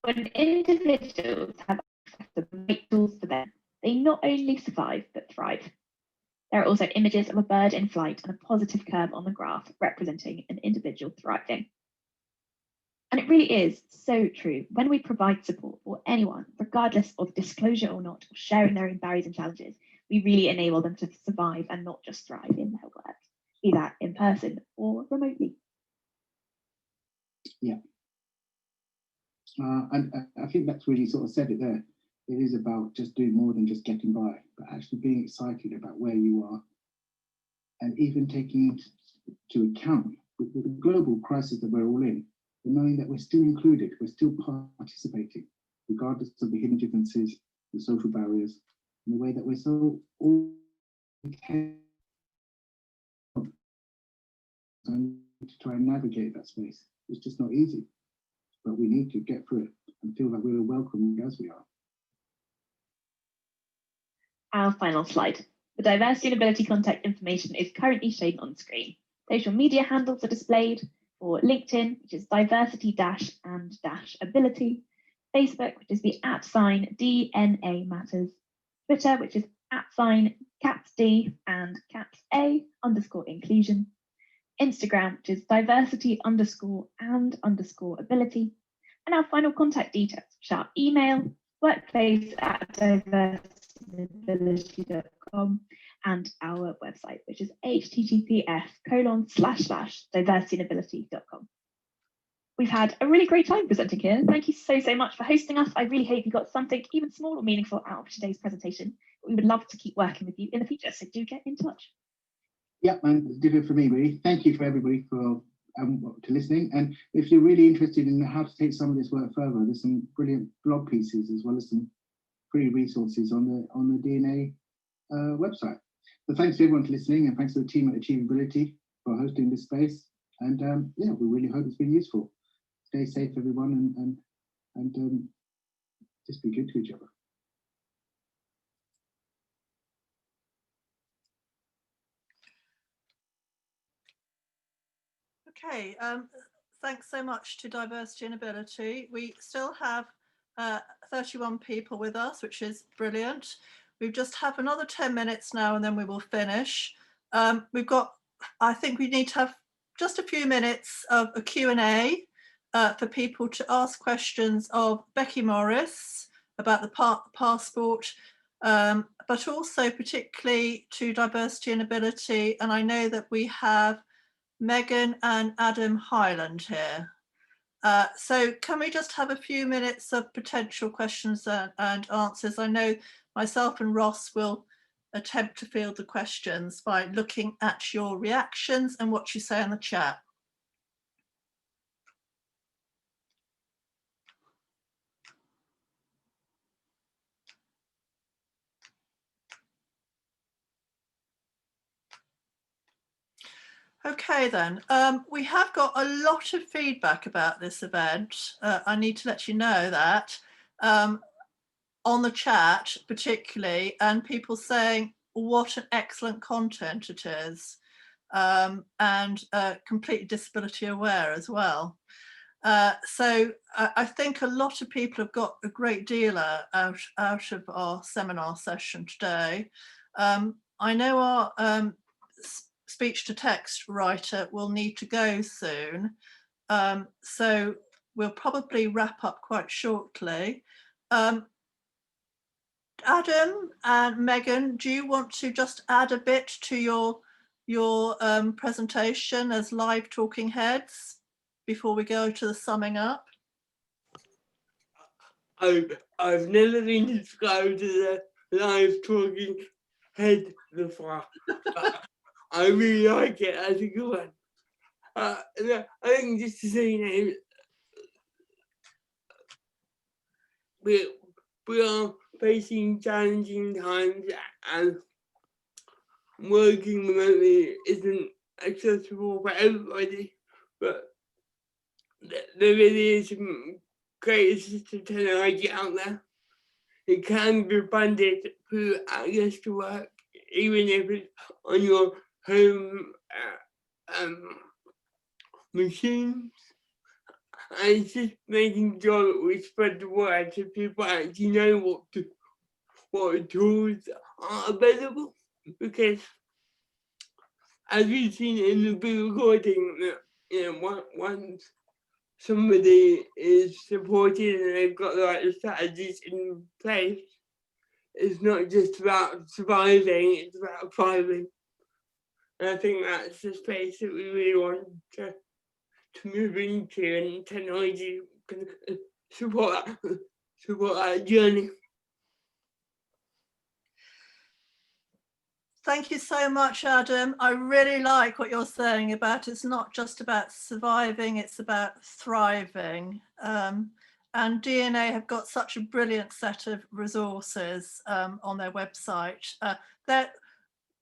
When individuals have access to the right tools for them, they not only survive but thrive. There are also images of a bird in flight and a positive curve on the graph representing an individual thriving. And it really is so true. When we provide support for anyone, regardless of disclosure or not, or sharing their own barriers and challenges, we really enable them to survive and not just thrive in their work, be that in person or remotely. Yeah. And I think that's really sort of said it there. It is about just doing more than just getting by, but actually being excited about where you are and even taking into account with the global crisis that we're all in, and knowing that we're still included, we're still participating, regardless of the hidden differences, the social barriers, and the way that we're so all to try and navigate that space. It's just not easy, but we need to get through it and feel that we're welcome as we are. Our final slide. The diversity and ability contact information is currently shown on screen. Social media handles are displayed or LinkedIn, which is diversity-and-ability, Facebook, which is the @DNA Matters, Twitter, which is @CapsD and CapsA_inclusion, Instagram, which is diversity_and_ability, and our final contact details, which are email, workplace@diversityandability.com, and our website, which is https://diversityandability.com. We've had a really great time presenting here. Thank you so much for hosting us. I really hope you got something even small or meaningful out of today's presentation. We would love to keep working with you in the future, so do get in touch. Yep, and different for me, really. Thank you for everybody for to listening. And if you're really interested in how to take some of this work further, there's some brilliant blog pieces as well as some free resources on the DNA website. So thanks to everyone for listening, and thanks to the team at AchieveAbility for hosting this space. And yeah, we really hope it's been useful. Stay safe, everyone, and just be good to each other. Okay, thanks so much to Diversity and Ability. We still have 31 people with us, which is brilliant. We just have another 10 minutes now and then we will finish. We've got, I think we need to have just a few minutes of a Q&A for people to ask questions of Becky Morris about the passport, but also particularly to Diversity and Ability. And I know that we have Megan and Adam Highland here. So can we just have a few minutes of potential questions and answers? I know myself and Ross will attempt to field the questions by looking at your reactions and what you say in the chat. Okay then, we have got a lot of feedback about this event. I need to let you know that on the chat particularly, and people saying what an excellent content it is, and completely disability aware as well. So I think a lot of people have got a great deal out of our seminar session today. I know our speech to text writer will need to go soon, so we'll probably wrap up quite shortly. Adam and Megan, do you want to just add a bit to your presentation as live talking heads before we go to the summing up? I've never been described as a live talking head before. I really like it. I think it's good. I think just to say, you know, we are facing challenging times, and working remotely isn't accessible for everybody, but there really is some great assistive technology out there. It can be funded through access to work, even if it's on your home machines. And it's just making sure that we spread the word so people actually know what tools are available. Because as we've seen in the pre-recording, you know, once somebody is supported and they've got the right strategies in place, it's not just about surviving, it's about thriving. And I think that's the space that we really want to move into, and technology can support that journey. Thank you so much, Adam. I really like what you're saying about it's not just about surviving, it's about thriving. And DNA have got such a brilliant set of resources on their website.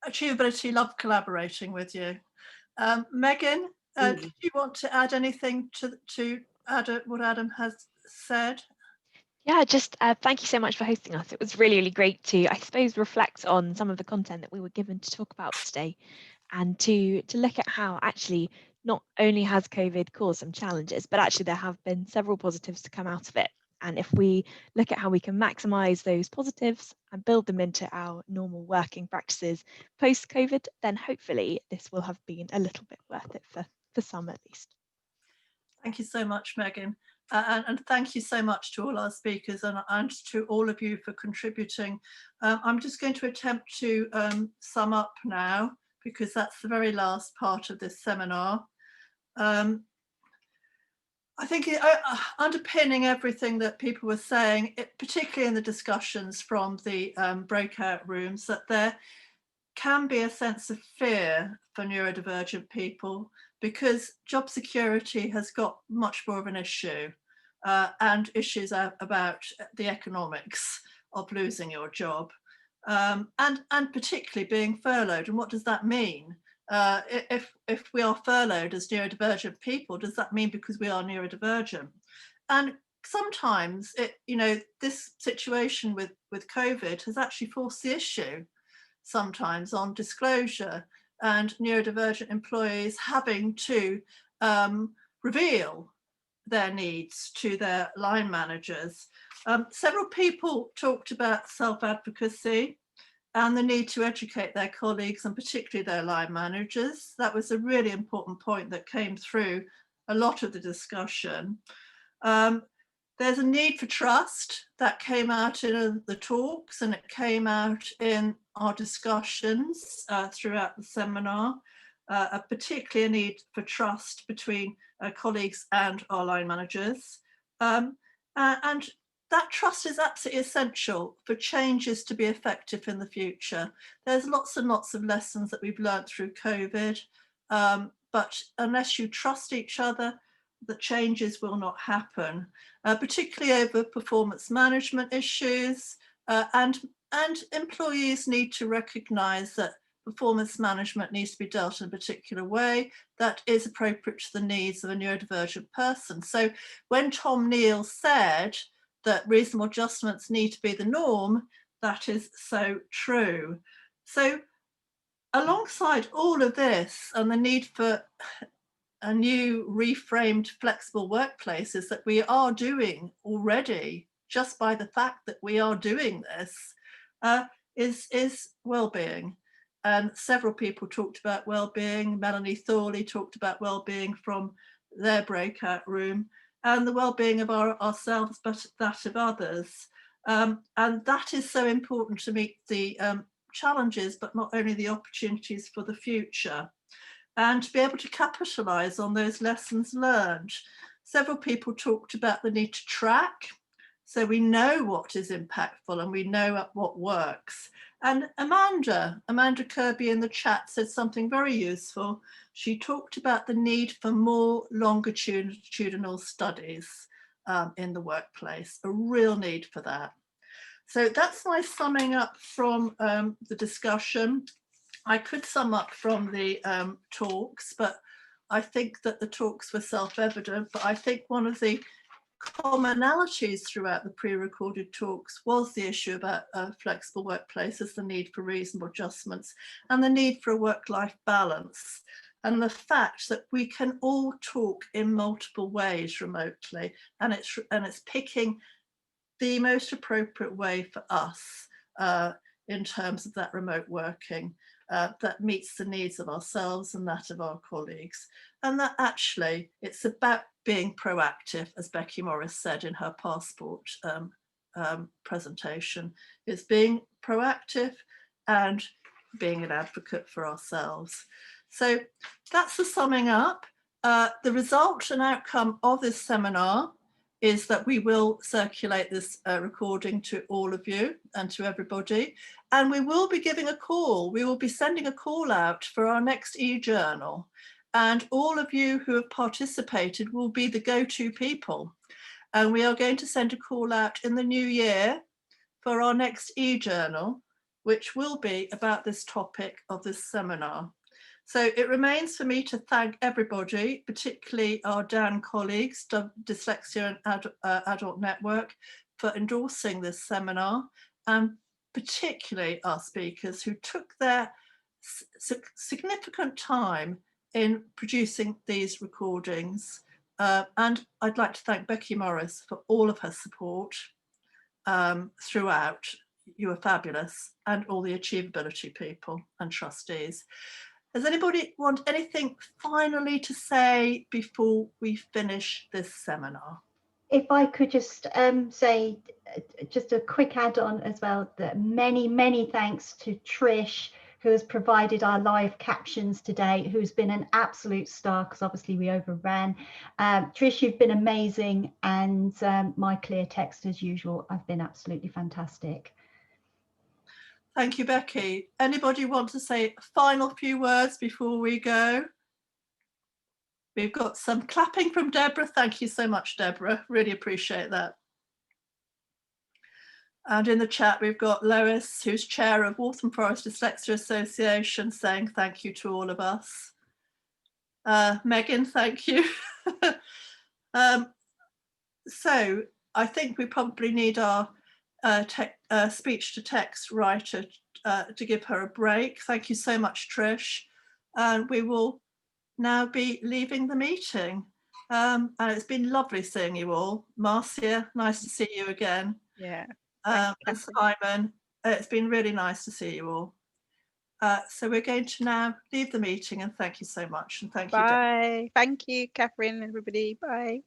AchieveAbility love collaborating with you. Megan, did you want to add anything to add what Adam has said? Yeah, just thank you so much for hosting us. It was really, really great to, I suppose, reflect on some of the content that we were given to talk about today, and to look at how actually not only has COVID caused some challenges, but actually there have been several positives to come out of it. And if we look at how we can maximise those positives and build them into our normal working practices post-COVID, then hopefully this will have been a little bit worth it for some at least. Thank you so much, Megan. And thank you so much to all our speakers and to all of you for contributing. I'm just going to attempt to sum up now, because that's the very last part of this seminar. I think underpinning everything that people were saying, particularly in the discussions from the breakout rooms, that there can be a sense of fear for neurodivergent people because job security has got much more of an issue, and issues about the economics of losing your job, and particularly being furloughed. And what does that mean? If we are furloughed as neurodivergent people, does that mean because we are neurodivergent? And sometimes this situation with COVID has actually forced the issue sometimes on disclosure, and neurodivergent employees having to reveal their needs to their line managers. Several people talked about self-advocacy and the need to educate their colleagues and particularly their line managers. That was a really important point that came through a lot of the discussion. There's a need for trust that came out in the talks, and it came out in our discussions throughout the seminar, particularly a need for trust between colleagues and our line managers. And that trust is absolutely essential for changes to be effective in the future. There's lots and lots of lessons that we've learned through COVID, but unless you trust each other, the changes will not happen, particularly over performance management issues, and employees need to recognise that performance management needs to be dealt in a particular way that is appropriate to the needs of a neurodivergent person. So when Tom Neal said that reasonable adjustments need to be the norm, that is so true. So alongside all of this and the need for a new reframed flexible workplaces that we are doing already, just by the fact that we are doing this, is well-being. And several people talked about well-being. Melanie Thorley talked about well-being from their breakout room, and the well-being of ourselves, but that of others. And that is so important to meet the challenges, but not only the opportunities for the future, and to be able to capitalise on those lessons learned. Several people talked about the need to track, so we know what is impactful and we know what works. And Amanda Kirby in the chat said something very useful. She talked about the need for more longitudinal studies in the workplace, a real need for that. So that's my summing up from the discussion. I could sum up from the talks, but I think that the talks were self-evident. But I think one of the commonalities throughout the pre-recorded talks was the issue about flexible workplaces, the need for reasonable adjustments, and the need for a work-life balance, and the fact that we can all talk in multiple ways remotely, and it's picking the most appropriate way for us in terms of that remote working that meets the needs of ourselves and that of our colleagues. And that actually it's about being proactive, as Becky Morris said in her passport presentation, is being proactive and being an advocate for ourselves. So that's the summing up. The result and outcome of this seminar is that we will circulate this recording to all of you and to everybody. And we will be giving a call. We will be sending a call out for our next e-journal. And all of you who have participated will be the go-to people. And we are going to send a call out in the new year for our next e-journal, which will be about this topic of this seminar. So it remains for me to thank everybody, particularly our DAN colleagues, Dyslexia Adult Network, for endorsing this seminar, and particularly our speakers who took their significant time in producing these recordings. And I'd like to thank Becky Morris for all of her support throughout. You were fabulous, and all the AchieveAbility people and trustees. Does anybody want anything finally to say before we finish this seminar? If I could just say just a quick add-on as well, that many thanks to Trish, who has provided our live captions today, who's been an absolute star, because obviously we overran. Trish, you've been amazing, and my clear text as usual, I've been absolutely fantastic. Thank you, Becky. Anybody want to say a final few words before we go? We've got some clapping from Deborah. Thank you so much, Deborah. Really appreciate that. And in the chat, we've got Lois, who's chair of Waltham Forest Dyslexia Association, saying thank you to all of us. Megan, thank you. So I think we probably need our speech-to-text writer to give her a break. Thank you so much, Trish. And we will now be leaving the meeting. And it's been lovely seeing you all. Marcia, nice to see you again. Yeah. And Simon, it's been really nice to see you all. So we're going to now leave the meeting, and thank you so much. And thank you. Bye. Thank you, Catherine, everybody. Bye.